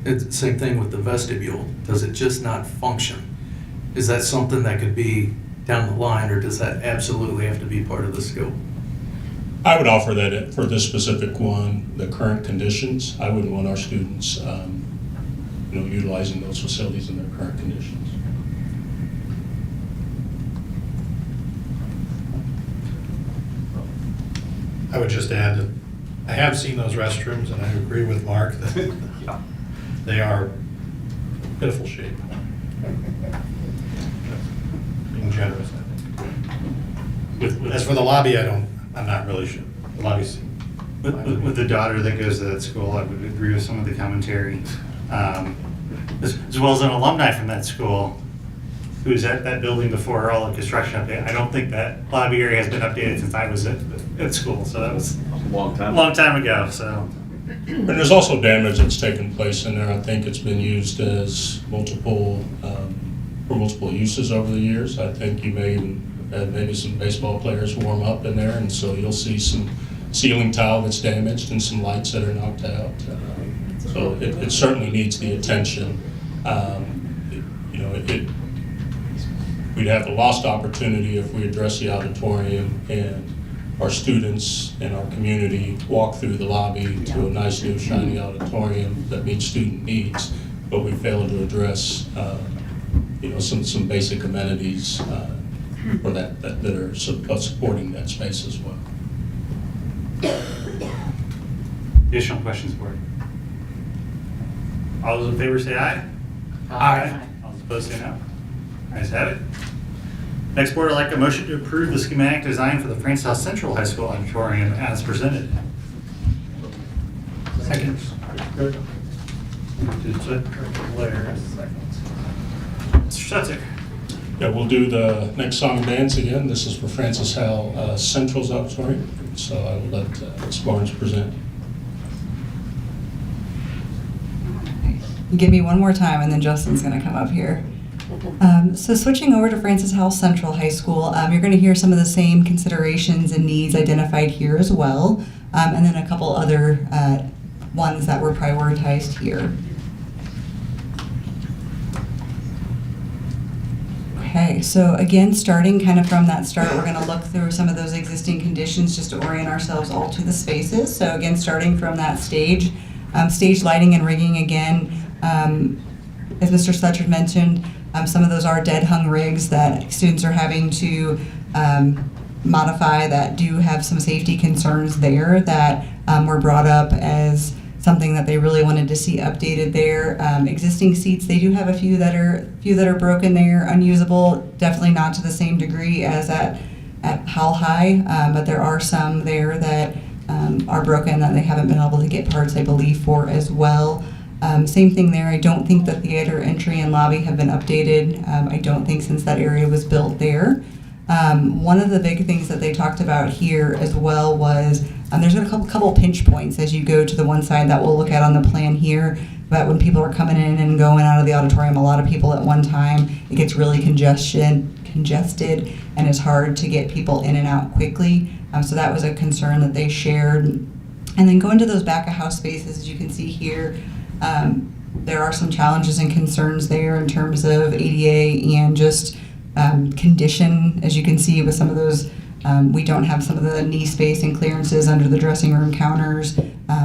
It's the same thing with the vestibule. Does it just not function? Is that something that could be down the line, or does that absolutely have to be part of the scope? I would offer that for this specific one, the current conditions, I wouldn't want our students utilizing those facilities in their current conditions. I would just add that I have seen those restrooms, and I agree with Mark that they are pitiful shape. Being generous, I think. As for the lobby, I'm not really sure. The lobby's with the daughter that goes to that school, I would agree with some of the commentary. As well as an alumni from that school who was at that building before all the construction update. I don't think that lobby area has been updated since I was at school, so that was a long time ago. So, and there's also damage that's taken place in there. I think it's been used as multiple uses over the years. I think you may even have maybe some baseball players warm up in there, and so you'll see some ceiling tile that's damaged and some lights that are knocked out. So it certainly needs the attention. We'd have a lost opportunity if we address the auditorium and our students and our community walk through the lobby to a nice new shiny auditorium that meets student needs, but we fail to address some basic amenities for that are supporting that space as well. Additional questions, board? All those in favor say aye. Aye. All those opposed say no. Ayes have it. Next, board, I'd like a motion to approve the schematic design for the Francis House Central High School auditorium as presented. Second. Mr. Schutzer. Yeah, we'll do the next song and dance again. This is for Francis Howell Central's auditorium. So I will let Ms. Barnes present. Give me one more time, and then Justin's going to come up here. So switching over to Francis Howell Central High School, you're going to hear some of the same considerations and needs identified here as well, and then a couple other ones that were prioritized here. Okay. Okay, so again, starting kind of from that start, we're going to look through some of those existing conditions just to orient ourselves all to the spaces. So again, starting from that stage lighting and rigging again, as Mr. Sletcher mentioned, some of those are dead hung rigs that students are having to modify that do have some safety concerns there that were brought up as something that they really wanted to see updated there. Existing seats, they do have a few that are broken there, unusable, definitely not to the same degree as at Howell High, but there are some there that are broken that they haven't been able to get parts, I believe, for as well. Same thing there. I don't think the theater entry and lobby have been updated. I don't think since that area was built there. One of the big things that they talked about here as well was there's a couple pinch points as you go to the one side that we'll look at on the plan here. But when people are coming in and going out of the auditorium, a lot of people at one time, it gets really congested, and it's hard to get people in and out quickly. So that was a concern that they shared. And then going to those back of house spaces, as you can see here, there are some challenges and concerns there in terms of ADA and just condition. As you can see with some of those, we don't have some of the knee space and clearances under the dressing room counters.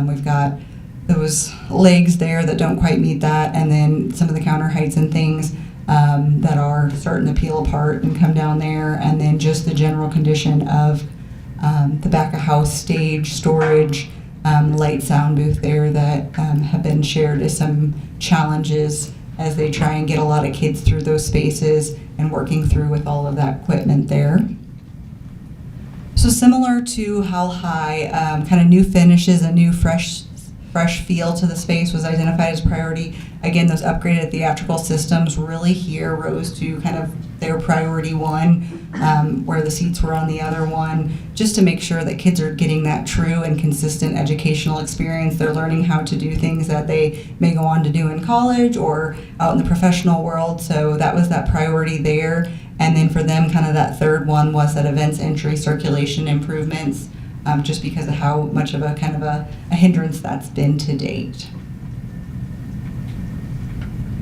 We've got those legs there that don't quite meet that, and then some of the counter heights and things that are starting to peel apart and come down there, and then just the general condition of the back of house stage, storage, light sound booth there that have been shared as some challenges as they try and get a lot of kids through those spaces and working through with all of that equipment there. So similar to Howell High, kind of new finishes, a new fresh feel to the space was identified as priority. Again, those upgraded theatrical systems really here rose to kind of their priority one, where the seats were on the other one, just to make sure that kids are getting that true and consistent educational experience. They're learning how to do things that they may go on to do in college or out in the professional world. So that was that priority there. And then for them, kind of that third one was that events entry circulation improvements, just because of how much of a kind of a hindrance that's been to date.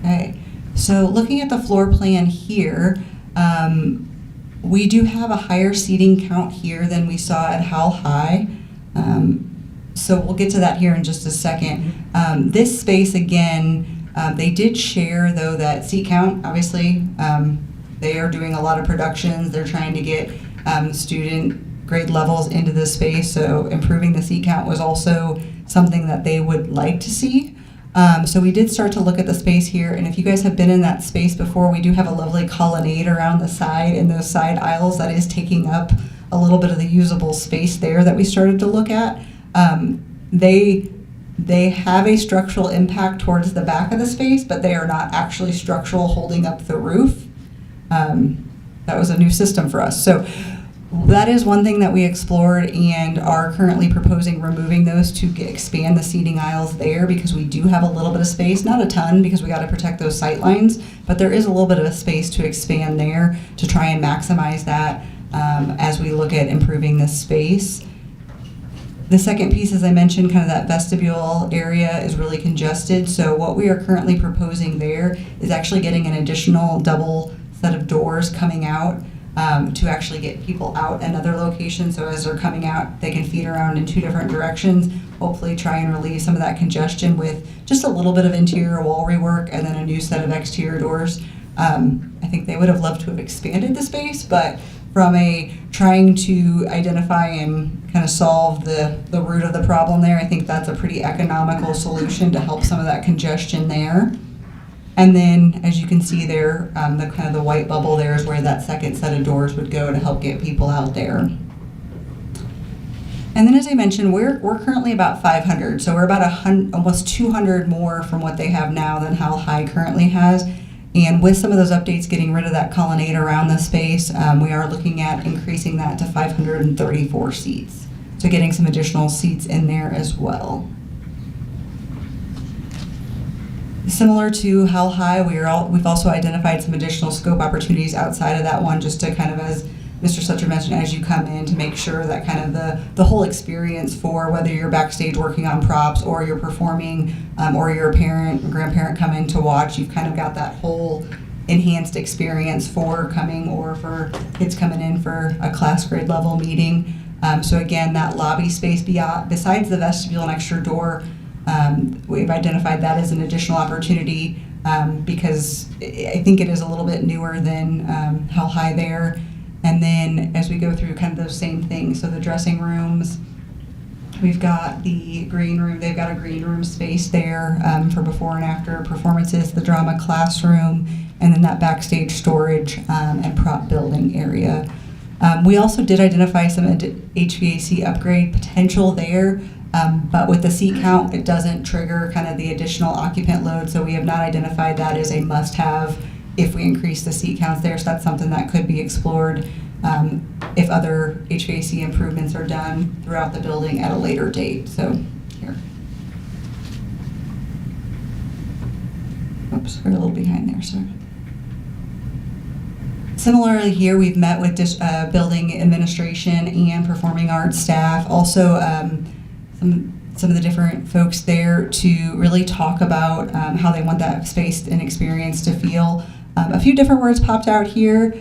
Okay, so looking at the floor plan here, we do have a higher seating count here than we saw at Howell High. So we'll get to that here in just a second. This space, again, they did share, though, that seat count, obviously. They are doing a lot of productions. They're trying to get student grade levels into this space, so improving the seat count was also something that they would like to see. So we did start to look at the space here, and if you guys have been in that space before, we do have a lovely colonnade around the side and those side aisles that is taking up a little bit of the usable space there that we started to look at. They have a structural impact towards the back of the space, but they are not actually structural holding up the roof. That was a new system for us. So that is one thing that we explored and are currently proposing removing those to expand the seating aisles there, because we do have a little bit of space, not a ton because we got to protect those sight lines, but there is a little bit of a space to expand there to try and maximize that as we look at improving this space. The second piece, as I mentioned, kind of that vestibule area is really congested. So what we are currently proposing there is actually getting an additional double set of doors coming out to actually get people out another location. So as they're coming out, they can feed around in two different directions, hopefully try and relieve some of that congestion with just a little bit of interior wall rework and then a new set of exterior doors. I think they would have loved to have expanded the space, but from a trying to identify and kind of solve the root of the problem there, I think that's a pretty economical solution to help some of that congestion there. And then, as you can see there, the kind of the white bubble there is where that second set of doors would go to help get people out there. And then, as I mentioned, we're currently about 500, so we're about almost 200 more from what they have now than Howell High currently has. And with some of those updates, getting rid of that colonnade around the space, we are looking at increasing that to 534 seats. So getting some additional seats in there as well. Similar to Howell High, we've also identified some additional scope opportunities outside of that one, just to kind of, as Mr. Sletcher mentioned, as you come in, to make sure that kind of the whole experience for whether you're backstage working on props or you're performing or you're a parent or grandparent come in to watch, you've kind of got that whole enhanced experience for coming or for kids coming in for a class grade level meeting. So again, that lobby space besides the vestibule and extra door, we've identified that as an additional opportunity because I think it is a little bit newer than Howell High there. And then as we go through kind of those same things, so the dressing rooms, we've got the green room, they've got a green room space there for before and after performances, the drama classroom, and then that backstage storage and prop building area. We also did identify some HVAC upgrade potential there, but with the seat count, it doesn't trigger kind of the additional occupant load, so we have not identified that as a must-have if we increase the seat counts there, so that's something that could be explored if other HVAC improvements are done throughout the building at a later date. So here. Oops, we're a little behind there, sorry. Similarly here, we've met with building administration and performing arts staff, also some of the different folks there to really talk about how they want that space and experience to feel. A few different words popped out here.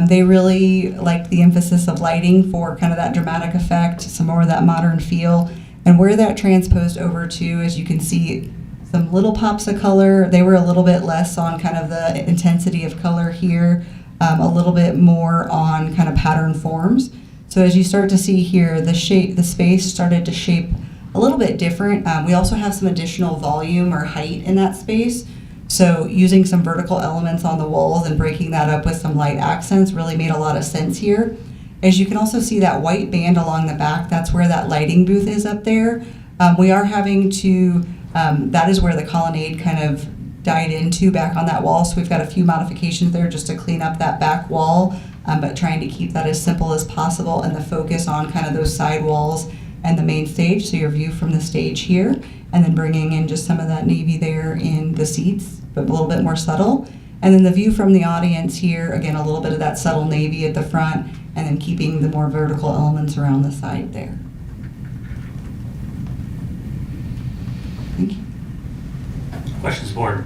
They really liked the emphasis of lighting for kind of that dramatic effect, some more of that modern feel. And where that transposed over to, as you can see, some little pops of color. They were a little bit less on kind of the intensity of color here, a little bit more on kind of pattern forms. So as you start to see here, the space started to shape a little bit different. We also have some additional volume or height in that space. So using some vertical elements on the walls and breaking that up with some light accents really made a lot of sense here. As you can also see that white band along the back, that's where that lighting booth is up there. We are having to, that is where the colonnade kind of died into back on that wall. So we've got a few modifications there just to clean up that back wall, but trying to keep that as simple as possible and the focus on kind of those side walls and the main stage. So your view from the stage here, and then bringing in just some of that navy there in the seats, but a little bit more subtle. And then the view from the audience here, again, a little bit of that subtle navy at the front, and then keeping the more vertical elements around the side there. Thank you. Questions, board?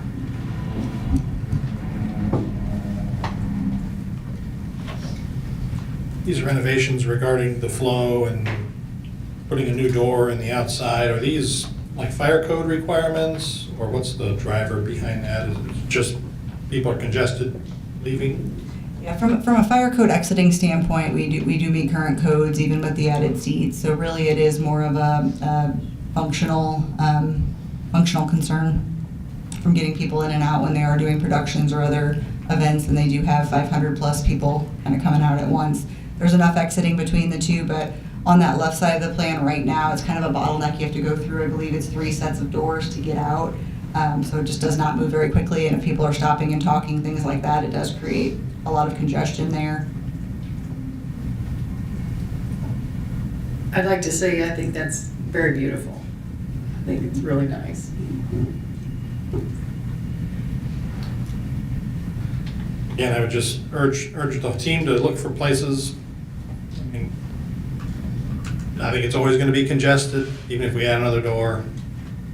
These renovations regarding the flow and putting a new door in the outside, are these like fire code requirements, or what's the driver behind that? Is it just people are congested leaving? Yeah, from a fire code exiting standpoint, we do meet current codes even with the added seats. So really, it is more of a functional concern from getting people in and out when they are doing productions or other events, and they do have 500 plus people kind of coming out at once. There's enough exiting between the two, but on that left side of the plan right now, it's kind of a bottleneck you have to go through. I believe it's 3 sets of doors to get out. So it just does not move very quickly, and if people are stopping and talking, things like that, it does create a lot of congestion there. I'd like to say I think that's very beautiful. I think it's really nice. Again, I would just urge the team to look for places. I mean, I think it's always going to be congested, even if we add another door.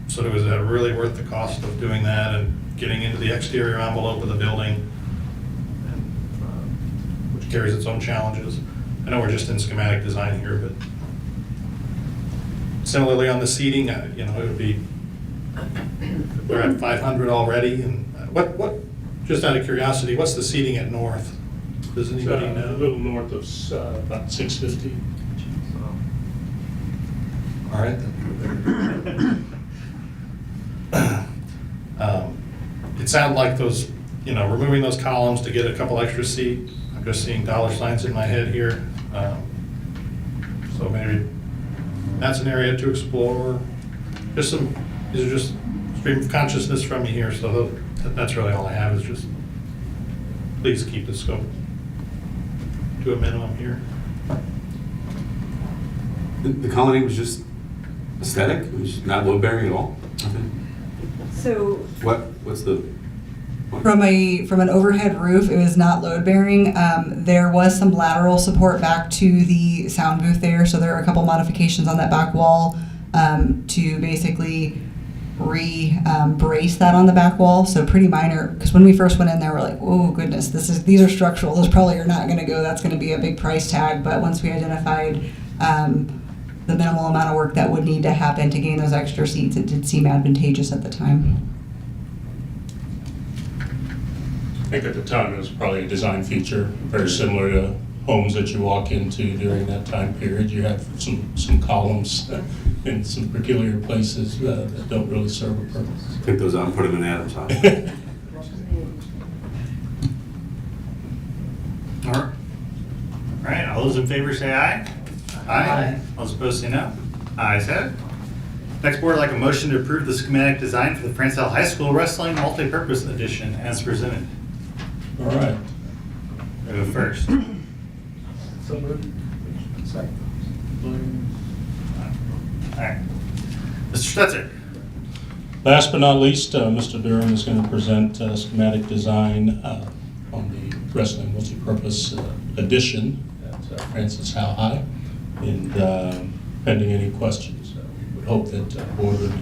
So it was really worth the cost of doing that and getting into the exterior envelope of the building, and, which carries its own challenges. I know we're just in schematic design here, but similarly on the seating, you know, it would be, we're at 500 already, and what? Just out of curiosity, what's the seating at North? Does anybody know? A little north of about 650. All right, then. It sounded like those, you know, removing those columns to get a couple extra seats. I'm just seeing dollar signs in my head here. So maybe that's an area to explore. These are just stream of consciousness from me here, so that's really all I have, is just please keep the scope to a minimum here. The colony was just aesthetic? It was not load bearing at all? Nothing? So What's the... From an overhead roof, it was not load bearing. There was some lateral support back to the sound booth there, so there are a couple modifications on that back wall to basically brace that on the back wall, so pretty minor, because when we first went in there, we're like, oh goodness, these are structural, those probably are not gonna go, that's gonna be a big price tag, but once we identified the minimal amount of work that would need to happen to gain those extra seats, it did seem advantageous at the time. I think at the time it was probably a design feature, very similar to homes that you walk into during that time period. You have some columns in some peculiar places that don't really serve a purpose. Take those out and put them in Adam's house. All right, all those in favor say aye. Aye. All those opposed say no. Ayes have it. Next, board would like a motion to approve the schematic design for the Francis Howell High School Wrestling Multi-Purpose Edition as presented. All right. Go first. So moved. Second. All right. Mr. Stetzer. Last but not least, Mr. Durham is going to present schematic design on the wrestling multi-purpose addition at Francis Howell High. And pending any questions, we would hope that the board would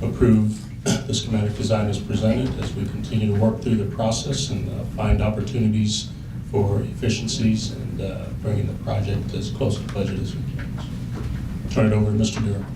approve the schematic design as presented as we continue to work through the process and find opportunities for efficiencies and bringing the project as close to budget as we can. So, turn it over to Mr. Durham.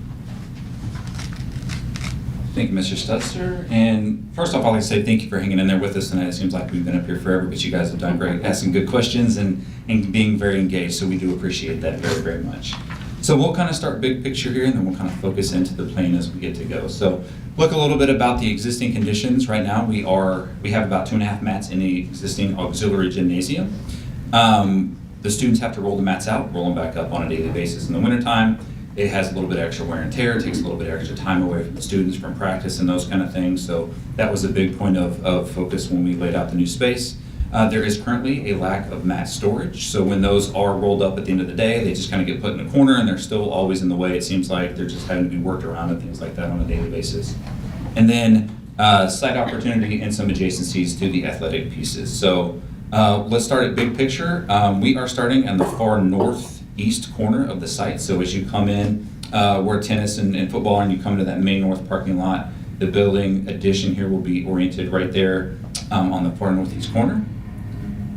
Thank you, Mr. Stutzer. And first off, I'd like to say thank you for hanging in there with us tonight. It seems like we've been up here forever, but you guys have done great, asking good questions and being very engaged, so we do appreciate that very, very much. So we'll kind of start big picture here, and then we'll kind of focus into the plan as we get to go. So look a little bit about the existing conditions. Right now, we have about 2.5 mats in the existing auxiliary gymnasium. The students have to roll the mats out, roll them back up on a daily basis in the wintertime. It has a little bit of extra wear and tear. It takes a little bit of extra time away from the students from practice and those kind of things. So that was a big point of focus when we laid out the new space. There is currently a lack of mat storage. So when those are rolled up at the end of the day, they just kind of get put in a corner and they're still always in the way. It seems like they're just having to be worked around and things like that on a daily basis. And then site opportunity and some adjacencies to the athletic pieces. So let's start at big picture. We are starting in the far northeast corner of the site. So as you come in where tennis and football are and you come to that main north parking lot, the building addition here will be oriented right there on the far northeast corner.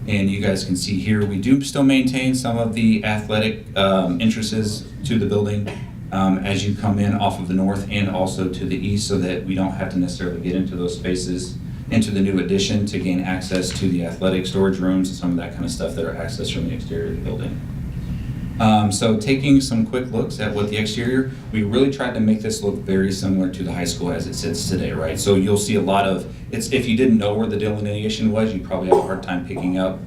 And you guys can see here, we do still maintain some of the athletic entrances to the building as you come in off of the north and also to the east, so that we don't have to necessarily get into those spaces into the new addition to gain access to the athletic storage rooms and some of that kind of stuff that are accessed from the exterior of the building. So taking some quick looks at what the exterior, we really tried to make this look very similar to the high school as it sits today, right? So you'll see a lot of, if you didn't know where the delineation was, you'd probably have a hard time picking up,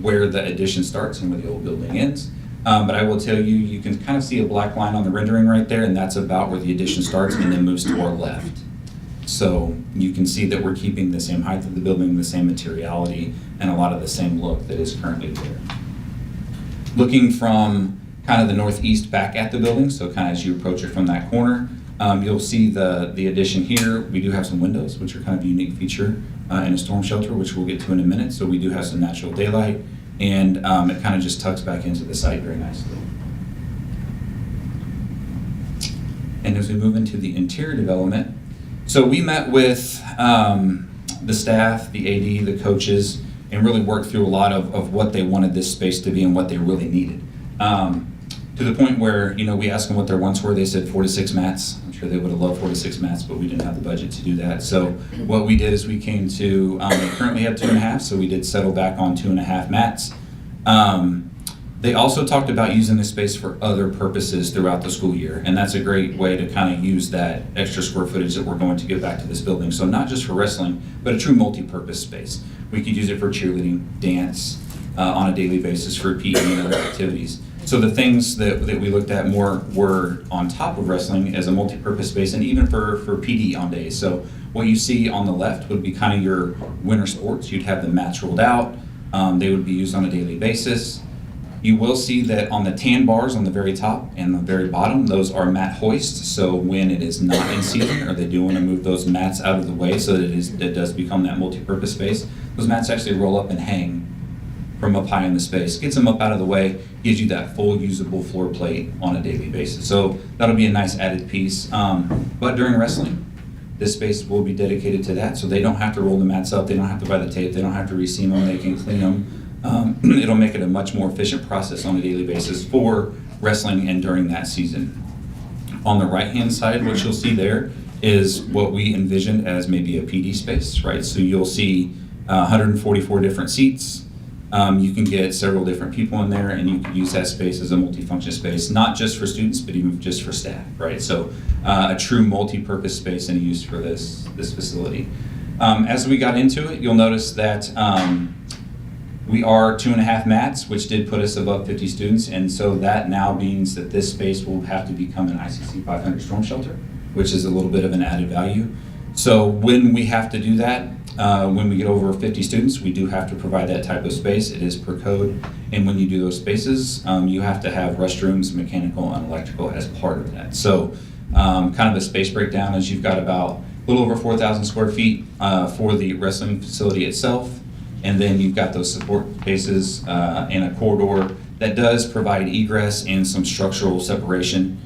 where the addition starts and where the old building ends. But I will tell you, you can kind of see a black line on the rendering right there, and that's about where the addition starts and then moves to our left. So you can see that we're keeping the same height of the building, the same materiality, and a lot of the same look that is currently there. Looking from kind of the northeast back at the building, so kind of as you approach it from that corner, you'll see the addition here. We do have some windows, which are kind of a unique feature in a storm shelter, which we'll get to in a minute. So we do have some natural daylight, and it kind of just tucks back into the site very nicely. And as we move into the interior development, so we met with the staff, the AD, the coaches, and really worked through a lot of what they wanted this space to be and what they really needed. To the point where, we asked them what their wants were. They said 4 to 6 mats. I'm sure they would have loved 4 to 6 mats, but we didn't have the budget to do that. So what we did is we came to, they currently have 2.5, so we did settle back on 2.5 mats. They also talked about using this space for other purposes throughout the school year, and that's a great way to kind of use that extra square footage that we're going to give back to this building. So not just for wrestling, but a true multi-purpose space. We could use it for cheerleading, dance, on a daily basis for PE and other activities. So the things that we looked at more were on top of wrestling as a multi-purpose space, and even for PD on days. So what you see on the left would be kind of your winter sports. You'd have the mats rolled out. They would be used on a daily basis. You will see that on the tan bars on the very top and the very bottom, those are mat hoists. So when it is not in season, or they do want to move those mats out of the way so that it does become that multi-purpose space, those mats actually roll up and hang from up high in the space. Gets them up out of the way, gives you that full usable floor plate on a daily basis. So that'll be a nice added piece. But during wrestling, this space will be dedicated to that, so they don't have to roll the mats up, they don't have to buy the tape, they don't have to reseam them, they can clean them. It'll make it a much more efficient process on a daily basis for wrestling and during that season. On the right-hand side, what you'll see there is what we envisioned as maybe a PD space, right? So you'll see 144 different seats. You can get several different people in there, and you can use that space as a multifunction space, not just for students, but even just for staff, right? So a true multi-purpose space and use for this facility. As we got into it, you'll notice that we are 2.5 mats, which did put us above 50 students, and so that now means that this space will have to become an ICC 500 storm shelter, which is a little bit of an added value. So when we have to do that, when we get over 50 students, we do have to provide that type of space. It is per code, and when you do those spaces, you have to have restrooms, mechanical, and electrical as part of that. So kind of a space breakdown is you've got about a little over 4,000 square feet for the wrestling facility itself, and then you've got those support spaces and a corridor that does provide egress and some structural separation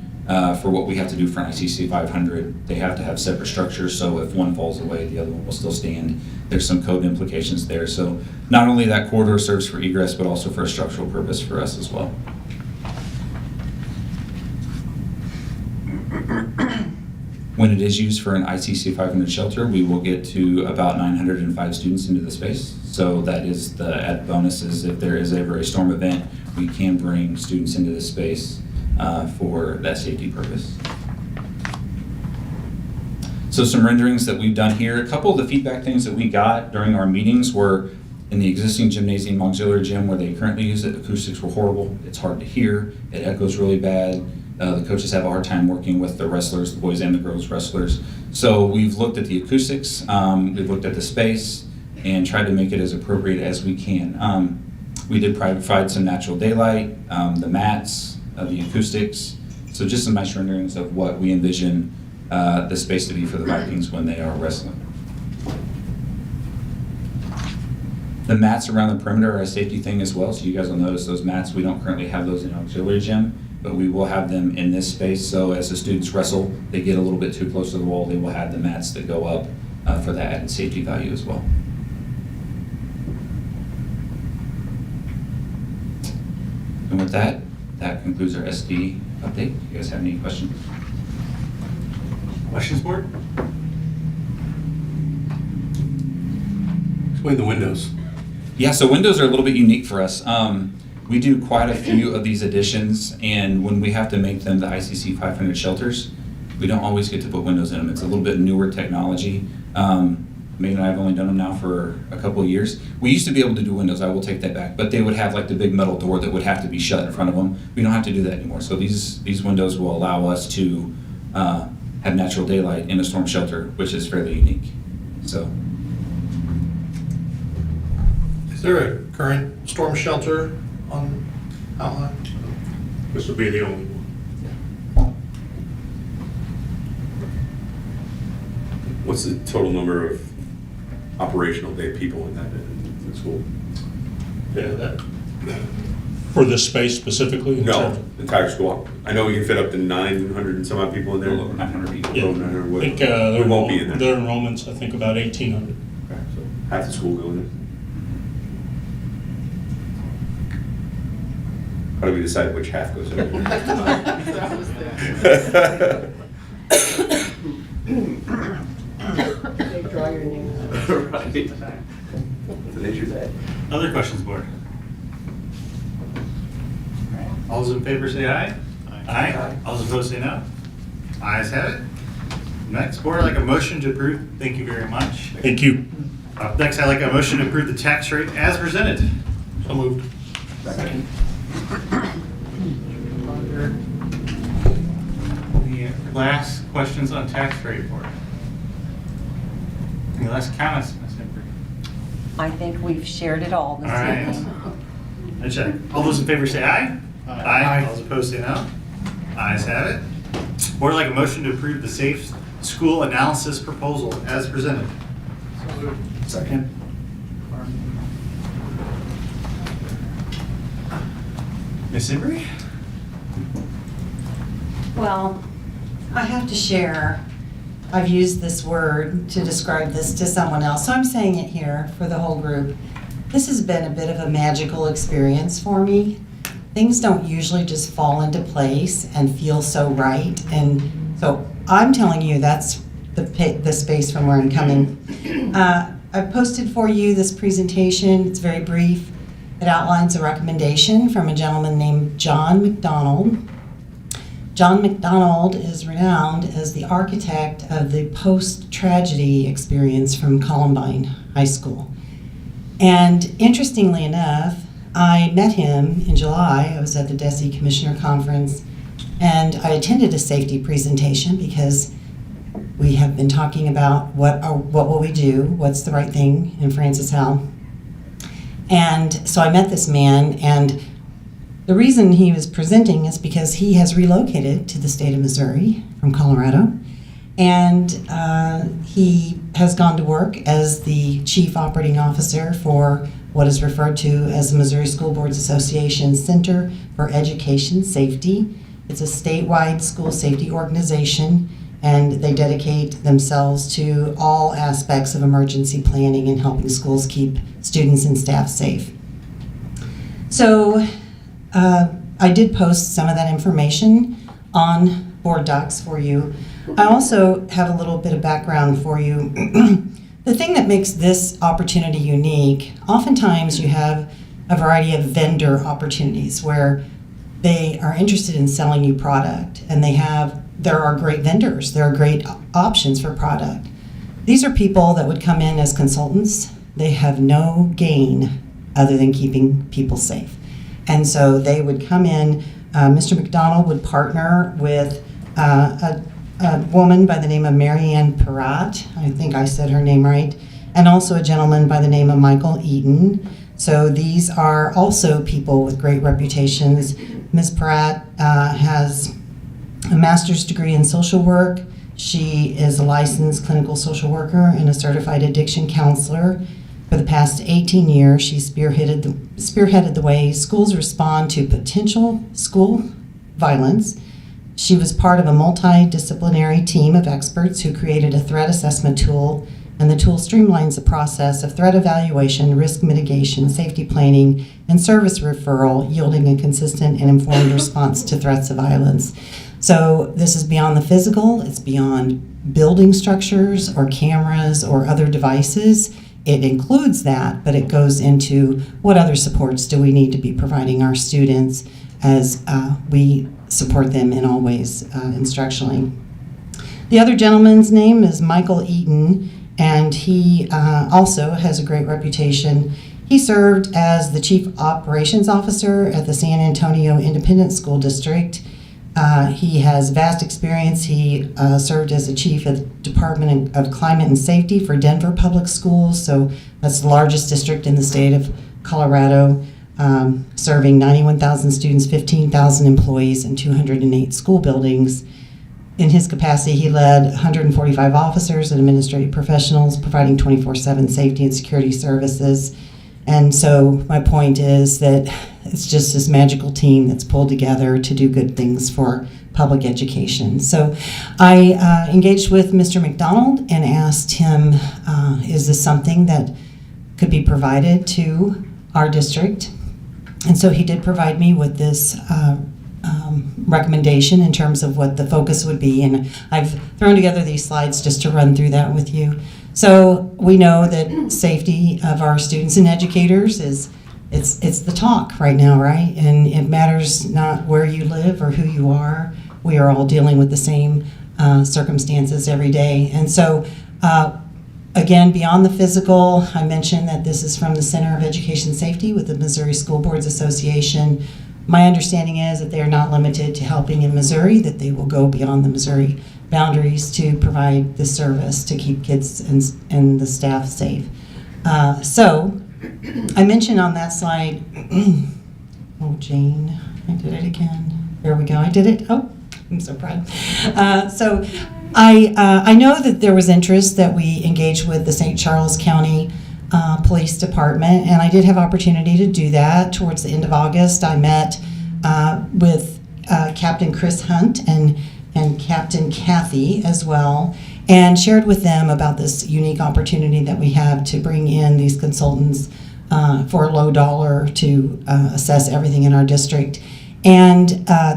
for what we have to do for an ICC 500. They have to have separate structures, so if one falls away, the other one will still stand. There's some code implications there. So not only that corridor serves for egress, but also for a structural purpose for us as well. When it is used for an ICC 500 shelter, we will get to about 905 students into the space. So that is the added bonus is if there is ever a storm event, we can bring students into the space for that safety purpose. So some renderings that we've done here. A couple of the feedback things that we got during our meetings were in the existing gymnasium, auxiliary gym where they currently use it, acoustics were horrible. It's hard to hear. It echoes really bad. The coaches have a hard time working with the wrestlers, the boys and the girls wrestlers. So we've looked at the acoustics, we've looked at the space, and tried to make it as appropriate as we can. We did provide some natural daylight, the mats, the acoustics, so just some nice renderings of what we envision the space to be for the Vikings when they are wrestling. The mats around the perimeter are a safety thing as well, so you guys will notice those mats, we don't currently have those in auxiliary gym, but we will have them in this space, so as the students wrestle, they get a little bit too close to the wall, they will have the mats that go up for that added safety value as well. And with that, that concludes our SD update. You guys have any questions? Questions, board? Explain the windows. Yeah, so windows are a little bit unique for us. We do quite a few of these additions, and when we have to make them the ICC 500 shelters, we don't always get to put windows in them. It's a little bit newer technology. Megan and I have only done them now for a couple of years. We used to be able to do windows, I will take that back, but they would have like the big metal door that would have to be shut in front of them. We don't have to do that anymore. So these windows will allow us to have natural daylight in a storm shelter, which is fairly unique. So. Is there a current storm shelter on Howell? This will be the only one. What's the total number of operational day people in that school? Yeah, for this space specifically? No, the entire school. I know we can fit up to 900 and some odd people in there. Over 900 people. Yeah, I I think we won't be in there. their enrollment's, I think, about 1,800. Okay, so half the school going in. How do we decide which half goes in? They draw your name. Right. It's an issue that. Other questions, board? All those in favor say aye. Aye. All those opposed say no. Ayes have it. Next, board, I'd like a motion to approve. Thank you very much. Thank you. Next, I'd like a motion to approve the tax rate as presented. So moved. Second. The last questions on tax rate, board. Any last comments, Ms. Embry? I think we've shared it all this All right. evening. I check. All those in favor say aye. Aye. All those opposed say no. Ayes have it. Board, I'd like a motion to approve the safe school analysis proposal as presented. Second. Ms. Embry? Well, I have to share I've used this word to describe this to someone else, so I'm saying it here for the whole group. This has been a bit of a magical experience for me. Things don't usually just fall into place and feel so right, and so I'm telling you that's the space from where I'm coming. I've posted for you this presentation. It's very brief. It outlines a recommendation from a gentleman named John McDonald. John McDonald is renowned as the architect of the post-tragedy experience from Columbine High School. And interestingly enough, I met him in July. I was at the DESE Commissioner Conference, and I attended a safety presentation because we have been talking about what will we do, what's the right thing in Francis Howell. And so I met this man, and the reason he was presenting is because he has relocated to the state of Missouri from Colorado, and he has gone to work as the chief operating officer for what is referred to as the Missouri School Boards Association Center for Education Safety. It's a statewide school safety organization, and they dedicate themselves to all aspects of emergency planning and helping schools keep students and staff safe. So I did post some of that information on board docs for you. I also have a little bit of background for you. The thing that makes this opportunity unique, oftentimes you have a variety of vendor opportunities where they are interested in selling you product, and there are great vendors, there are great options for product. These are people that would come in as consultants. They have no gain other than keeping people safe. And so they would come in, Mr. McDonald would partner with a woman by the name of Marianne Peratt, I think I said her name right, and also a gentleman by the name of Michael Eaton. So these are also people with great reputations. Ms. Peratt has a master's degree in social work. She is a licensed clinical social worker and a certified addiction counselor. For the past 18 years, she spearheaded the way schools respond to potential school violence. She was part of a multidisciplinary team of experts who created a threat assessment tool, and the tool streamlines the process of threat evaluation, risk mitigation, safety planning, and service referral, yielding a consistent and informed response to threats of violence. So this is beyond the physical, it's beyond building structures or cameras or other devices. It includes that, but it goes into what other supports do we need to be providing our students as we support them in all ways instructionally. The other gentleman's name is Michael Eaton, and he also has a great reputation. He served as the Chief Operations Officer at the San Antonio Independent School District. He has vast experience. He served as the chief of the Department of Climate and Safety for Denver Public Schools, so that's the largest district in the state of Colorado, serving 91,000 students, 15,000 employees, and 208 school buildings. In his capacity, he led 145 officers and administrative professionals, providing 24/7 safety and security services. And so my point is that it's just this magical team that's pulled together to do good things for public education. So I engaged with Mr. McDonald and asked him, is this something that could be provided to our district? And so he did provide me with this recommendation in terms of what the focus would be. And I've thrown together these slides just to run through that with you. So we know that safety of our students and educators it's the talk right now, right? And it matters not where you live or who you are. We are all dealing with the same circumstances every day. And so again, beyond the physical, I mentioned that this is from the Center of Education Safety with the Missouri School Boards Association. My understanding is that they are not limited to helping in Missouri, that they will go beyond the Missouri boundaries to provide the service to keep kids and the staff safe. So I mentioned on that slide, oh Jane, I did it again. There we go, I did it. Oh, I'm so proud. So I know that there was interest that we engage with the St. Charles County Police Department, and I did have opportunity to do that towards the end of August. I met with Captain Chris Hunt and Captain Kathy as well, and shared with them about this unique opportunity that we have to bring in these consultants for a low dollar to assess everything in our district. And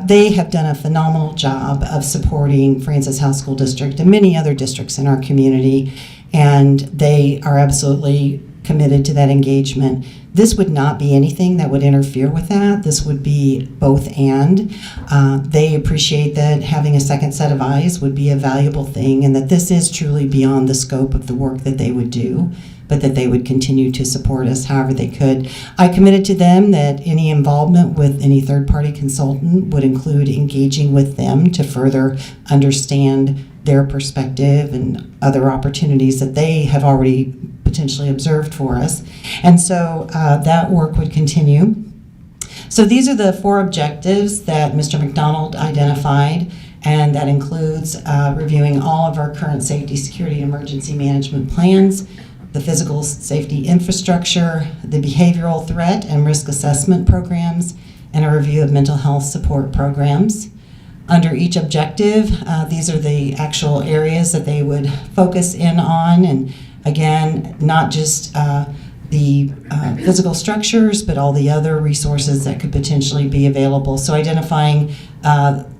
they have done a phenomenal job of supporting Francis Howell School District and many other districts in our community, and they are absolutely committed to that engagement. This would not be anything that would interfere with that. This would be both and. They appreciate that having a second set of eyes would be a valuable thing, and that this is truly beyond the scope of the work that they would do, but that they would continue to support us however they could. I committed to them that any involvement with any third-party consultant would include engaging with them to further understand their perspective and other opportunities that they have already potentially observed for us. And so that work would continue. So these are the 4 objectives that Mr. McDonald identified, and that includes reviewing all of our current safety, security, emergency management plans, the physical safety infrastructure, the behavioral threat and risk assessment programs, and a review of mental health support programs. Under each objective, these are the actual areas that they would focus in on, and again, not just the physical structures, but all the other resources that could potentially be available. So identifying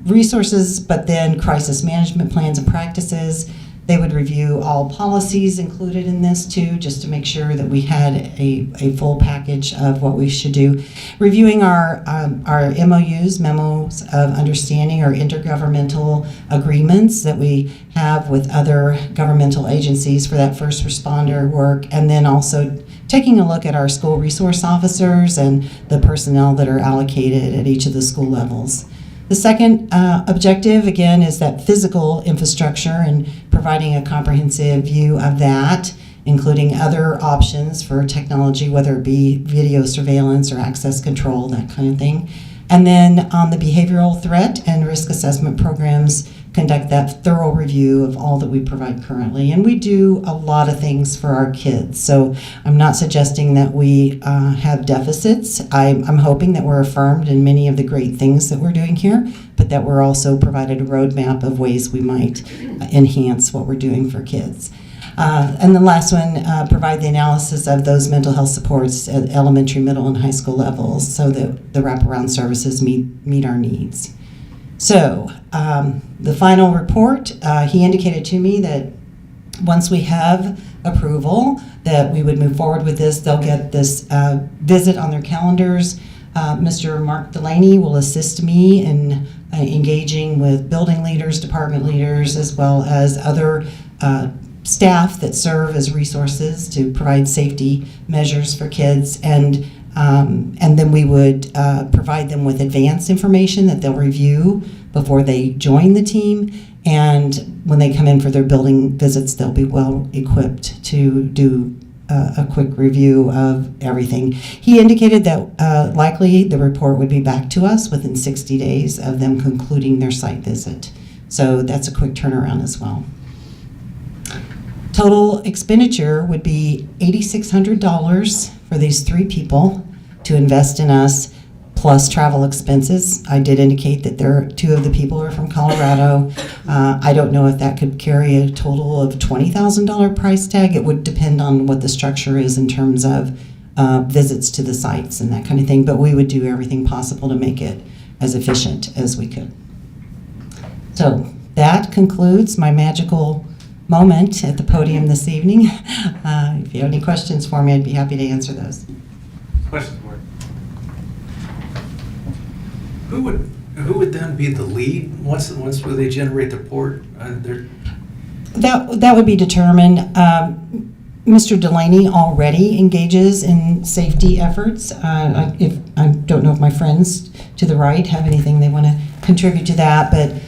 resources, but then crisis management plans and practices. They would review all policies included in this too, just to make sure that we had a full package of what we should do. Reviewing our MOUs, memos of understanding, or intergovernmental agreements that we have with other governmental agencies for that first responder work, and then also taking a look at our school resource officers and the personnel that are allocated at each of the school levels. The second objective, again, is that physical infrastructure and providing a comprehensive view of that, including other options for technology, whether it be video surveillance or access control, that kind of thing. And then on the behavioral threat and risk assessment programs, conduct that thorough review of all that we provide currently. And we do a lot of things for our kids. So I'm not suggesting that we have deficits. I'm hoping that we're affirmed in many of the great things that we're doing here, but that we're also provided a roadmap of ways we might enhance what we're doing for kids. And the last one, provide the analysis of those mental health supports at elementary, middle, and high school levels so that the wraparound services meet our needs. So the final report, he indicated to me that once we have approval, that we would move forward with this. They'll get this visit on their calendars. Mr. Mark Delaney will assist me in engaging with building leaders, department leaders, as well as other staff that serve as resources to provide safety measures for kids, and then we would provide them with advance information that they'll review before they join the team, and when they come in for their building visits, they'll be well equipped to do a quick review of everything. He indicated that likely the report would be back to us within 60 days of them concluding their site visit. So that's a quick turnaround as well. Total expenditure would be $8,600 for these 3 people to invest in us, plus travel expenses. I did indicate that 2 of the people are from Colorado. I don't know if that could carry a total of $20,000 price tag. It would depend on what the structure is in terms of visits to the sites and that kind of thing, but we would do everything possible to make it as efficient as we could. So that concludes my magical moment at the podium this evening. If you have any questions for me, I'd be happy to answer those. Questions, board? Who would then be the lead once they generate the report? That would be determined. Mr. Delaney already engages in safety efforts. I don't know if my friends to the right have anything they want to contribute to that, but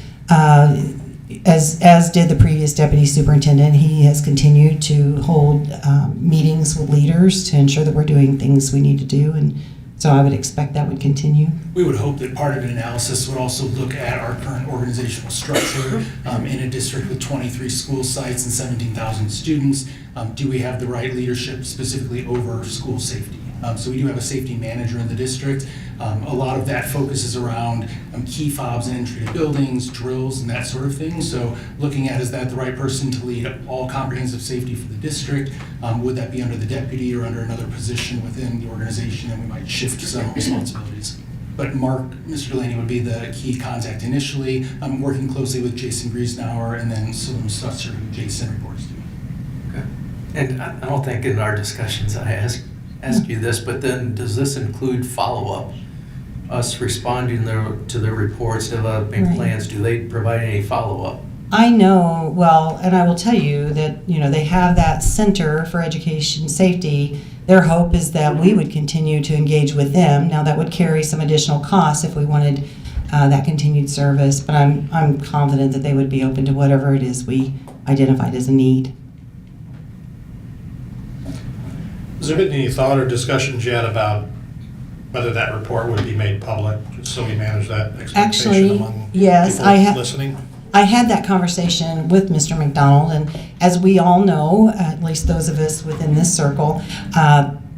as did the previous deputy superintendent, he has continued to hold meetings with leaders to ensure that we're doing things we need to do, and so I would expect that would continue. We would hope that part of the analysis would also look at our current organizational structure in a district with 23 school sites and 17,000 students. Do we have the right leadership specifically over school safety? So we do have a safety manager in the district. A lot of that focuses around key fobs and entry to buildings, drills, and that sort of thing. So looking at, is that the right person to lead all comprehensive safety for the district? Would that be under the deputy or under another position within the organization? And we might shift some responsibilities. But Mark, Mr. Delaney would be the key contact initially. I'm working closely with Jason Griesenauer and then Salim Stutzer, who Jason reports to. Okay. And I don't think in our discussions I asked you this, but then does this include follow-up? Us responding to their reports, developing Right. plans, do they provide any follow-up? I know, well, and I will tell you that, they have that Center for Education Safety. Their hope is that we would continue to engage with them. Now, that would carry some additional costs if we wanted that continued service, but I'm confident that they would be open to whatever it is we identified as a need. Has there been any thought or discussions yet about whether that report would be made public, just so we manage that expectation Actually, among yes, people listening? I had that conversation with Mr. McDonald, and as we all know, at least those of us within this circle,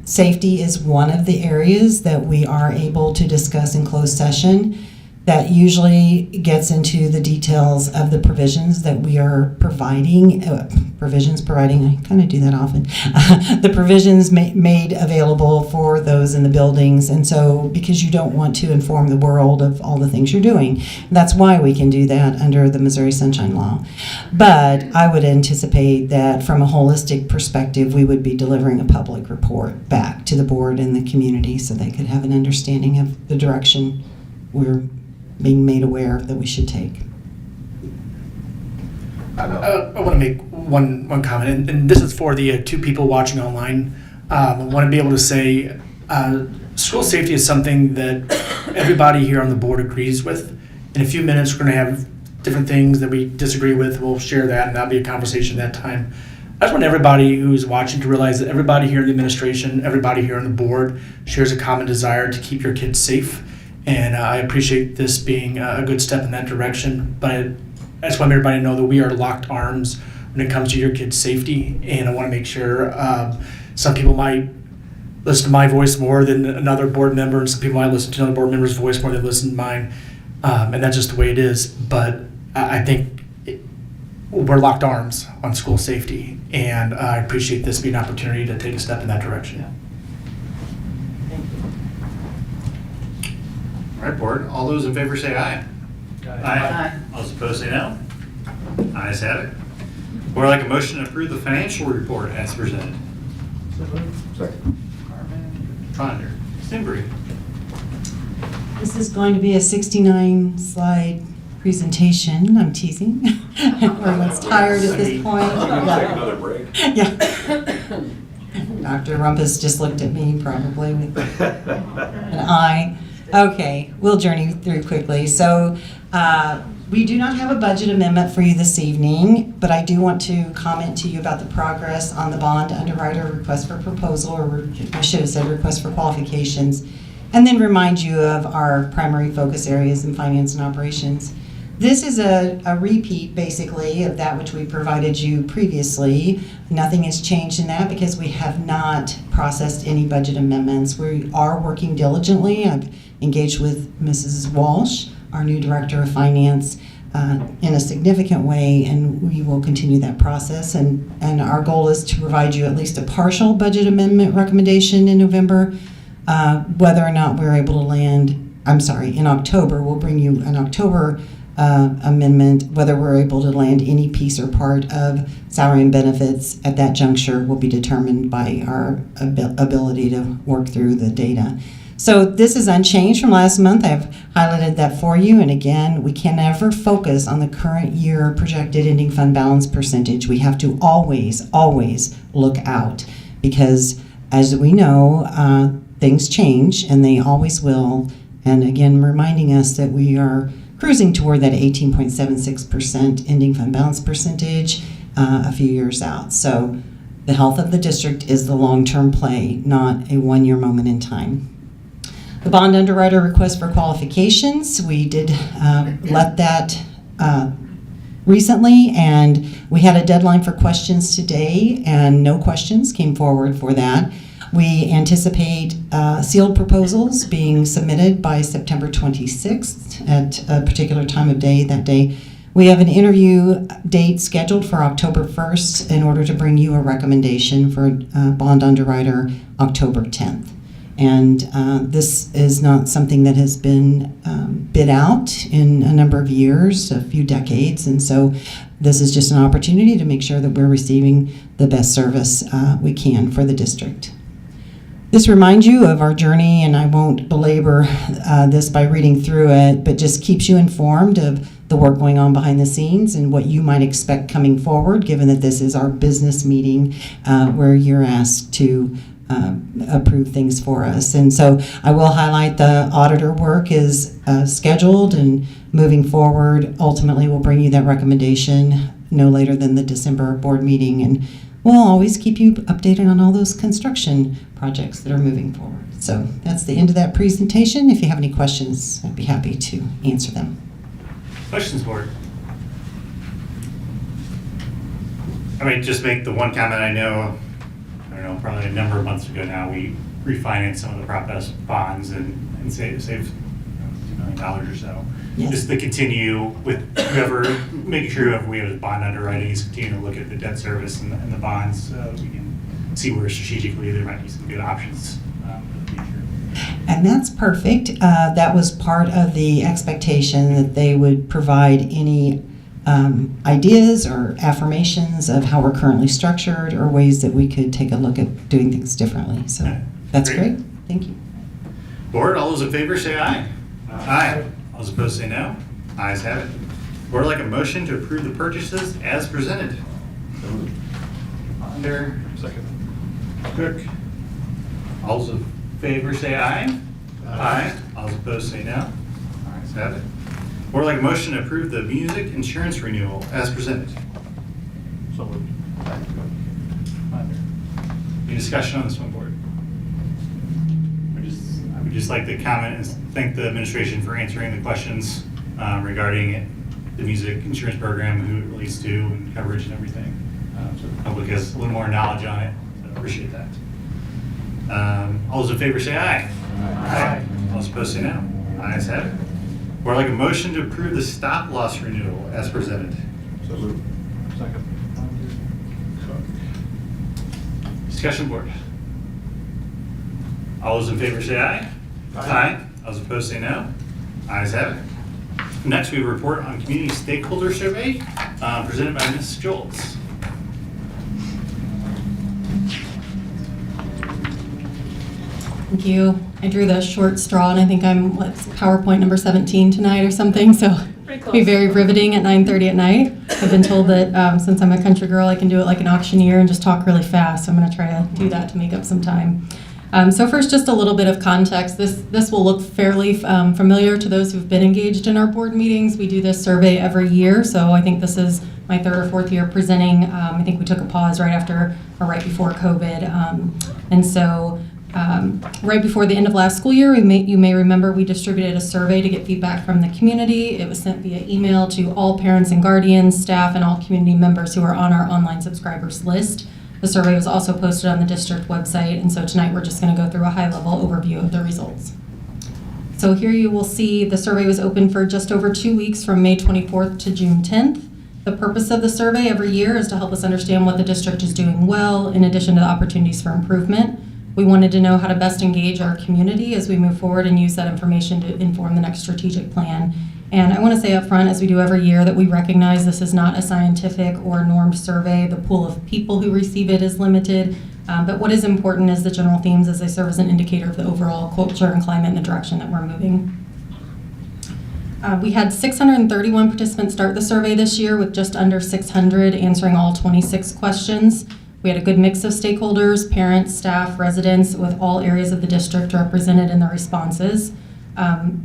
safety is one of the areas that we are able to discuss in closed session. That usually gets into the details of the provisions that we are providing, I kind of do that often, the provisions made available for those in the buildings. And so, because you don't want to inform the world of all the things you're doing, that's why we can do that under the Missouri Sunshine Law. But I would anticipate that from a holistic perspective, we would be delivering a public report back to the board and the community so they could have an understanding of the direction we're being made aware that we should take. I want to make one comment, and this is for the two people watching online. I want to be able to say school safety is something that everybody here on the board agrees with. In a few minutes, we're going to have different things that we disagree with. We'll share that, and that'll be a conversation at that time. I just want everybody who's watching to realize that everybody here in the administration, everybody here on the board shares a common desire to keep your kids safe. And I appreciate this being a good step in that direction. But I just want everybody to know that we are locked arms when it comes to your kids' safety. And I want to make sure some people might listen to my voice more than another board member, and some people might listen to another board member's voice more than listen to mine. And that's just the way it is. But I think we're locked arms on school safety. And I appreciate this being an opportunity to take a step in that direction. All right, board. All those in favor say aye. Aye. All those opposed say no. Ayes have it. Board would like a motion to approve the financial report as presented. Second. Tronder. Simbury. This is going to be a 69-slide presentation. I'm teasing. Everyone's tired at this point. Take another break. Yeah. Dr. Rumpus just looked at me probably with an eye. Okay, we'll journey through quickly. So we do not have a budget amendment for you this evening, but I do want to comment to you about the progress on the bond underwriter request for proposal, or I should have said request for qualifications, and then remind you of our primary focus areas in finance and operations. This is a repeat, basically, of that which we provided you previously. Nothing has changed in that because we have not processed any budget amendments. We are working diligently. I've engaged with Mrs. Walsh, our new Director of Finance, in a significant way, and we will continue that process. And our goal is to provide you at least a partial budget amendment recommendation in November. Whether or not we're able to land, in October, we'll bring you an October amendment. Whether we're able to land any piece or part of salary and benefits at that juncture will be determined by our ability to work through the data. So this is unchanged from last month. I've highlighted that for you. And again, we can never focus on the current year projected ending fund balance percentage. We have to always, always look out because, as we know, things change and they always will. And again, reminding us that we are cruising toward that 18.76% ending fund balance percentage a few years out. So the health of the district is the long-term play, not a one-year moment in time. The bond underwriter request for qualifications, we did let that recently, and we had a deadline for questions today, and no questions came forward for that. We anticipate sealed proposals being submitted by September 26th at a particular time of day that day. We have an interview date scheduled for October 1st in order to bring you a recommendation for bond underwriter October 10th. And this is not something that has been bid out in a number of years, a few decades, and so this is just an opportunity to make sure that we're receiving the best service we can for the district. This reminds you of our journey, and I won't belabor this by reading through it, but just keeps you informed of the work going on behind the scenes and what you might expect coming forward, given that this is our business meeting where you're asked to approve things for us. And so I will highlight the auditor work is scheduled and moving forward. Ultimately, we'll bring you that recommendation no later than the December board meeting, and we'll always keep you updated on all those construction projects that are moving forward. So that's the end of that presentation. If you have any questions, I'd be happy to answer them. Questions, board? I mean, just make the one comment. I don't know, probably a number of months ago now, we refinanced some of the Prop S bonds and saved $2 million or so. Yes. Just to continue with making sure whoever we have as bond underwriting is continuing to look at the debt service and the bonds so we can see where strategically there might be some good options for the future. And that's perfect. That was part of the expectation that they would provide any ideas or affirmations of how we're currently structured or ways that we could take a look at doing things differently. So that's great. Thank you. Board, all those in favor say aye. Aye. All those opposed say no. Ayes have it. Board, like a motion to approve the purchases as presented. Under. Second. Cook. All those in favor say aye. Aye. All those opposed say no. Ayes have it. Board, like a motion to approve the music insurance renewal as presented. So moved. Any discussion on this one, board? I would just like to comment and thank the administration for answering the questions regarding the music insurance program, who it relates to, and coverage and everything. So the public has a little more knowledge on it. So I appreciate that. All those in favor say aye. Aye. All those opposed say no. Ayes have it. Or like a motion to approve the stop loss renewal as presented. So moved. Second. Discussion, board. All those in favor say aye. Aye. All those opposed say no. Ayes have it. Next, we have a report on community stakeholder survey presented by Ms. Joltz. Thank you. I drew the short straw, and I think I'm PowerPoint number 17 tonight or something, so it'll be very riveting at 9:30 at night. I've been told that since I'm a country girl, I can do it like an auctioneer and just talk really fast, so I'm going to try to do that to make up some time. So first, just a little bit of context. This will look fairly familiar to those who've been engaged in our board meetings. We do this survey every year, so I think this is my third or fourth year presenting. I think we took a pause right after or right before COVID, and so right before the end of last school year, you may remember we distributed a survey to get feedback from the community. It was sent via email to all parents and guardians, staff, and all community members who are on our online subscribers list. The survey was also posted on the district website, and so tonight we're just going to go through a high-level overview of the results. So here you will see the survey was open for just over 2 weeks from May 24th to June 10th. The purpose of the survey every year is to help us understand what the district is doing well, in addition to the opportunities for improvement. We wanted to know how to best engage our community as we move forward and use that information to inform the next strategic plan. And I want to say up front, as we do every year, that we recognize this is not a scientific or normed survey. The pool of people who receive it is limited. But what is important is the general themes as they serve as an indicator of the overall culture and climate and the direction that we're moving. We had 631 participants start the survey this year, with just under 600 answering all 26 questions. We had a good mix of stakeholders, parents, staff, residents, with all areas of the district represented in the responses.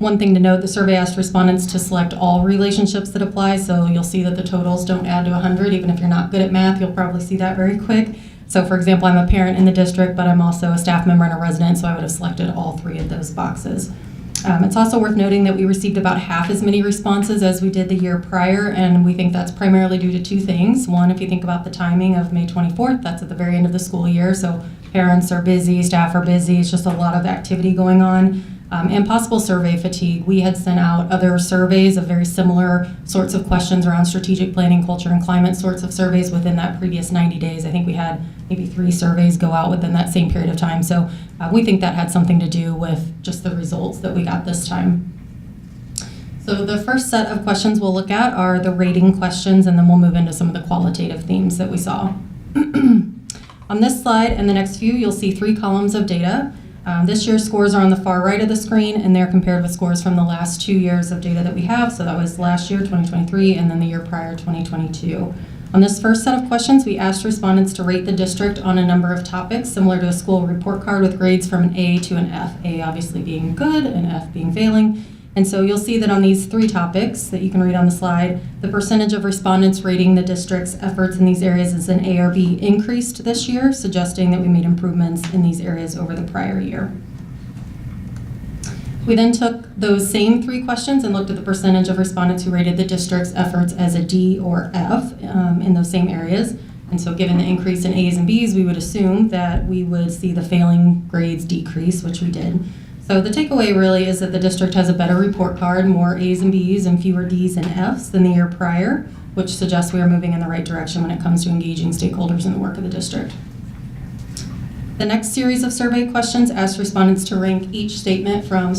One thing to note, the survey asked respondents to select all relationships that apply, so you'll see that the totals don't add to 100. Even if you're not good at math, you'll probably see that very quick. So for example, I'm a parent in the district, but I'm also a staff member and a resident, so I would have selected all three of those boxes. It's also worth noting that we received about half as many responses as we did the year prior, and we think that's primarily due to two things. One, if you think about the timing of May 24th, that's at the very end of the school year, so parents are busy, staff are busy, it's just a lot of activity going on. And possible survey fatigue. We had sent out other surveys of very similar sorts of questions around strategic planning, culture, and climate sorts of surveys within that previous 90 days. I think we had maybe 3 surveys go out within that same period of time. So we think that had something to do with just the results that we got this time. So the first set of questions we'll look at are the rating questions, and then we'll move into some of the qualitative themes that we saw. On this slide and the next few, you'll see 3 columns of data. This year's scores are on the far right of the screen, and they're compared with scores from the last 2 years of data that we have. So that was last year, 2023, and then the year prior, 2022. On this first set of questions, we asked respondents to rate the district on a number of topics, similar to a school report card with grades from an A to an F. A obviously being good and F being failing. And so you'll see that on these 3 topics that you can read on the slide, the percentage of respondents rating the district's efforts in these areas as an A or B increased this year, suggesting that we made improvements in these areas over the prior year. We then took those same 3 questions and looked at the percentage of respondents who rated the district's efforts as a D or F in those same areas. And so given the increase in A's and B's, we would assume that we would see the failing grades decrease, which we did. So the takeaway really is that the district has a better report card, more A's and B's and fewer D's and F's than the year prior, which suggests we are moving in the right direction when it comes to engaging stakeholders in the work of the district. The next series of survey questions asked respondents to rank each statement from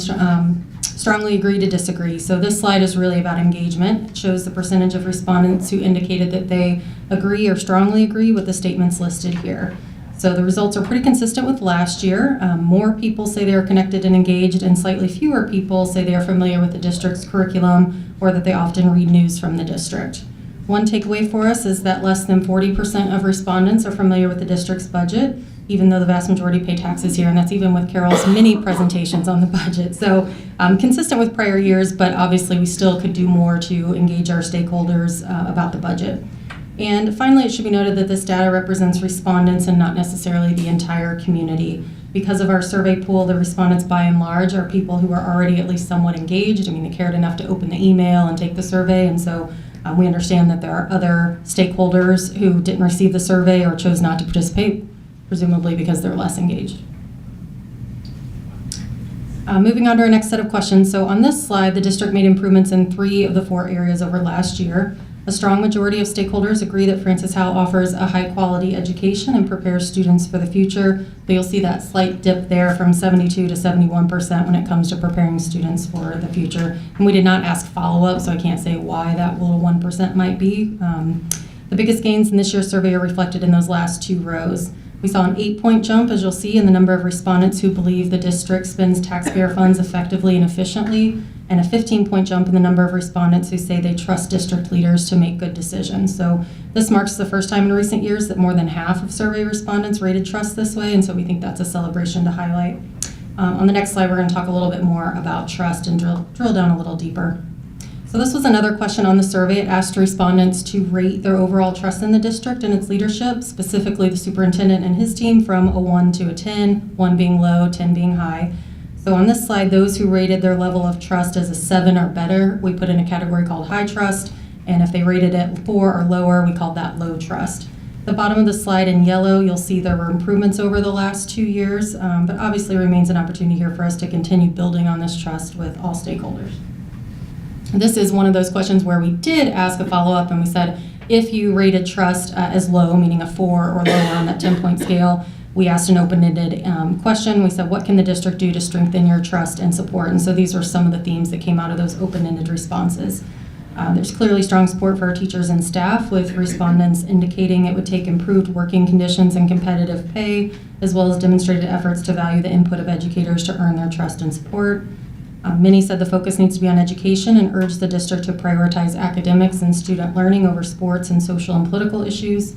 strongly agree to disagree. So this slide is really about engagement. It shows the percentage of respondents who indicated that they agree or strongly agree with the statements listed here. So the results are pretty consistent with last year. More people say they are connected and engaged, and slightly fewer people say they are familiar with the district's curriculum or that they often read news from the district. One takeaway for us is that less than 40% of respondents are familiar with the district's budget, even though the vast majority pay taxes here, and that's even with Carol's many presentations on the budget. So consistent with prior years, but obviously we still could do more to engage our stakeholders about the budget. And finally, it should be noted that this data represents respondents and not necessarily the entire community. Because of our survey pool, the respondents by and large are people who are already at least somewhat engaged. I mean, they cared enough to open the email and take the survey, and so we understand that there are other stakeholders who didn't receive the survey or chose not to participate, presumably because they're less engaged. Moving on to our next set of questions. So on this slide, the district made improvements in 3 of the 4 areas over last year. A strong majority of stakeholders agree that Francis Howell offers a high-quality education and prepares students for the future. But you'll see that slight dip there from 72 to 71% when it comes to preparing students for the future. And we did not ask follow-up, so I can't say why that little 1% might be. The biggest gains in this year's survey are reflected in those last 2 rows. We saw an 8-point jump, as you'll see, in the number of respondents who believe the district spends taxpayer funds effectively and efficiently, and a 15-point jump in the number of respondents who say they trust district leaders to make good decisions. So this marks the first time in recent years that more than half of survey respondents rated trust this way, and so we think that's a celebration to highlight. On the next slide, we're going to talk a little bit more about trust and drill down a little deeper. So this was another question on the survey. It asked respondents to rate their overall trust in the district and its leadership, specifically the superintendent and his team, from a 1 to a 10, 1 being low, 10 being high. So on this slide, those who rated their level of trust as a 7 or better, we put in a category called high trust, and if they rated it 4 or lower, we called that low trust. The bottom of the slide in yellow, you'll see there were improvements over the last 2 years, but obviously remains an opportunity here for us to continue building on this trust with all stakeholders. This is one of those questions where we did ask a follow-up, and we said, if you rated trust as low, meaning a 4 or lower on that 10-point scale, we asked an open-ended question. We said, what can the district do to strengthen your trust and support? And so these are some of the themes that came out of those open-ended responses. There's clearly strong support for our teachers and staff, with respondents indicating it would take improved working conditions and competitive pay, as well as demonstrated efforts to value the input of educators to earn their trust and support. Many said the focus needs to be on education and urged the district to prioritize academics and student learning over sports and social and political issues.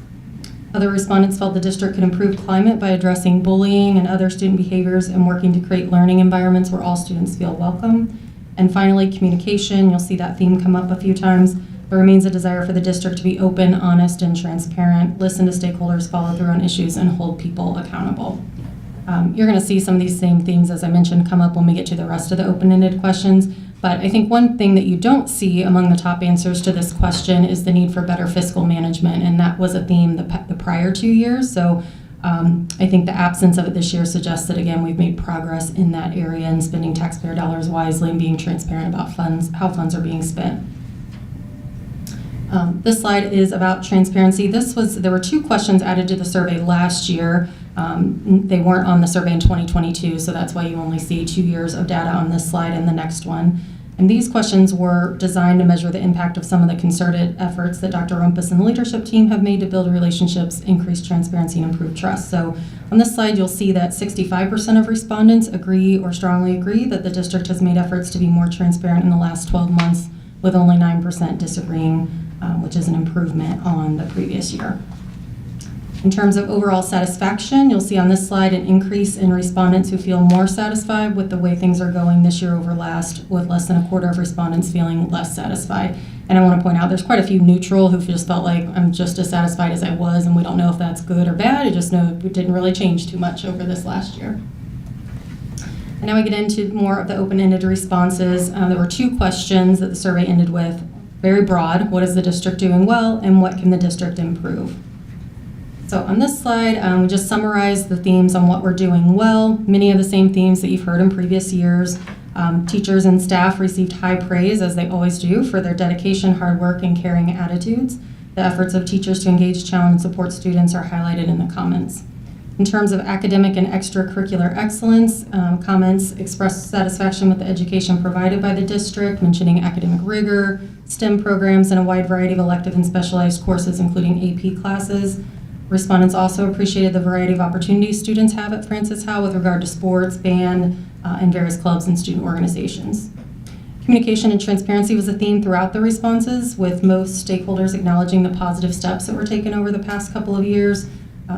Other respondents felt the district could improve climate by addressing bullying and other student behaviors and working to create learning environments where all students feel welcome. And finally, communication. You'll see that theme come up a few times. There remains a desire for the district to be open, honest, and transparent, listen to stakeholders, follow through on issues, and hold people accountable. You're going to see some of these same themes, as I mentioned, come up when we get to the rest of the open-ended questions. But I think one thing that you don't see among the top answers to this question is the need for better fiscal management, and that was a theme the prior 2 years. So I think the absence of it this year suggests that, again, we've made progress in that area and spending taxpayer dollars wisely and being transparent about how funds are being spent. This slide is about transparency. There were 2 questions added to the survey last year. They weren't on the survey in 2022, so that's why you only see 2 years of data on this slide and the next one. And these questions were designed to measure the impact of some of the concerted efforts that Dr. Rumpus and the leadership team have made to build relationships, increase transparency, and improve trust. So on this slide, you'll see that 65% of respondents agree or strongly agree that the district has made efforts to be more transparent in the last 12 months, with only 9% disagreeing, which is an improvement on the previous year. In terms of overall satisfaction, you'll see on this slide an increase in respondents who feel more satisfied with the way things are going this year over last, with less than a quarter of respondents feeling less satisfied. And I want to point out there's quite a few neutral who just felt like I'm just as satisfied as I was, and we don't know if that's good or bad. I just know it didn't really change too much over this last year. And now we get into more of the open-ended responses. There were 2 questions that the survey ended with. Very broad: what is the district doing well, and what can the district improve? So on this slide, we just summarized the themes on what we're doing well. Many of the same themes that you've heard in previous years. Teachers and staff received high praise, as they always do, for their dedication, hard work, and caring attitudes. The efforts of teachers to engage, challenge, and support students are highlighted in the comments. In terms of academic and extracurricular excellence, comments expressed satisfaction with the education provided by the district, mentioning academic rigor, STEM programs, and a wide variety of elective and specialized courses, including AP classes. Respondents also appreciated the variety of opportunities students have at Francis Howell with regard to sports, band, and various clubs and student organizations. Communication and transparency was a theme throughout the responses, with most stakeholders acknowledging the positive steps that were taken over the past couple of years.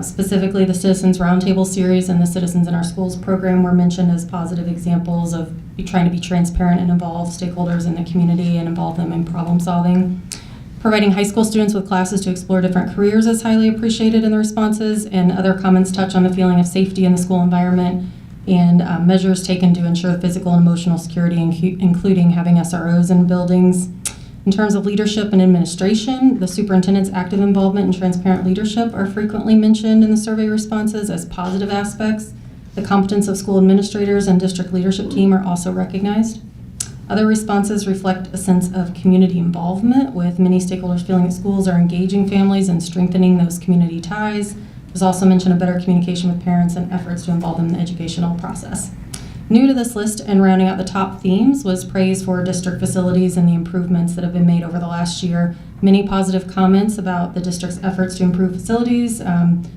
Specifically, the Citizens Roundtable series and the Citizens in Our Schools program were mentioned as positive examples of trying to be transparent and involve stakeholders in the community and involve them in problem solving. Providing high school students with classes to explore different careers is highly appreciated in the responses, and other comments touch on the feeling of safety in the school environment and measures taken to ensure physical and emotional security, including having SROs in buildings. In terms of leadership and administration, the superintendent's active involvement and transparent leadership are frequently mentioned in the survey responses as positive aspects. The competence of school administrators and district leadership team are also recognized. Other responses reflect a sense of community involvement, with many stakeholders feeling that schools are engaging families and strengthening those community ties. There's also mention of better communication with parents and efforts to involve them in the educational process. New to this list and rounding out the top themes was praise for district facilities and the improvements that have been made over the last year. Many positive comments about the district's efforts to improve facilities,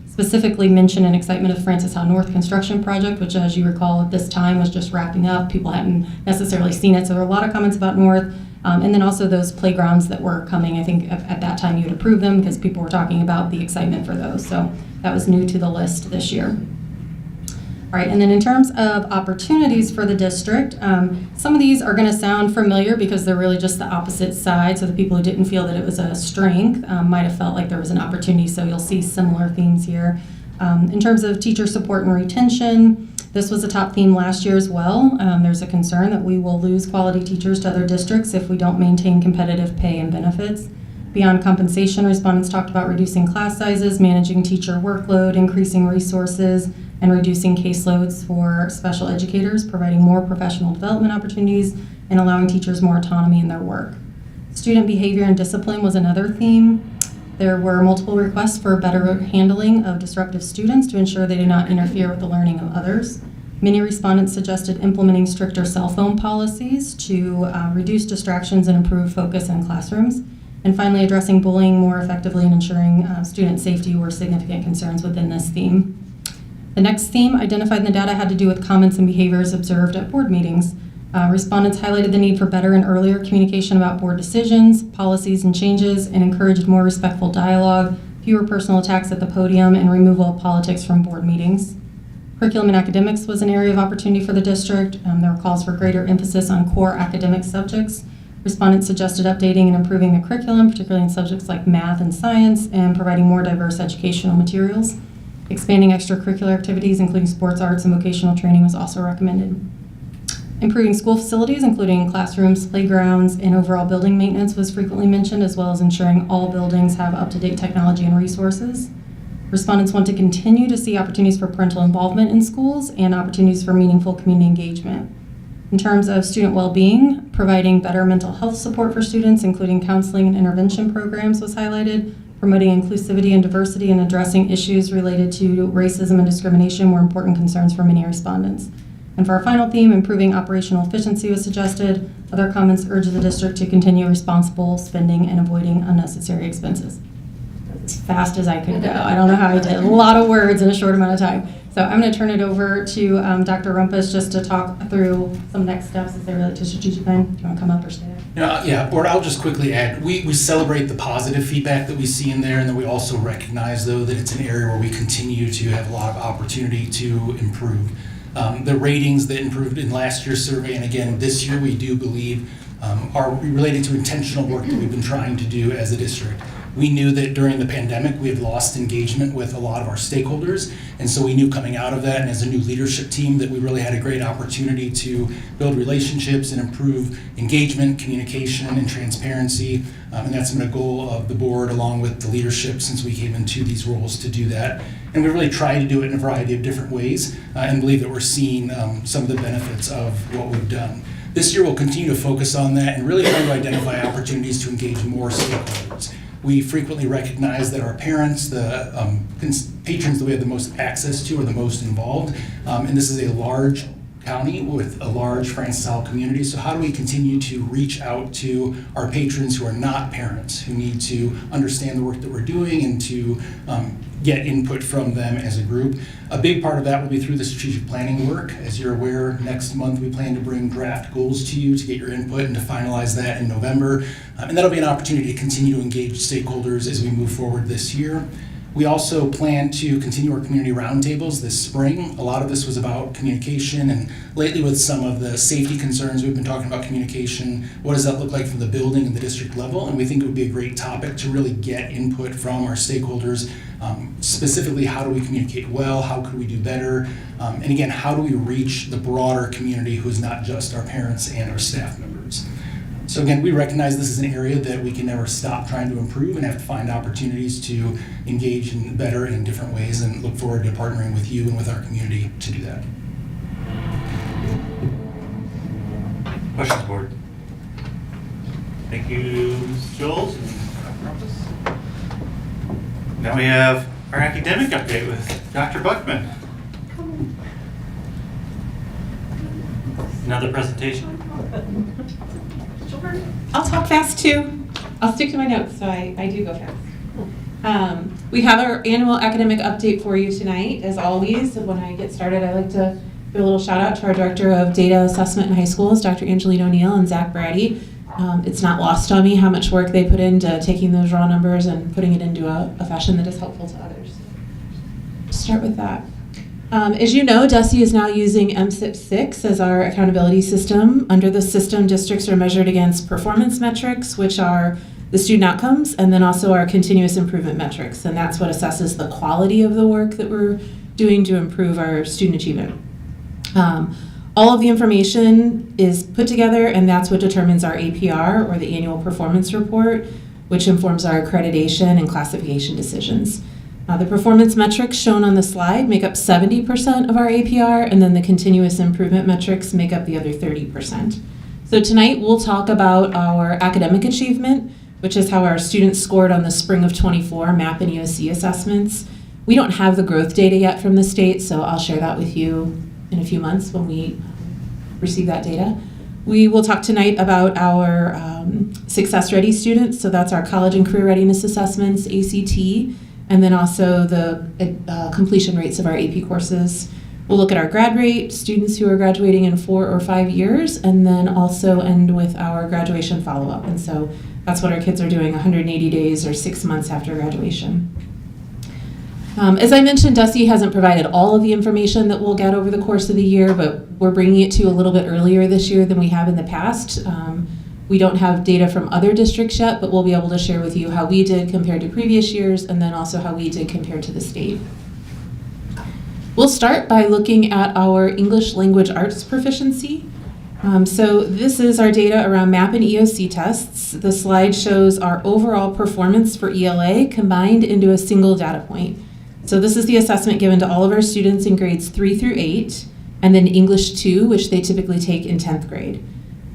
specifically mention an excitement of Francis Howell North construction project, which, as you recall, at this time was just wrapping up. People hadn't necessarily seen it, so there were a lot of comments about North. And then also those playgrounds that were coming. I think at that time you had approved them because people were talking about the excitement for those. So that was new to the list this year. All right, and then in terms of opportunities for the district, some of these are going to sound familiar because they're really just the opposite side. So the people who didn't feel that it was a strength might have felt like there was an opportunity. So you'll see similar themes here. In terms of teacher support and retention, this was a top theme last year as well. There's a concern that we will lose quality teachers to other districts if we don't maintain competitive pay and benefits. Beyond compensation, respondents talked about reducing class sizes, managing teacher workload, increasing resources, and reducing caseloads for special educators, providing more professional development opportunities, and allowing teachers more autonomy in their work. Student behavior and discipline was another theme. There were multiple requests for better handling of disruptive students to ensure they do not interfere with the learning of others. Many respondents suggested implementing stricter cell phone policies to reduce distractions and improve focus in classrooms. And finally, addressing bullying more effectively and ensuring student safety were significant concerns within this theme. The next theme identified in the data had to do with comments and behaviors observed at board meetings. Respondents highlighted the need for better and earlier communication about board decisions, policies, and changes, and encouraged more respectful dialogue, fewer personal attacks at the podium, and removal of politics from board meetings. Curriculum and academics was an area of opportunity for the district. There were calls for greater emphasis on core academic subjects. Respondents suggested updating and improving the curriculum, particularly in subjects like math and science, and providing more diverse educational materials. Expanding extracurricular activities, including sports, arts, and vocational training, was also recommended. Improving school facilities, including classrooms, playgrounds, and overall building maintenance was frequently mentioned, as well as ensuring all buildings have up-to-date technology and resources. Respondents want to continue to see opportunities for parental involvement in schools and opportunities for meaningful community engagement. In terms of student well-being, providing better mental health support for students, including counseling and intervention programs, was highlighted. Promoting inclusivity and diversity and addressing issues related to racism and discrimination were important concerns for many respondents. And for our final theme, improving operational efficiency was suggested. Other comments urge the district to continue responsible spending and avoiding unnecessary expenses. As fast as I could go. I don't know how I did. A lot of words in a short amount of time. So I'm going to turn it over to Dr. Rumpus just to talk through some next steps as they relate to strategic plan. Do you want to come up or stay there? Yeah, Board, I'll just quickly add, we celebrate the positive feedback that we see in there, and then we also recognize, though, that it's an area where we continue to have a lot of opportunity to improve. The ratings that improved in last year's survey, and again this year, we do believe are related to intentional work that we've been trying to do as a district. We knew that during the pandemic, we had lost engagement with a lot of our stakeholders, and so we knew coming out of that, and as a new leadership team, that we really had a great opportunity to build relationships and improve engagement, communication, and transparency, and that's been a goal of the board along with the leadership since we came into these roles to do that. And we really try to do it in a variety of different ways, and believe that we're seeing some of the benefits of what we've done. This year, we'll continue to focus on that and really try to identify opportunities to engage more stakeholders. We frequently recognize that our parents, the patrons that we have the most access to, are the most involved. And this is a large county with a large Francis Howell community. So how do we continue to reach out to our patrons who are not parents, who need to understand the work that we're doing and to get input from them as a group? A big part of that will be through the strategic planning work. As you're aware, next month we plan to bring draft goals to you to get your input and to finalize that in November. And that'll be an opportunity to continue to engage stakeholders as we move forward this year. We also plan to continue our community roundtables this spring. A lot of this was about communication, and lately with some of the safety concerns, we've been talking about communication. What does that look like from the building and the district level? And we think it would be a great topic to really get input from our stakeholders. Specifically, how do we communicate well? How could we do better? And again, how do we reach the broader community who is not just our parents and our staff members? So again, we recognize this is an area that we can never stop trying to improve and have to find opportunities to engage in better in different ways, and look forward to partnering with you and with our community to do that. Questions, board? Thank you, Mrs. Joels. Now we have our academic update with Dr. Buckman. Another presentation. I'll talk fast too. I'll stick to my notes, so I do go fast. We have our annual academic update for you tonight, as always. When I get started, I like to give a little shout out to our Director of Data Assessment in High Schools, Dr. Angelina O'Neill and Zach Brady. It's not lost on me how much work they put into taking those raw numbers and putting it into a fashion that is helpful to others. Start with that. As you know, DESE is now using MSIP6 as our accountability system. Under the system, districts are measured against performance metrics, which are the student outcomes, and then also our continuous improvement metrics. And that's what assesses the quality of the work that we're doing to improve our student achievement. All of the information is put together, and that's what determines our APR, or the annual performance report, which informs our accreditation and classification decisions. The performance metrics shown on the slide make up 70% of our APR, and then the continuous improvement metrics make up the other 30%. So tonight we'll talk about our academic achievement, which is how our students scored on the spring of '24 MAP and EOC assessments. We don't have the growth data yet from the state, so I'll share that with you in a few months when we receive that data. We will talk tonight about our Success Ready students, so that's our college and career readiness assessments, ACT, and then also the completion rates of our AP courses. We'll look at our grad rate, students who are graduating in 4 or 5 years, and then also end with our graduation follow-up. And so that's what our kids are doing 180 days or 6 months after graduation. As I mentioned, DESE hasn't provided all of the information that we'll get over the course of the year, but we're bringing it to you a little bit earlier this year than we have in the past. We don't have data from other districts yet, but we'll be able to share with you how we did compared to previous years, and then also how we did compared to the state. We'll start by looking at our English language arts proficiency. So this is our data around MAP and EOC tests. The slide shows our overall performance for ELA combined into a single data point. So this is the assessment given to all of our students in grades 3 through 8, and then English 2, which they typically take in 10th grade.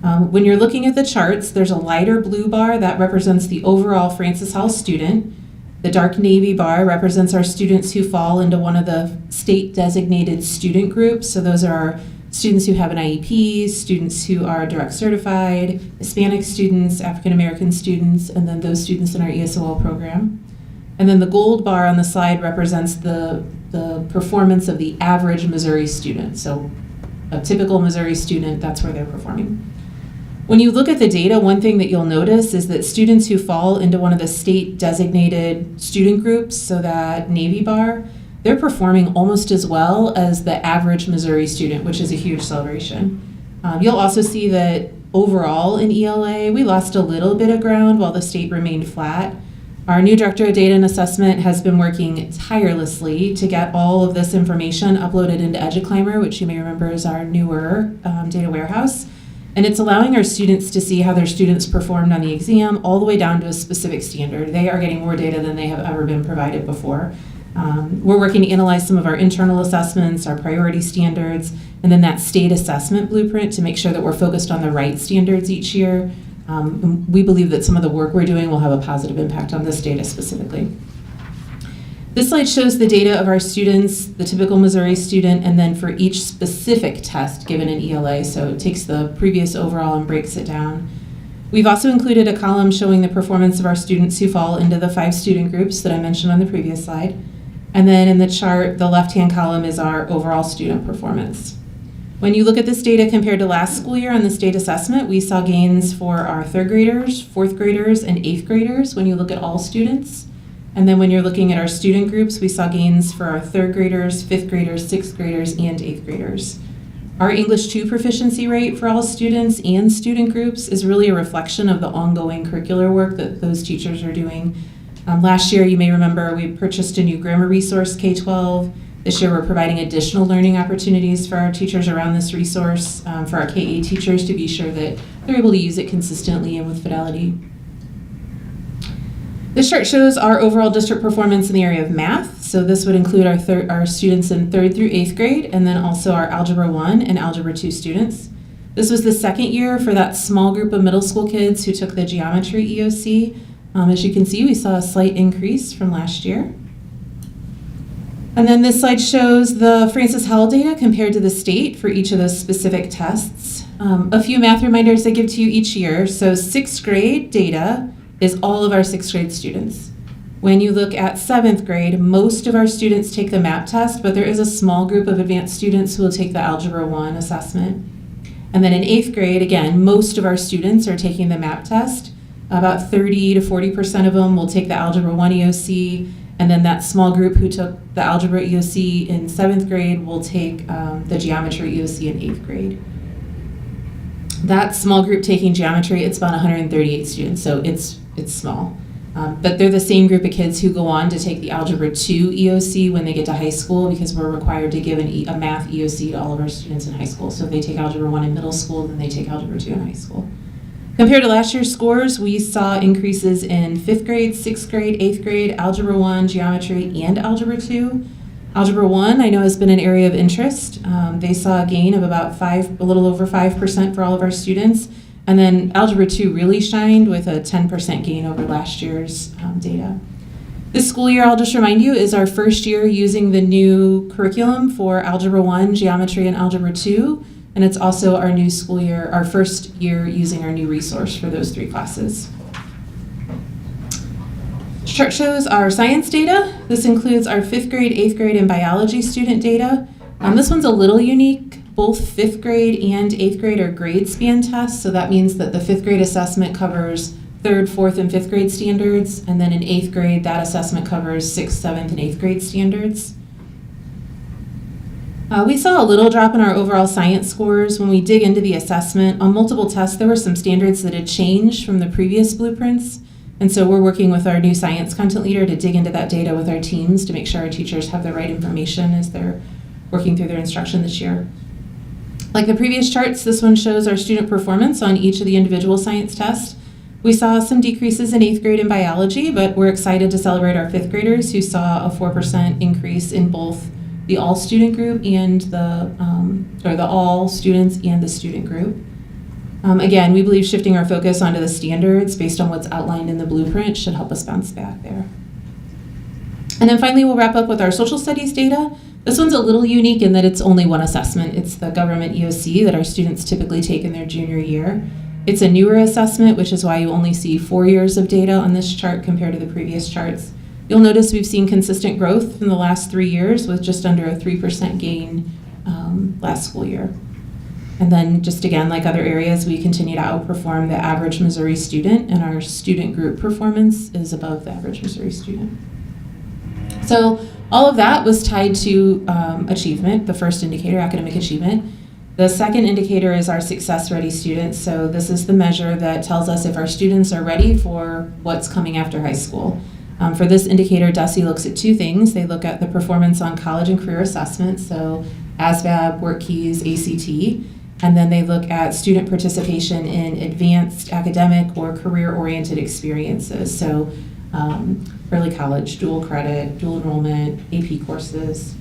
When you're looking at the charts, there's a lighter blue bar that represents the overall Francis Howell student. The dark navy bar represents our students who fall into one of the state designated student groups. So those are our students who have an IEP, students who are direct certified, Hispanic students, African American students, and then those students in our ESOL program. And then the gold bar on the slide represents the performance of the average Missouri student. So a typical Missouri student, that's where they're performing. When you look at the data, one thing that you'll notice is that students who fall into one of the state designated student groups, so that navy bar, they're performing almost as well as the average Missouri student, which is a huge celebration. You'll also see that overall in ELA, we lost a little bit of ground while the state remained flat. Our new Director of Data and Assessment has been working tirelessly to get all of this information uploaded into EduClimber, which you may remember is our newer data warehouse. And it's allowing our students to see how their students performed on the exam all the way down to a specific standard. They are getting more data than they have ever been provided before. We're working to analyze some of our internal assessments, our priority standards, and then that state assessment blueprint to make sure that we're focused on the right standards each year. We believe that some of the work we're doing will have a positive impact on this data specifically. This slide shows the data of our students, the typical Missouri student, and then for each specific test given in ELA. So it takes the previous overall and breaks it down. We've also included a column showing the performance of our students who fall into the 5 student groups that I mentioned on the previous slide. And then in the chart, the left-hand column is our overall student performance. When you look at this data compared to last school year on the state assessment, we saw gains for our 3rd graders, 4th graders, and 8th graders when you look at all students. And then when you're looking at our student groups, we saw gains for our 3rd graders, 5th graders, 6th graders, and 8th graders. Our English 2 proficiency rate for all students and student groups is really a reflection of the ongoing curricular work that those teachers are doing. Last year, you may remember, we purchased a new grammar resource, K-12. This year, we're providing additional learning opportunities for our teachers around this resource, for our K-8 teachers to be sure that they're able to use it consistently and with fidelity. This chart shows our overall district performance in the area of math. So this would include our students in 3rd through 8th grade, and then also our Algebra 1 and Algebra 2 students. This was the 2nd year for that small group of middle school kids who took the geometry EOC. As you can see, we saw a slight increase from last year. And then this slide shows the Francis Howell data compared to the state for each of those specific tests. A few math reminders I give to you each year. So 6th grade data is all of our 6th grade students. When you look at 7th grade, most of our students take the MAP test, but there is a small group of advanced students who will take the Algebra 1 assessment. And then in 8th grade, again, most of our students are taking the MAP test. About 30 to 40% of them will take the Algebra 1 EOC, and then that small group who took the Algebra EOC in 7th grade will take the Geometry EOC in 8th grade. That small group taking geometry, it's about 138 students, so it's small. But they're the same group of kids who go on to take the Algebra 2 EOC when they get to high school, because we're required to give a math EOC to all of our students in high school. So if they take Algebra 1 in middle school, then they take Algebra 2 in high school. Compared to last year's scores, we saw increases in 5th grade, 6th grade, 8th grade, Algebra 1, Geometry, and Algebra 2. Algebra 1, I know, has been an area of interest. They saw a gain of about a little over 5% for all of our students. And then Algebra 2 really shined with a 10% gain over last year's data. This school year, I'll just remind you, is our first year using the new curriculum for Algebra 1, Geometry, and Algebra 2. And it's also our new school year, our first year using our new resource for those 3 classes. This chart shows our science data. This includes our 5th grade, 8th grade, and biology student data. This one's a little unique. Both 5th grade and 8th grade are grade span tests, so that means that the 5th grade assessment covers 3rd, 4th, and 5th grade standards, and then in 8th grade, that assessment covers 6th, 7th, and 8th grade standards. We saw a little drop in our overall science scores when we dig into the assessment. On multiple tests, there were some standards that had changed from the previous blueprints, and so we're working with our new science content leader to dig into that data with our teams to make sure our teachers have the right information as they're working through their instruction this year. Like the previous charts, this one shows our student performance on each of the individual science tests. We saw some decreases in 8th grade in biology, but we're excited to celebrate our 5th graders who saw a 4% increase in both the all student group and the all students and the student group. Again, we believe shifting our focus onto the standards based on what's outlined in the blueprint should help us bounce back there. And then finally, we'll wrap up with our social studies data. This one's a little unique in that it's only one assessment. It's the government EOC that our students typically take in their junior year. It's a newer assessment, which is why you only see 4 years of data on this chart compared to the previous charts. You'll notice we've seen consistent growth in the last 3 years with just under a 3% gain last school year. And then just again, like other areas, we continue to outperform the average Missouri student, and our student group performance is above the average Missouri student. So all of that was tied to achievement, the first indicator, academic achievement. The second indicator is our success-ready students. So this is the measure that tells us if our students are ready for what's coming after high school. For this indicator, DESE looks at 2 things. They look at the performance on college and career assessments, so ASVAB, Work Keys, ACT, and then they look at student participation in advanced academic or career-oriented experiences, so early college, dual credit, dual enrollment, AP courses.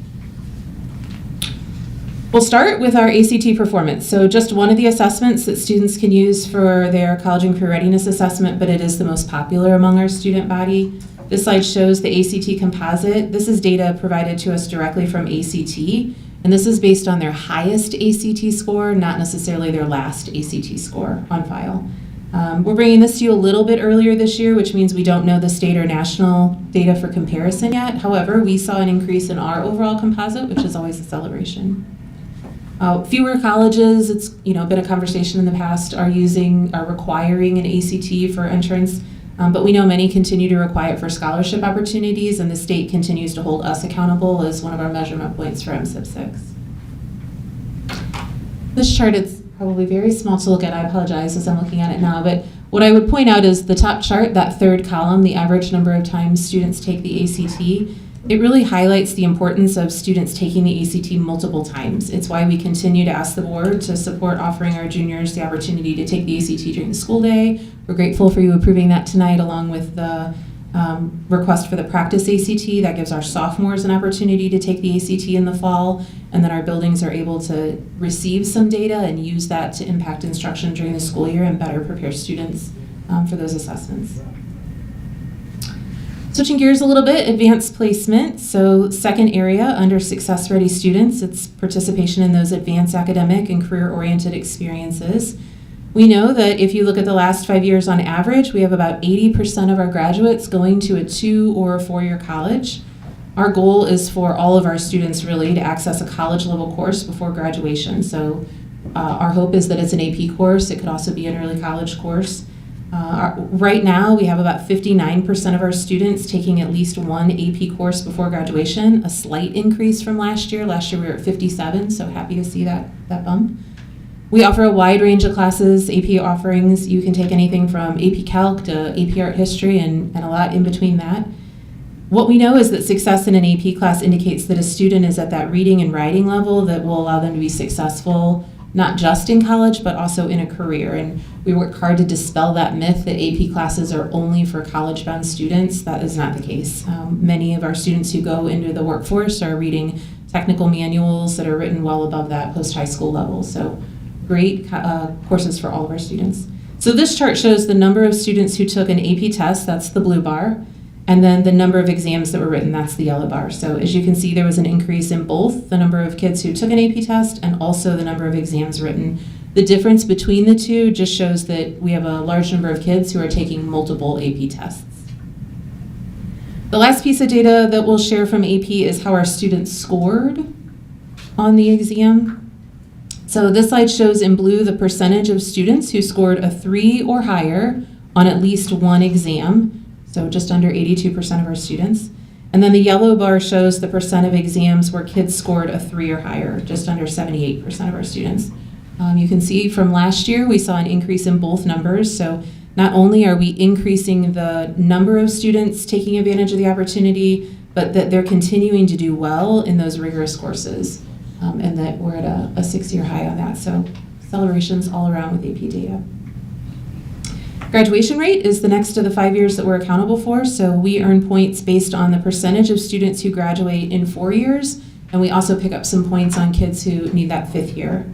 We'll start with our ACT performance. So just one of the assessments that students can use for their college and career readiness assessment, but it is the most popular among our student body. This slide shows the ACT composite. This is data provided to us directly from ACT, and this is based on their highest ACT score, not necessarily their last ACT score on file. We're bringing this to you a little bit earlier this year, which means we don't know the state or national data for comparison yet. However, we saw an increase in our overall composite, which is always a celebration. Fewer colleges, it's been a conversation in the past, are requiring an ACT for entrance, but we know many continue to require it for scholarship opportunities, and the state continues to hold us accountable as one of our measurement points for MSIP 6. This chart is probably very small to look at. I apologize as I'm looking at it now, but what I would point out is the top chart, that third column, the average number of times students take the ACT. It really highlights the importance of students taking the ACT multiple times. It's why we continue to ask the board to support offering our juniors the opportunity to take the ACT during the school day. We're grateful for you approving that tonight, along with the request for the practice ACT. That gives our sophomores an opportunity to take the ACT in the fall, and then our buildings are able to receive some data and use that to impact instruction during the school year and better prepare students for those assessments. Switching gears a little bit, advanced placement. So second area under success-ready students, it's participation in those advanced academic and career-oriented experiences. We know that if you look at the last 5 years on average, we have about 80% of our graduates going to a 2 or a 4-year college. Our goal is for all of our students really to access a college-level course before graduation. So our hope is that it's an AP course. It could also be an early college course. Right now, we have about 59% of our students taking at least one AP course before graduation, a slight increase from last year. Last year we were at 57, so happy to see that bump. We offer a wide range of classes, AP offerings. You can take anything from AP Calc to AP Art History and a lot in between that. What we know is that success in an AP class indicates that a student is at that reading and writing level that will allow them to be successful, not just in college, but also in a career. And we work hard to dispel that myth that AP classes are only for college-bound students. That is not the case. Many of our students who go into the workforce are reading technical manuals that are written well above that post-high school level. So great courses for all of our students. So this chart shows the number of students who took an AP test, that's the blue bar, and then the number of exams that were written, that's the yellow bar. So as you can see, there was an increase in both the number of kids who took an AP test and also the number of exams written. The difference between the two just shows that we have a large number of kids who are taking multiple AP tests. The last piece of data that we'll share from AP is how our students scored on the exam. So this slide shows in blue the percentage of students who scored a 3 or higher on at least one exam. So just under 82% of our students. And then the yellow bar shows the percent of exams where kids scored a 3 or higher, just under 78% of our students. You can see from last year, we saw an increase in both numbers. So not only are we increasing the number of students taking advantage of the opportunity, but that they're continuing to do well in those rigorous courses. and that we're at a 6-year high on that. So celebrations all around with AP data. Graduation rate is the next of the 5 years that we're accountable for. So we earn points based on the percentage of students who graduate in 4 years, and we also pick up some points on kids who need that 5th year.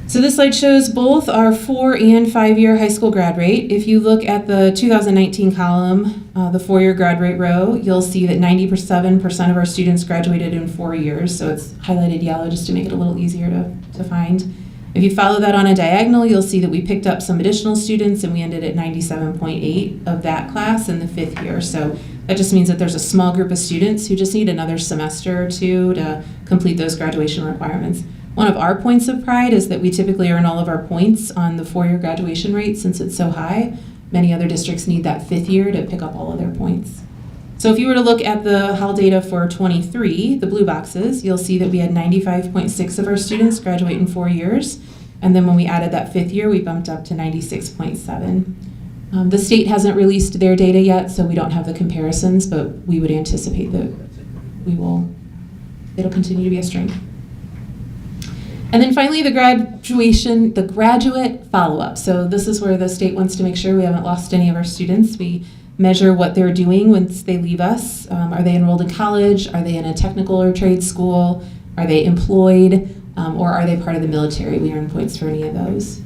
So this slide shows both our 4 and 5 year high school grad rate. If you look at the 2019 column, the 4-year grad rate row, you'll see that 97% of our students graduated in 4 years. So it's highlighted yellow just to make it a little easier to find. If you follow that on a diagonal, you'll see that we picked up some additional students and we ended at 97.8 of that class in the 5th year. So that just means that there's a small group of students who just need another semester or two to complete those graduation requirements. One of our points of pride is that we typically earn all of our points on the 4-year graduation rate since it's so high. Many other districts need that 5th year to pick up all of their points. So if you were to look at the Howell data for 23, the blue boxes, you'll see that we had 95.6 of our students graduate in 4 years. And then when we added that 5th year, we bumped up to 96.7. The state hasn't released their data yet, so we don't have the comparisons, but we would anticipate that it'll continue to be a strength. And then finally, the graduate follow-up. So this is where the state wants to make sure we haven't lost any of our students. We measure what they're doing once they leave us. Are they enrolled in college? Are they in a technical or trade school? Are they employed? Or are they part of the military? We earn points for any of those.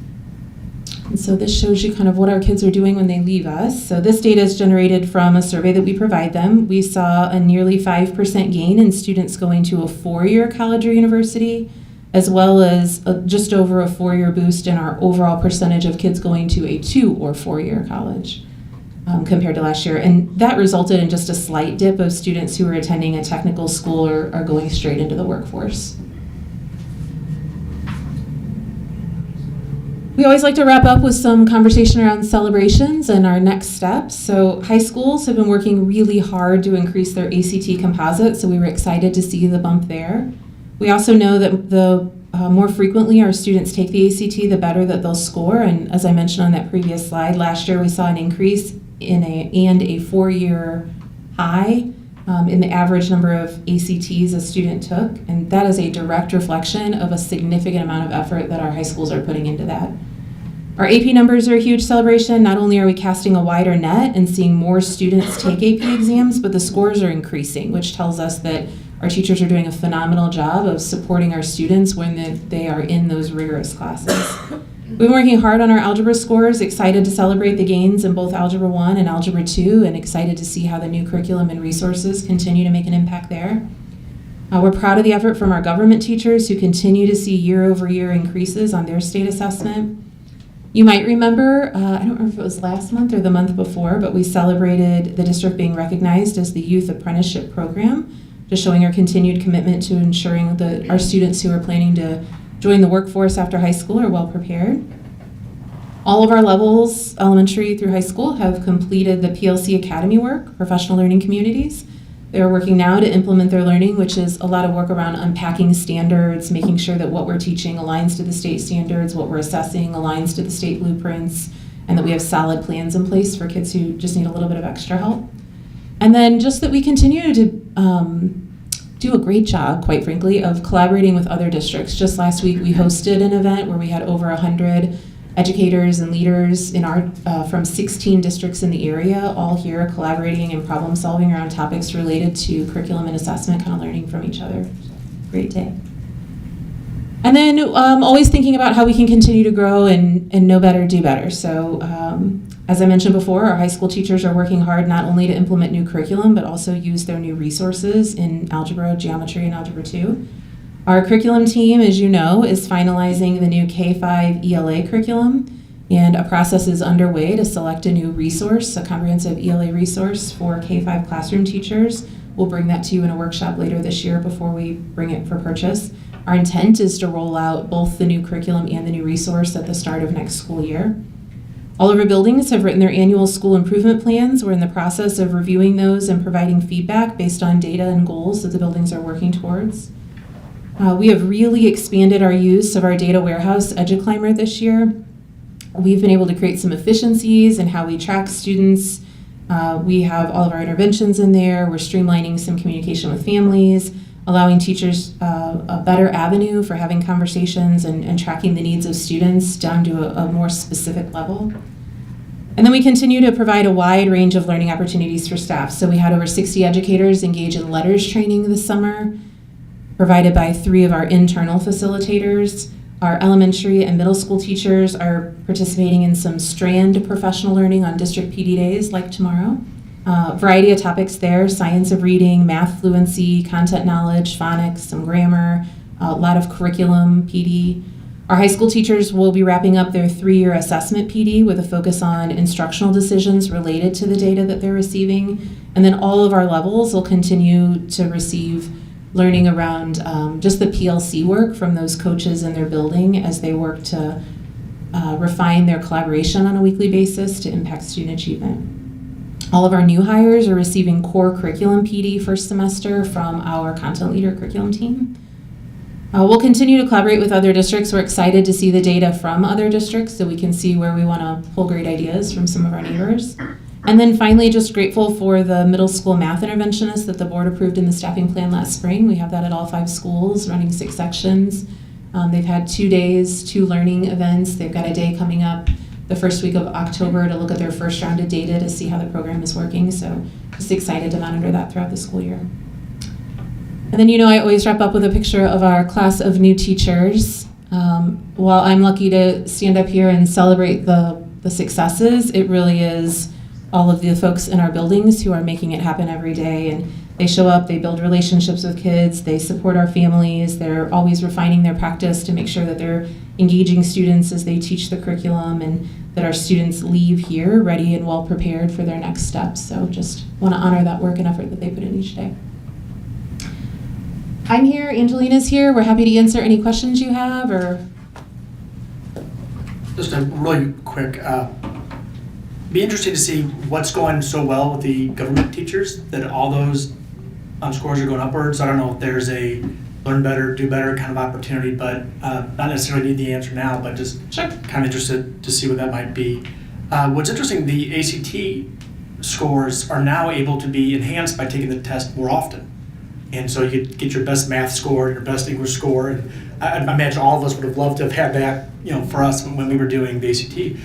And so this shows you kind of what our kids are doing when they leave us. So this data is generated from a survey that we provide them. We saw a nearly 5% gain in students going to a 4-year college or university, as well as just over a 4-year boost in our overall percentage of kids going to a 2 or 4-year college compared to last year. And that resulted in just a slight dip of students who are attending a technical school or are going straight into the workforce. We always like to wrap up with some conversation around celebrations and our next steps. So high schools have been working really hard to increase their ACT composite, so we were excited to see the bump there. We also know that the more frequently our students take the ACT, the better that they'll score. And as I mentioned on that previous slide, last year we saw an increase in a 4-year high in the average number of ACTs a student took. And that is a direct reflection of a significant amount of effort that our high schools are putting into that. Our AP numbers are a huge celebration. Not only are we casting a wider net and seeing more students take AP exams, but the scores are increasing, which tells us that our teachers are doing a phenomenal job of supporting our students when they are in those rigorous classes. We've been working hard on our algebra scores, excited to celebrate the gains in both Algebra 1 and Algebra 2, and excited to see how the new curriculum and resources continue to make an impact there. We're proud of the effort from our government teachers who continue to see year-over-year increases on their state assessment. You might remember, I don't remember if it was last month or the month before, but we celebrated the district being recognized as the Youth Apprenticeship Program, just showing our continued commitment to ensuring that our students who are planning to join the workforce after high school are well prepared. All of our levels, elementary through high school, have completed the PLC Academy work, professional learning communities. They're working now to implement their learning, which is a lot of work around unpacking standards, making sure that what we're teaching aligns to the state standards, what we're assessing aligns to the state blueprints, and that we have solid plans in place for kids who just need a little bit of extra help. And then just that we continue to do a great job, quite frankly, of collaborating with other districts. Just last week, we hosted an event where we had over 100 educators and leaders in our from 16 districts in the area, all here collaborating and problem solving around topics related to curriculum and assessment, kind of learning from each other. Great day. And then always thinking about how we can continue to grow and know better, do better. So as I mentioned before, our high school teachers are working hard not only to implement new curriculum, but also use their new resources in algebra, geometry, and Algebra 2. Our curriculum team, as you know, is finalizing the new K-5 ELA curriculum, and a process is underway to select a new resource, a comprehensive ELA resource for K-5 classroom teachers. We'll bring that to you in a workshop later this year before we bring it for purchase. Our intent is to roll out both the new curriculum and the new resource at the start of next school year. All of our buildings have written their annual school improvement plans. We're in the process of reviewing those and providing feedback based on data and goals that the buildings are working towards. We have really expanded our use of our data warehouse, EduClimber, this year. We've been able to create some efficiencies in how we track students. We have all of our interventions in there. We're streamlining some communication with families. allowing teachers a better avenue for having conversations and tracking the needs of students down to a more specific level. And then we continue to provide a wide range of learning opportunities for staff. So we had over 60 educators engage in letters training this summer, provided by 3 of our internal facilitators. Our elementary and middle school teachers are participating in some strand professional learning on district PD days like tomorrow. Variety of topics there: science of reading, math fluency, content knowledge, phonics, some grammar, a lot of curriculum PD. Our high school teachers will be wrapping up their 3-year assessment PD with a focus on instructional decisions related to the data that they're receiving. And then all of our levels will continue to receive learning around just the PLC work from those coaches in their building as they work to refine their collaboration on a weekly basis to impact student achievement. All of our new hires are receiving core curriculum PD first semester from our content leader curriculum team. We'll continue to collaborate with other districts. We're excited to see the data from other districts so we can see where we want to pull great ideas from some of our neighbors. And then finally, just grateful for the middle school math interventionist that the board approved in the staffing plan last spring. We have that at all 5 schools, running 6 sections. They've had 2 days, 2 learning events. They've got a day coming up the first week of October to look at their first round of data to see how the program is working. So just excited to monitor that throughout the school year. And then, I always wrap up with a picture of our class of new teachers. While I'm lucky to stand up here and celebrate the successes, it really is all of the folks in our buildings who are making it happen every day. And they show up, they build relationships with kids, they support our families, they're always refining their practice to make sure that they're engaging students as they teach the curriculum and that our students leave here ready and well prepared for their next steps. So just want to honor that work and effort that they put in each day. I'm here, Angelina's here. We're happy to answer any questions you have or. Just a really quick, be interesting to see what's going so well with the government teachers, that all those scores are going upwards. I don't know if there's a learn better, do better kind of opportunity, but not necessarily need the answer now, but just kind of interested to see what that might be. What's interesting, the ACT scores are now able to be enhanced by taking the test more often. And so you could get your best math score, your best English score, and I imagine all of us would have loved to have had that, for us when we were doing the ACT.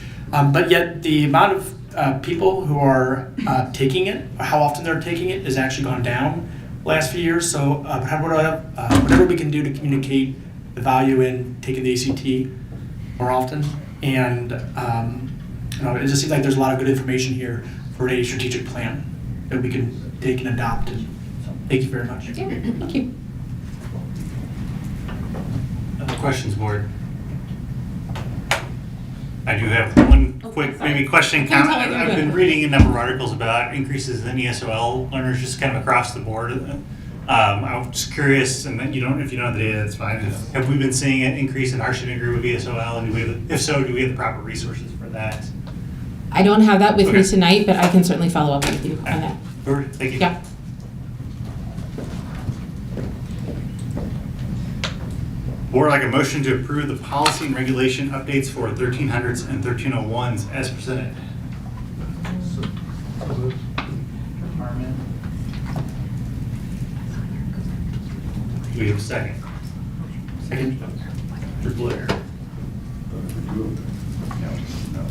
But yet the amount of people who are taking it, or how often they're taking it, has actually gone down the last few years. So whatever we can do to communicate the value in taking the ACT more often, and it just seems like there's a lot of good information here for a strategic plan that we can take and adopt. And thank you very much. Yeah, thank you. Other questions, board? I do have one quick maybe question. I've been reading a number of articles about increases in ESOL learners just kind of across the board. I'm just curious, and if you don't have the data, that's fine. Have we been seeing an increase in hardship and group of ESOL, and if so, do we have the proper resources for that? I don't have that with me tonight, but I can certainly follow up with you on that. Sure, thank you. Yeah. Board like a motion to approve the policy and regulation updates for 1300s and 1301s as presented. Do we have a second? Second. Mr. Blair. No.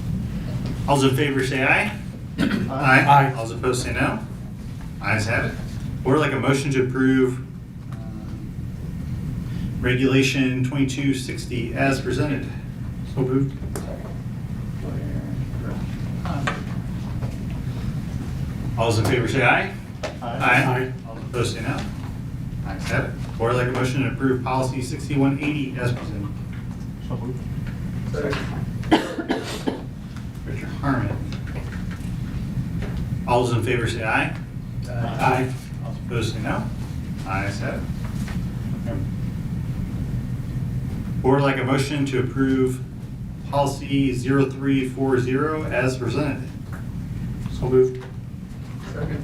All those in favor say aye. Aye. All those opposed say no. Ayes have it. Board like a motion to approve Regulation 2260 as presented. So moved. All those in favor say aye. Aye. All those opposed say no. Ayes have it. Board like a motion to approve policy 6180 as presented. So moved. Richard Harmon. All those in favor say aye. Aye. All those opposed say no. Ayes have it. Board like a motion to approve policy 0340 as presented. So moved. Second.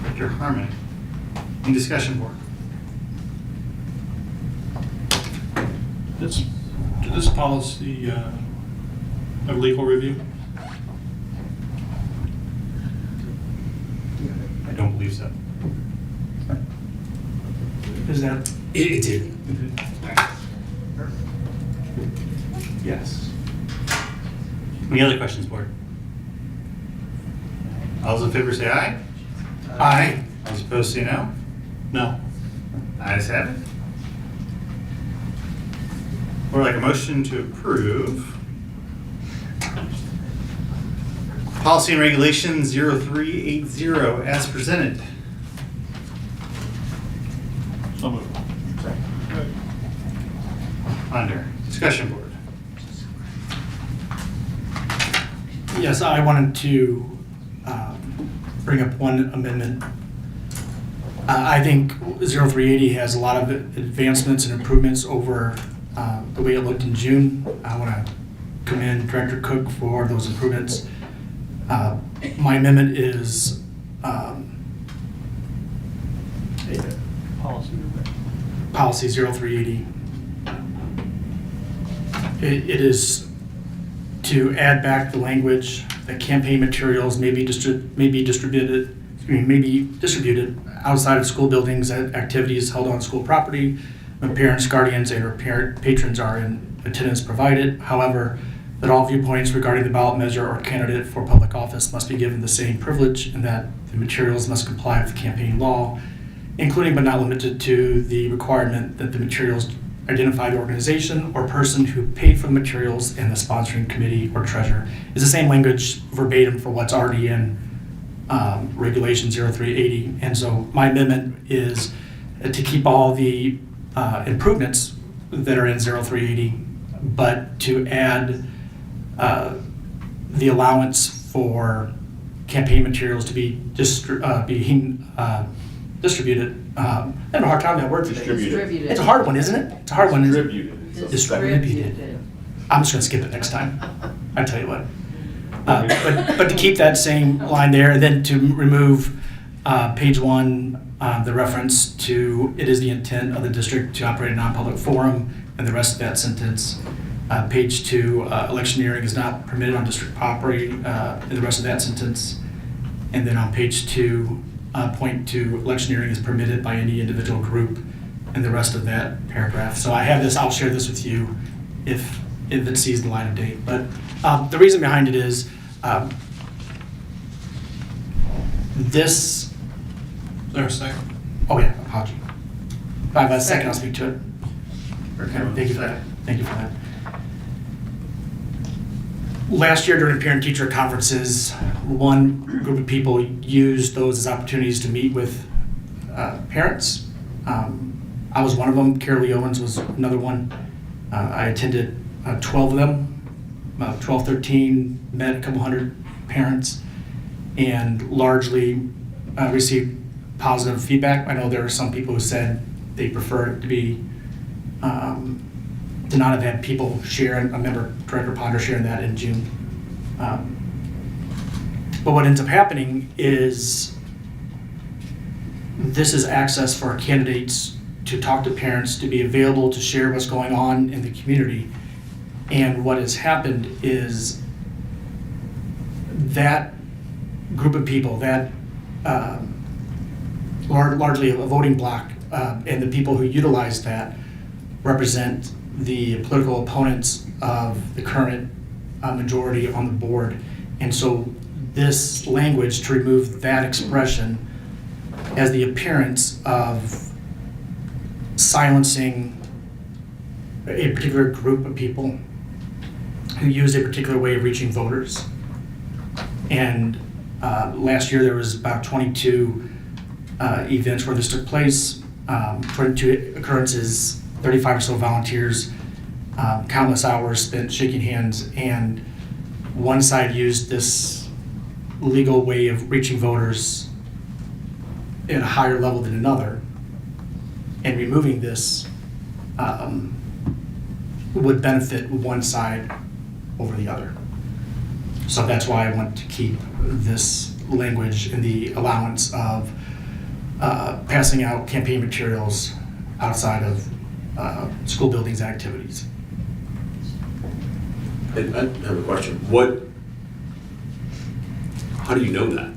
Victor Harmon. Any discussion, board? Did this policy have legal review? I don't believe so. Is that? It did. Yes. Any other questions, board? All those in favor say aye. Aye. All those opposed say no. No. Ayes have it. Or like a motion to approve policy and regulation 0380 as presented. So moved. Under discussion board. Yes, I wanted to bring up one amendment. I think 0380 has a lot of advancements and improvements over the way it looked in June. I want to commend Director Cook for those improvements. My amendment is policy 0380. It is to add back the language that campaign materials may be distributed outside of school buildings at activities held on school property when parents, guardians, and or patrons are in attendance provided. However, that all viewpoints regarding the ballot measure or candidate for public office must be given the same privilege, and that the materials must comply with the campaign law, including but not limited to the requirement that the materials identify the organization or person who paid for the materials and the sponsoring committee or treasurer. It's the same language verbatim for what's already in Regulation 0380. And so my amendment is to keep all the improvements that are in 0380, but to add the allowance for campaign materials to be distributed. I have a hard time with that word today. Distributed. It's a hard one, isn't it? It's a hard one. Distributed. Distributed. I'm just going to skip it next time. I tell you what. But to keep that same line there, and then to remove page 1, the reference to it is the intent of the district to operate a non-public forum, and the rest of that sentence. Page 2, electioneering is not permitted on district property, and the rest of that sentence. And then on page 2, point 2, electioneering is permitted by any individual group, and the rest of that paragraph. So I have this, I'll share this with you if it sees the light of day. But the reason behind it is this. There a second? Oh yeah, apology. If I have a second, I'll speak to it. Okay, thank you for that. Thank you for that. Last year during parent-teacher conferences, one group of people used those as opportunities to meet with parents. I was one of them. Carolee Owens was another one. I attended 12 of them, about 12, 13, met a couple hundred parents, and largely received positive feedback. I know there are some people who said they prefer it to be to not have had people share. I remember Director Ponder sharing that in June. But what ends up happening is this is access for our candidates to talk to parents, to be available to share what's going on in the community. And what has happened is that group of people, that largely a voting bloc, and the people who utilize that represent the political opponents of the current majority on the board. And so this language to remove that expression has the appearance of silencing a particular group of people who use a particular way of reaching voters. And last year there was about 22 events where this took place, 22 occurrences, 35 or so volunteers, countless hours spent shaking hands, and one side used this legal way of reaching voters at a higher level than another, and removing this would benefit one side over the other. So that's why I want to keep this language in the allowance of passing out campaign materials outside of school buildings activities. And I have a question. How do you know that?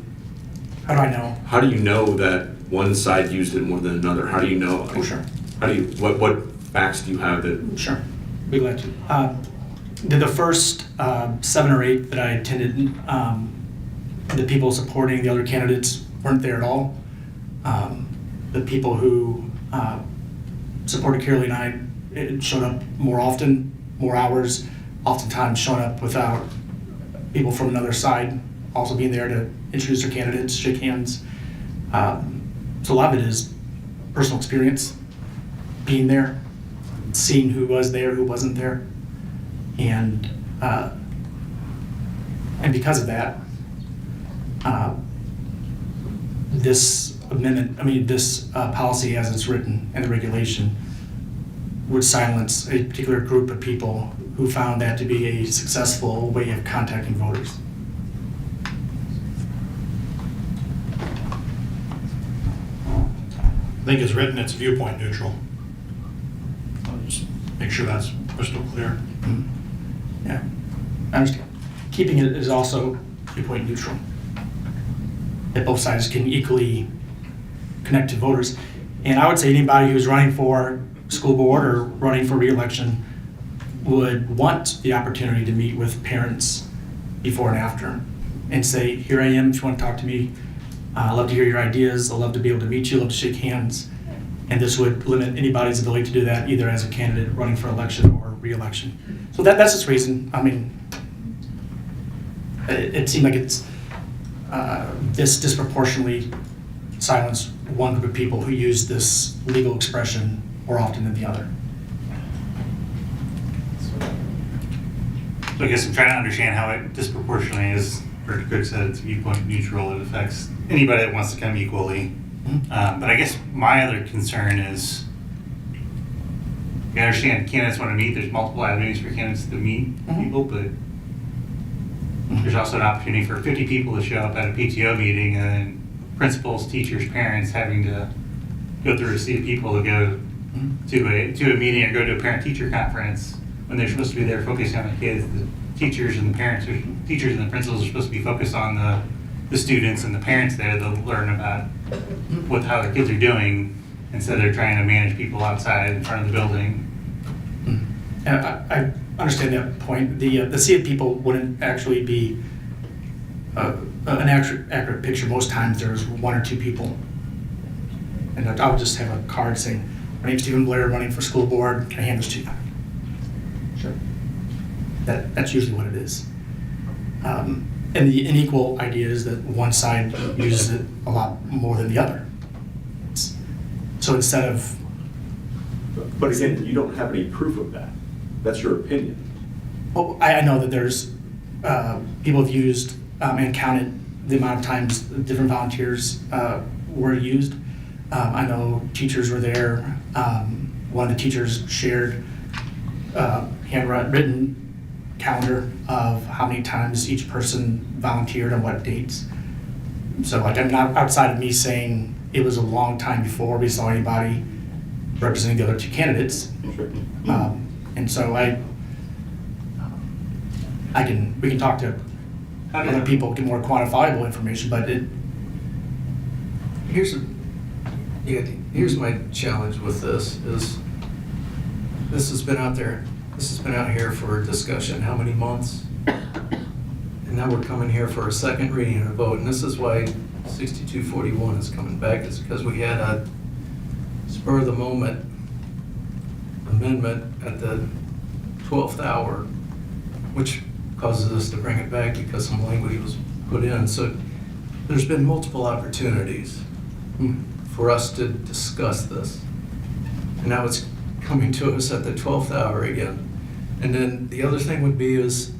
How do I know? How do you know that one side used it more than another? How do you know? Oh, sure. How do you, what facts do you have that? Sure, be glad to. The first 7 or 8 that I attended, the people supporting the other candidates weren't there at all. The people who supported Carolee and I showed up more often, more hours, oftentimes showing up without people from another side also being there to introduce their candidates, shake hands. So a lot of it is personal experience, being there, seeing who was there, who wasn't there. And because of that, this amendment, this policy as it's written and the regulation would silence a particular group of people who found that to be a successful way of contacting voters. I think as written, it's viewpoint neutral. I'll just make sure that's crystal clear. Yeah, I understand. Keeping it is also viewpoint neutral. That both sides can equally connect to voters. And I would say anybody who's running for school board or running for re-election would want the opportunity to meet with parents before and after and say, here I am, if you want to talk to me, I'd love to hear your ideas, I'd love to be able to meet you, I'd love to shake hands. And this would limit anybody's ability to do that either as a candidate running for election or re-election. So that's its reason. It seemed like it's this disproportionately silenced one group of people who use this legal expression more often than the other. So I guess I'm trying to understand how it disproportionately is, Director Cook said it's viewpoint neutral, it affects anybody that wants to come equally. But I guess my other concern is, I understand candidates want to meet, there's multiple avenues for candidates to meet people, but there's also an opportunity for 50 people to show up at a PTO meeting and principals, teachers, parents having to go through a sea of people to go to a meeting or go to a parent-teacher conference when they're supposed to be there focusing on the kids. The teachers and the parents, teachers and the principals are supposed to be focused on the students and the parents there to learn about how their kids are doing instead of trying to manage people outside in front of the building. And I understand that point. The sea of people wouldn't actually be an accurate picture. Most times there's 1 or 2 people. And I would just have a card saying, my name's Stephen Blair, running for school board, can I hand this to you? Sure. That's usually what it is. And the unequal idea is that one side uses it a lot more than the other. So instead of... But again, you don't have any proof of that. That's your opinion. Well, I know that there's people have used and counted the amount of times different volunteers were used. I know teachers were there. One of the teachers shared handwritten calendar of how many times each person volunteered and what dates. So I'm not outside of me saying it was a long time before we saw anybody representing the other 2 candidates. Sure. And so we can talk to other people, get more quantifiable information, but here's my challenge with this is this has been out here for discussion how many months? And now we're coming here for a second reading and a vote, and this is why 6241 is coming back, is because we had a spur of the moment amendment at the 12th hour, which causes us to bring it back because some language was put in. So there's been multiple opportunities for us to discuss this. And now it's coming to us at the 12th hour again. And then the other thing would be is,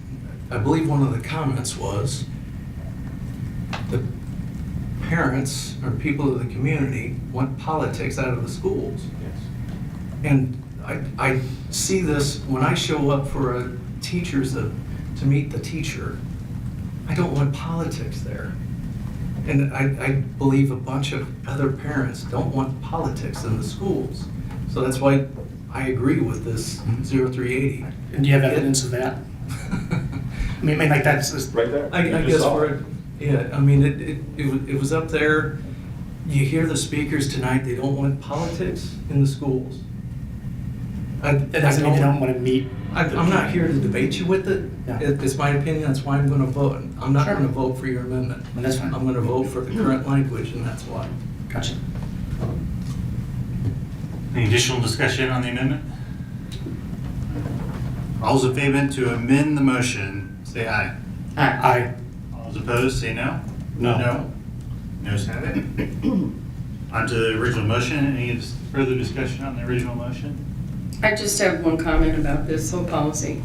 I believe one of the comments was the parents or people of the community want politics out of the schools. Yes. And I see this when I show up for a teacher's to meet the teacher. I don't want politics there. And I believe a bunch of other parents don't want politics in the schools. So that's why I agree with this 0380. And do you have evidence of that? I mean, like that's just right there. I guess for it, yeah. I mean, it was up there. You hear the speakers tonight, they don't want politics in the schools. That doesn't mean they don't want to meet. I'm not here to debate you with it. Yeah. It's my opinion, that's why I'm gonna vote. I'm not Sure. gonna vote for your amendment. And that's fine. I'm gonna vote for the current language, and that's why. Gotcha. Any additional discussion on the amendment? All those in favor to amend the motion, say aye. Aye. All those opposed, say no. No. Noes have it. On to the original motion. Any further discussion on the original motion? I just have one comment about this whole policy.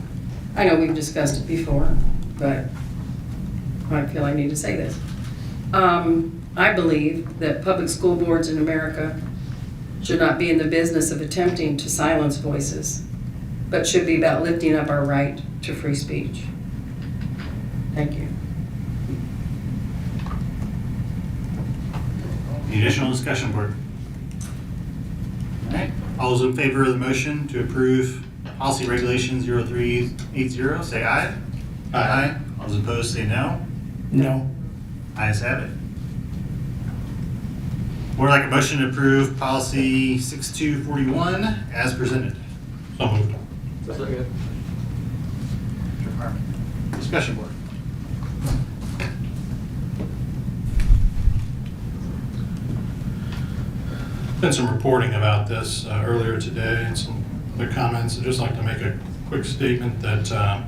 I know we've discussed it before, but I feel I need to say this. I believe that public school boards in America should not be in the business of attempting to silence voices, but should be about lifting up our right to free speech. Thank you. Any additional discussion, board? All right. All those in favor of the motion to approve policy regulation 0380, say aye. Aye. All those opposed, say no. No. Ayes have it. Board like a motion to approve policy 6241 as presented. So moved. Discussion, board. Been some reporting about this earlier today and some other comments. I'd just like to make a quick statement that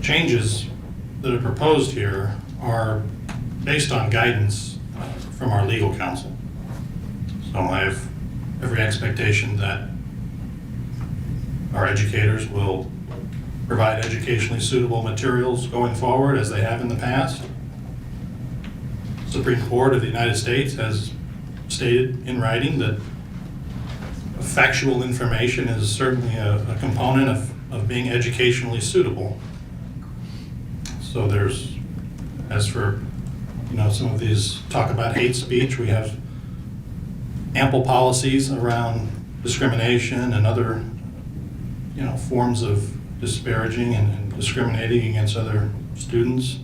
changes that are proposed here are based on guidance from our legal counsel. So I have every expectation that our educators will provide educationally suitable materials going forward as they have in the past. Supreme Court of the United States has stated in writing that factual information is certainly a component of being educationally suitable. So there's, as for, some of these talk about hate speech, we have ample policies around discrimination and other, forms of disparaging and discriminating against other students.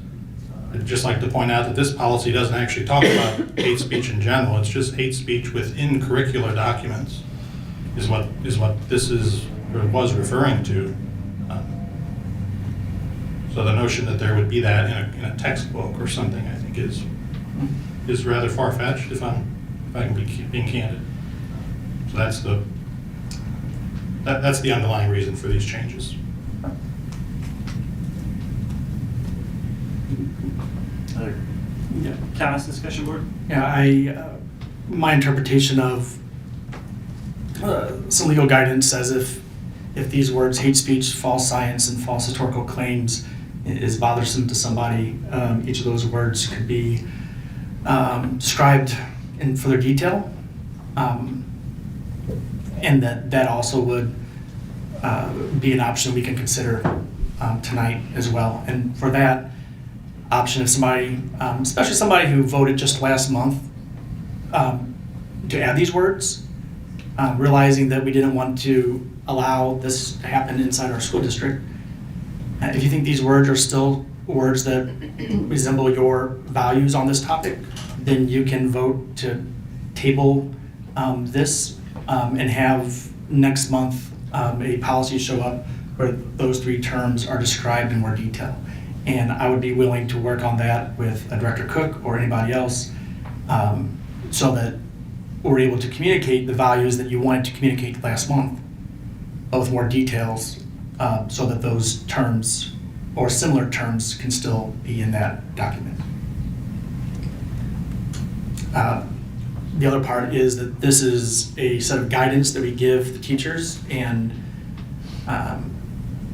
I'd just like to point out that this policy doesn't actually talk about hate speech in general. It's just hate speech within curricular documents is what this is or was referring to. So the notion that there would be that in a textbook or something, I think is rather far-fetched if I can be being candid. So that's the underlying reason for these changes. Other comments, discussion, board? Yeah, my interpretation of some legal guidance says if these words, hate speech, false science, and false historical claims, is bothersome to somebody, each of those words could be described in further detail, and that also would be an option we can consider tonight as well. And for that option, if somebody, especially somebody who voted just last month, to add these words, realizing that we didn't want to allow this to happen inside our school district. If you think these words are still words that resemble your values on this topic, then you can vote to table this and have next month a policy show up where those three terms are described in more detail. And I would be willing to work on that with Director Cook or anybody else so that we're able to communicate the values that you wanted to communicate last month, but with more details so that those terms or similar terms can still be in that document. The other part is that this is a set of guidance that we give the teachers, and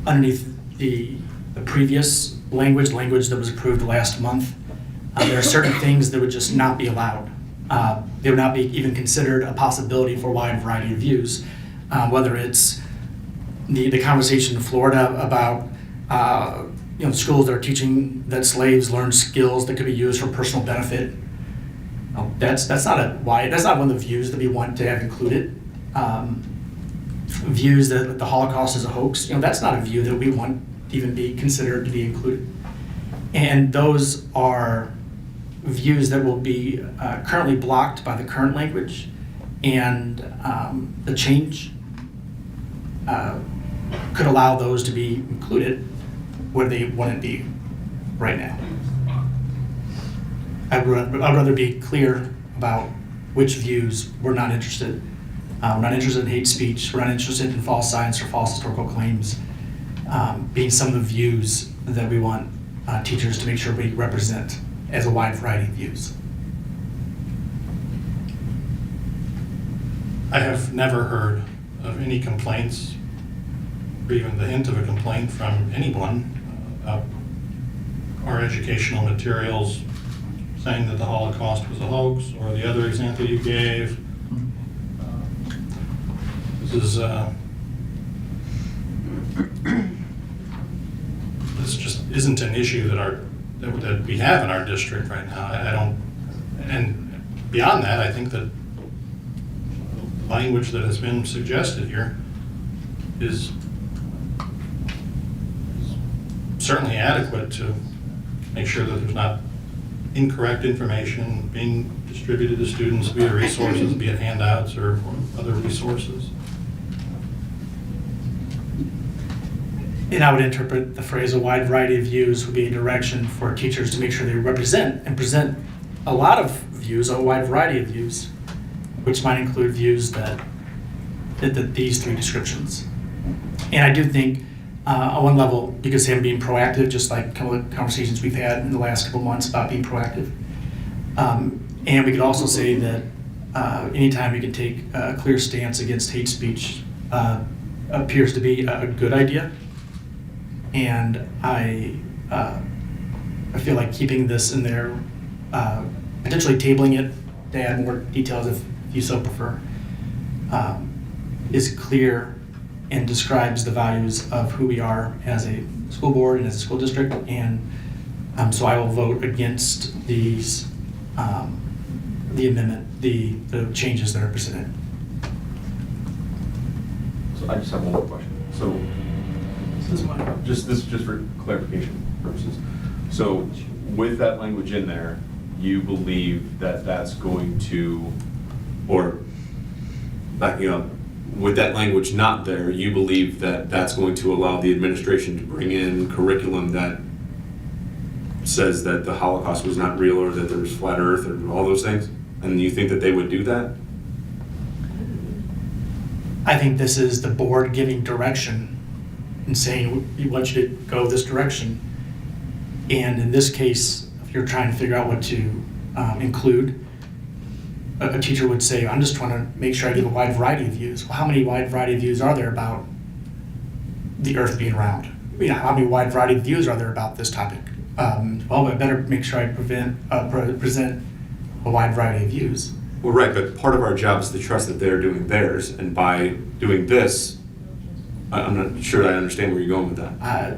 underneath the previous language that was approved last month, there are certain things that would just not be allowed. They would not be even considered a possibility for a wide variety of views, whether it's the conversation in Florida about schools that are teaching that slaves learn skills that could be used for personal benefit. That's not one of the views that we want to have included. Views that the Holocaust is a hoax. That's not a view that we want to even be considered to be included. And those are views that will be currently blocked by the current language, and the change could allow those to be included where they wouldn't be right now. I'd rather be clear about which views we're not interested. We're not interested in hate speech. We're not interested in false science or false historical claims, being some of the views that we want teachers to make sure we represent as a wide variety of views. I have never heard of any complaints, or even the hint of a complaint from anyone about our educational materials saying that the Holocaust was a hoax, or the other example you gave. This just isn't an issue that we have in our district right now. I don't, and beyond that, I think that language that has been suggested here is certainly adequate to make sure that there's not incorrect information being distributed to students via resources, be it handouts or other resources. And I would interpret the phrase "a wide variety of views" would be a direction for teachers to make sure they represent and present a lot of views, a wide variety of views, which might include views that these three descriptions. And I do think on one level, you could say I'm being proactive, just like a couple of conversations we've had in the last couple of months about being proactive. And we could also say that anytime we can take a clear stance against hate speech appears to be a good idea. And I feel like keeping this in there, potentially tabling it to add more details if you so prefer, is clear and describes the values of who we are as a school board and as a school district. And so I will vote against these, the amendment, the changes that are presented. So I just have one more question. So this is just for clarification purposes. So with that language in there, you believe that that's going to, or backing up, with that language not there, you believe that that's going to allow the administration to bring in curriculum that says that the Holocaust was not real, or that there was flat earth, or all those things? And you think that they would do that? I think this is the board giving direction and saying, we want you to go this direction. And in this case, if you're trying to figure out what to include, a teacher would say, I'm just trying to make sure I give a wide variety of views. Well, how many wide variety of views are there about the earth being round? How many wide variety of views are there about this topic? Well, I better make sure I present a wide variety of views. Well, right, but part of our job is to trust that they're doing theirs, and by doing this, I'm not sure I understand where you're going with that.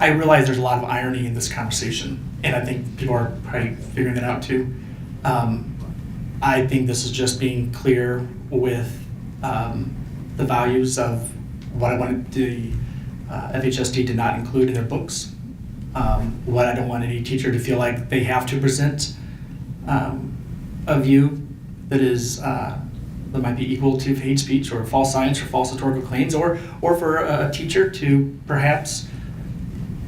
I realize there's a lot of irony in this conversation, and I think people are probably figuring that out too. I think this is just being clear with the values of what I wanted the FHSD to not include in their books. What I don't want any teacher to feel like they have to present a view that is that might be equal to hate speech or false science or false historical claims, or for a teacher to perhaps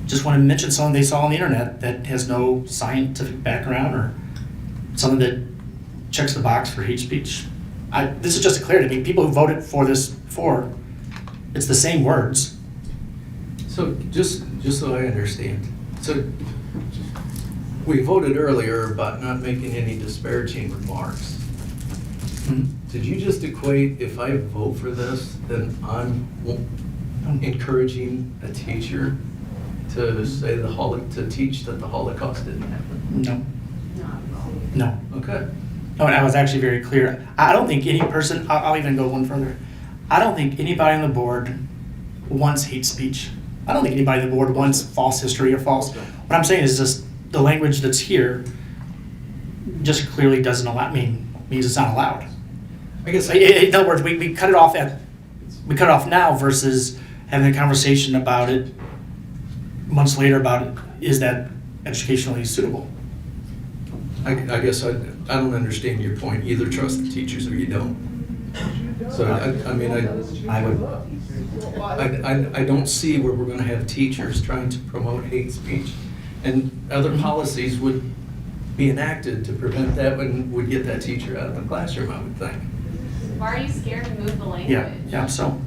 just want to mention something they saw on the internet that has no scientific background, or something that checks the box for hate speech. This is just clear to me. People who voted for this before, it's the same words. So just so I understand, so we voted earlier about not making any disparaging remarks. Did you just equate, if I vote for this, then I'm encouraging a teacher to say to teach that the Holocaust didn't happen? No. Okay. No, and I was actually very clear. I don't think any person, I'll even go one further. I don't think anybody on the board wants hate speech. I don't think anybody on the board wants false history or false. What I'm saying is just the language that's here just clearly doesn't allow, means it's not allowed. I guess. In other words, we cut it off now versus having a conversation about it months later about it. Is that educationally suitable. I guess I don't understand your point. Either trust the teachers or you don't. So, I don't see where we're going to have teachers trying to promote hate speech. And other policies would be enacted to prevent that and would get that teacher out of the classroom, I would think. Why are you scared to move the language? Yeah, so.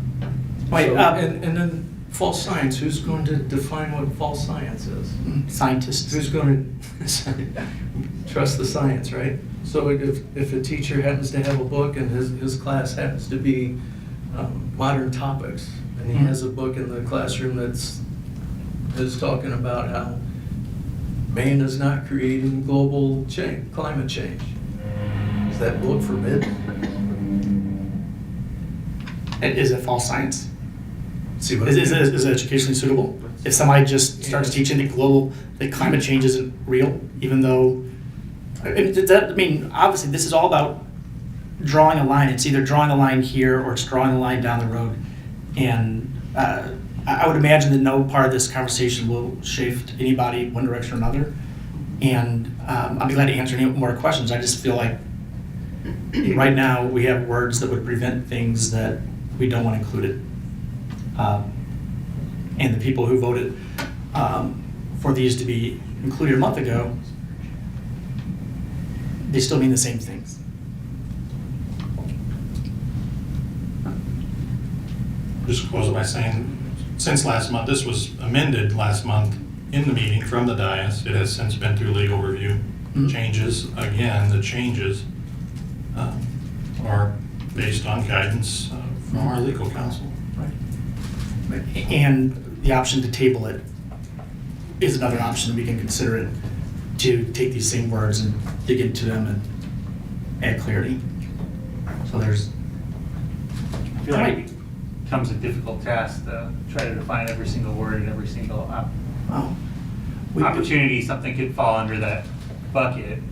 And then false science, who's going to define what false science is? Scientists. Who's going to trust the science, right? So if a teacher happens to have a book and his class happens to be modern topics, and he has a book in the classroom that's talking about how man is not creating global change, climate change, is that book forbidden? Is it false science? Is it educationally suitable? If somebody just starts teaching that climate change isn't real, even though, obviously this is all about drawing a line. It's either drawing a line here or it's drawing a line down the road. And I would imagine that no part of this conversation will shift anybody one direction or another. And I'd be glad to answer any more questions. I just feel like right now we have words that would prevent things that we don't want included. And the people who voted for these to be included a month ago, they still mean the same things. Just close by saying, since last month, this was amended last month in the meeting from the dais. It has since been through legal review. Changes, again, the changes are based on guidance from our legal counsel. And the option to table it is another option. We can consider it to take these same words and dig into them and add clarity. So there's. I feel like it becomes a difficult task to try to define every single word and every single opportunity something could fall under that bucket.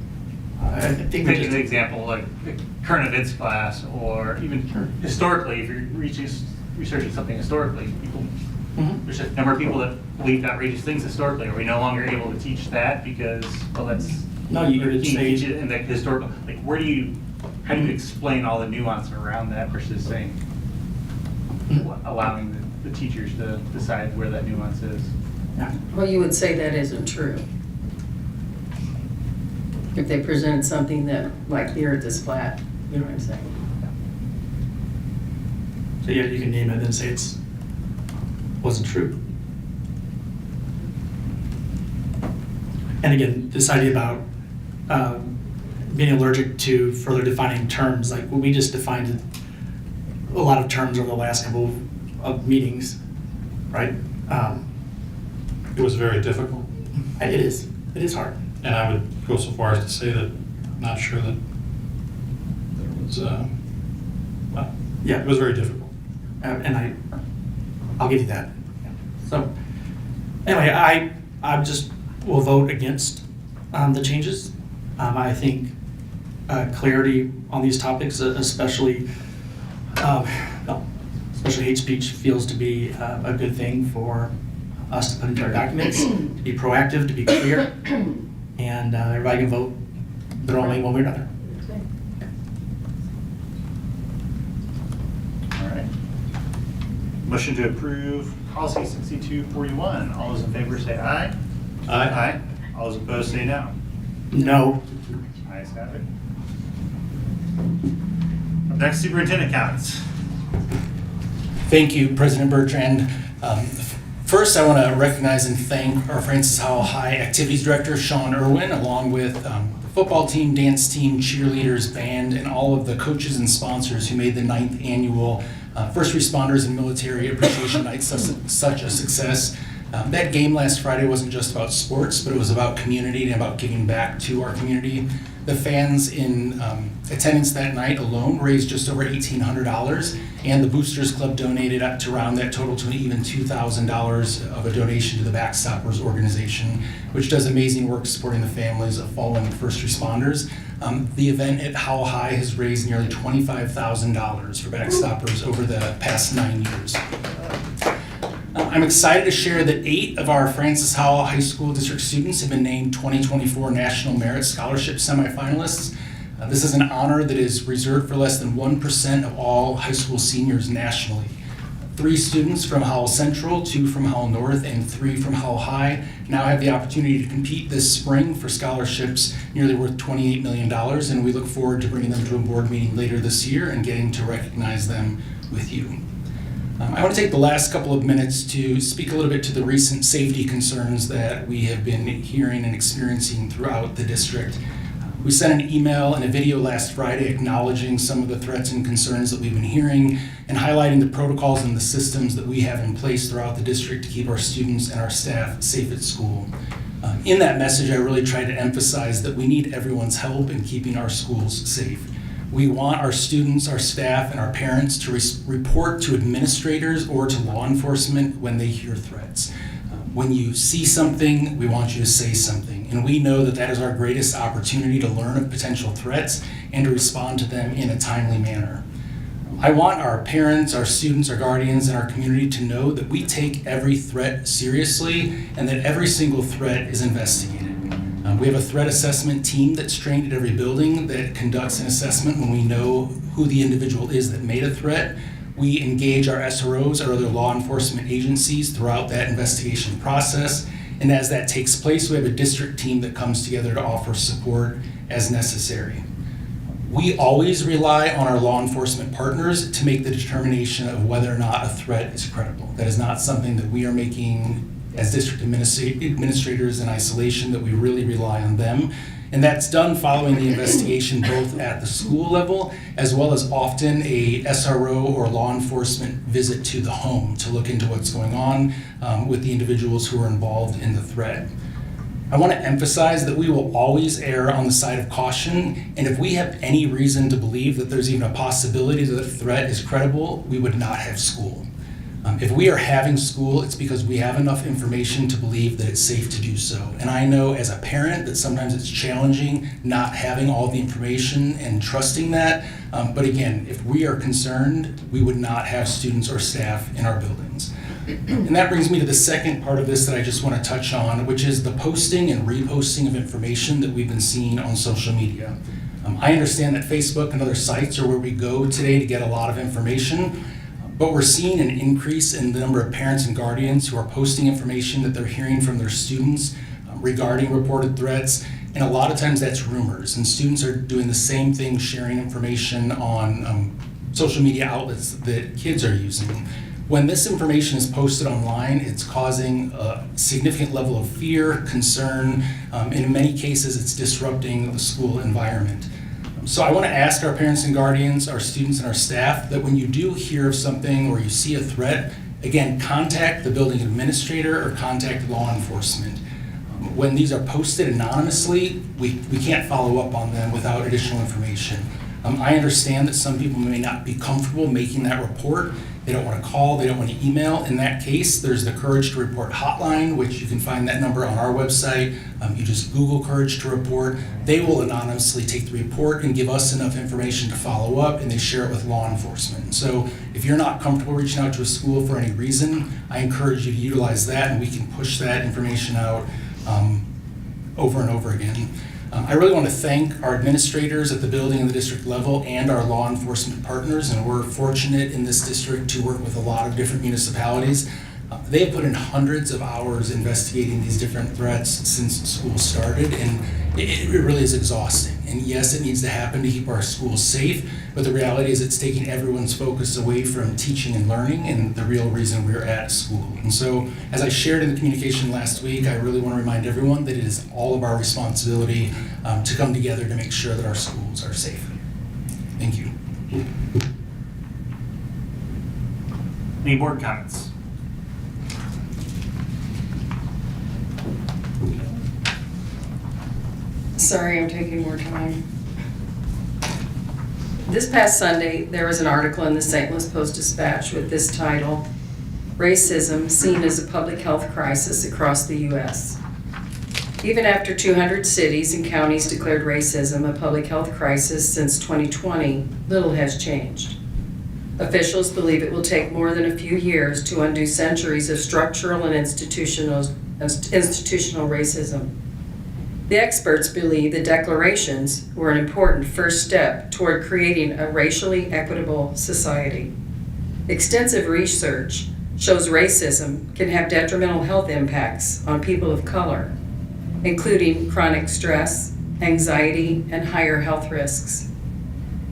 I think Take an example like the current events class, or even historically, if you're researching something historically, people, there's a number of people that believed outrageous things historically. Are we no longer able to teach that because, well, that's you can't say teach it in the historical. Like, how do you explain all the nuance around that versus saying allowing the teachers to decide where that nuance is? Well, you would say that isn't true. If they presented something that, like the earth is flat, you know what I'm saying? So yeah, you can name it and say it's wasn't true. And again, this idea about being allergic to further defining terms, like we just defined a lot of terms over the last couple of meetings, right? It was very difficult. It is. It is hard. And I would go so far as to say that I'm not sure that there was, it was very difficult. And I'll give you that. So anyway, I just will vote against the changes. I think clarity on these topics, especially hate speech, feels to be a good thing for us to put into our documents, to be proactive, to be clear, and everybody can vote their own way one way or another. All right. Motion to approve policy 6241. All those in favor say aye. Aye. All those opposed say no. No. Ayes have it. Up next, superintendent comments. Thank you, President Bertrand. First, I want to recognize and thank our Francis Howell High Activities Director, Sean Irwin, along with the football team, dance team, cheerleaders, band, and all of the coaches and sponsors who made the 9th annual First Responders and Military Appreciation Night such a success. That game last Friday wasn't just about sports, but it was about community and about giving back to our community. The fans in attendance that night alone raised just over $1,800, and the Boosters Club donated up to round that total to even $2,000 of a donation to the Backstoppers organization, which does amazing work supporting the families of fallen first responders. The event at Howell High has raised nearly $25,000 for Backstoppers over the past 9 years. I'm excited to share that 8 of our Francis Howell High School District students have been named 2024 National Merit Scholarship semifinalists. This is an honor that is reserved for less than 1% of all high school seniors nationally. 3 students from Howell Central, 2 from Howell North, and 3 from Howell High now have the opportunity to compete this spring for scholarships nearly worth $28 million, and we look forward to bringing them to a board meeting later this year and getting to recognize them with you. I want to take the last couple of minutes to speak a little bit to the recent safety concerns that we have been hearing and experiencing throughout the district. We sent an email and a video last Friday acknowledging some of the threats and concerns that we've been hearing and highlighting the protocols and the systems that we have in place throughout the district to keep our students and our staff safe at school. In that message, I really tried to emphasize that we need everyone's help in keeping our schools safe. We want our students, our staff, and our parents to report to administrators or to law enforcement when they hear threats. When you see something, we want you to say something. And we know that that is our greatest opportunity to learn of potential threats and to respond to them in a timely manner. I want our parents, our students, our guardians, and our community to know that we take every threat seriously and that every single threat is investigated. We have a threat assessment team that's trained at every building that conducts an assessment when we know who the individual is that made a threat. We engage our SROs, our other law enforcement agencies, throughout that investigation process. And as that takes place, we have a district team that comes together to offer support as necessary. We always rely on our law enforcement partners to make the determination of whether or not a threat is credible. That is not something that we are making as district administrators in isolation, that we really rely on them. And that's done following the investigation both at the school level as well as often a SRO or law enforcement visit to the home to look into what's going on with the individuals who are involved in the threat. I want to emphasize that we will always err on the side of caution, and if we have any reason to believe that there's even a possibility that a threat is credible, we would not have school. If we are having school, it's because we have enough information to believe that it's safe to do so. And I know as a parent that sometimes it's challenging not having all the information and trusting that. But again, if we are concerned, we would not have students or staff in our buildings. And that brings me to the second part of this that I just want to touch on, which is the posting and reposting of information that we've been seeing on social media. I understand that Facebook and other sites are where we go today to get a lot of information. But we're seeing an increase in the number of parents and guardians who are posting information that they're hearing from their students regarding reported threats. And a lot of times that's rumors. And students are doing the same thing, sharing information on social media outlets that kids are using. When this information is posted online, it's causing a significant level of fear, concern, and in many cases it's disrupting the school environment. So I want to ask our parents and guardians, our students and our staff, that when you do hear of something or you see a threat, again, contact the building administrator or contact law enforcement. When these are posted anonymously, we can't follow up on them without additional information. I understand that some people may not be comfortable making that report. They don't want to call, they don't want to email. In that case, there's the Courage to Report hotline, which you can find that number on our website. You just Google Courage to Report. They will anonymously take the report and give us enough information to follow up, and they share it with law enforcement. So if you're not comfortable reaching out to a school for any reason, I encourage you to utilize that, and we can push that information out over and over again. I really want to thank our administrators at the building and the district level and our law enforcement partners, and we're fortunate in this district to work with a lot of different municipalities. They have put in hundreds of hours investigating these different threats since school started, and it really is exhausting. And yes, it needs to happen to keep our schools safe, but the reality is it's taking everyone's focus away from teaching and learning and the real reason we're at school. And so, as I shared in the communication last week, I really want to remind everyone that it is all of our responsibility to come together to make sure that our schools are safe. Thank you. Any board comments? Sorry, I'm taking more time. This past Sunday, there was an article in the St. Louis Post-Dispatch with this title, "Racism Seen as a Public Health Crisis Across the U.S." Even after 200 cities and counties declared racism a public health crisis since 2020, little has changed. Officials believe it will take more than a few years to undo centuries of structural and institutional racism. The experts believe the declarations were an important first step toward creating a racially equitable society. Extensive research shows racism can have detrimental health impacts on people of color, including chronic stress, anxiety, and higher health risks.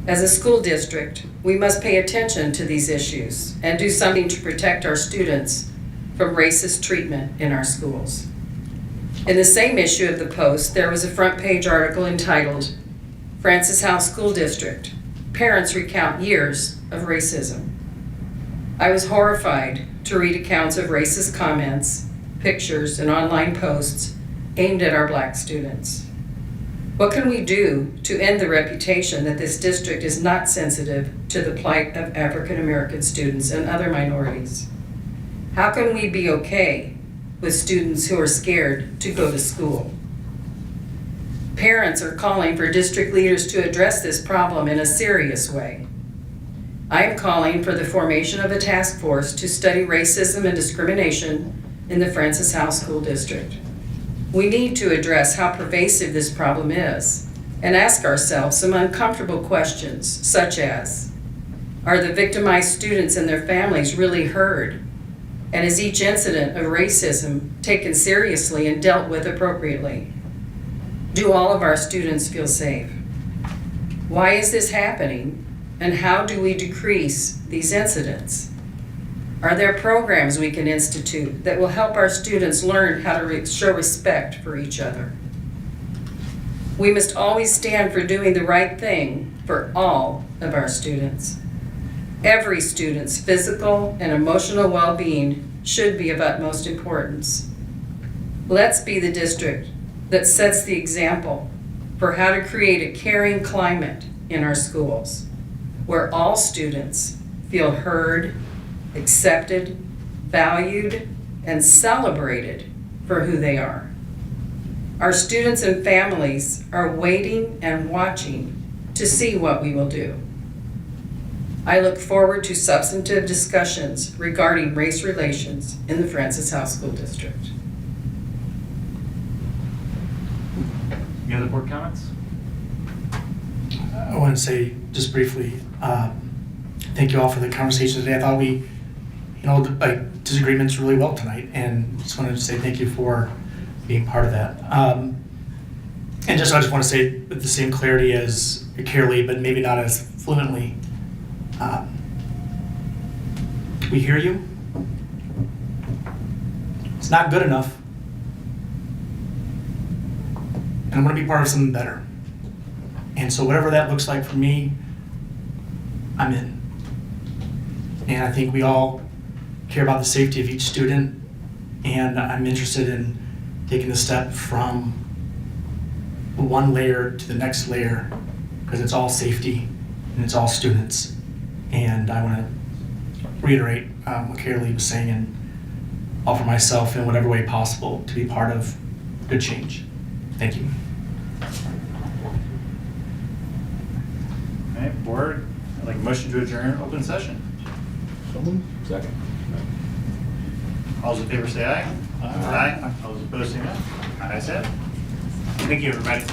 As a school district, we must pay attention to these issues and do something to protect our students from racist treatment in our schools. In the same issue of the Post, there was a front page article entitled, "Francis Howell School District, Parents Recount Years of Racism." I was horrified to read accounts of racist comments, pictures, and online posts aimed at our Black students. What can we do to end the reputation that this district is not sensitive to the plight of African American students and other minorities? How can we be okay with students who are scared to go to school? Parents are calling for district leaders to address this problem in a serious way. I am calling for the formation of a task force to study racism and discrimination in the Francis Howell School District. We need to address how pervasive this problem is and ask ourselves some uncomfortable questions, such as, are the victimized students and their families really heard? And is each incident of racism taken seriously and dealt with appropriately? Do all of our students feel safe? Why is this happening, and how do we decrease these incidents? Are there programs we can institute that will help our students learn how to show respect for each other? We must always stand for doing the right thing for all of our students. Every student's physical and emotional well-being should be of utmost importance. Let's be the district that sets the example for how to create a caring climate in our schools, where all students feel heard, accepted, valued, and celebrated for who they are. Our students and families are waiting and watching to see what we will do. I look forward to substantive discussions regarding race relations in the Francis Howell School District. Any other board comments? I want to say just briefly, thank you all for the conversation today. I thought we, like disagreements really well tonight, and just wanted to say thank you for being part of that. And I just want to say with the same clarity as Carolee, but maybe not as fluently, we hear you. It's not good enough. And I'm going to be part of something better. And so whatever that looks like for me, I'm in. And I think we all care about the safety of each student, and I'm interested in taking the step from one layer to the next layer, because it's all safety and it's all students. And I want to reiterate what Carolee was saying and offer myself in whatever way possible to be part of good change. Thank you. Okay, board, I'd like a motion to adjourn open session. Second. All those in favor say aye. Aye. All those opposed say no. Ayes have it. Thank you, everybody.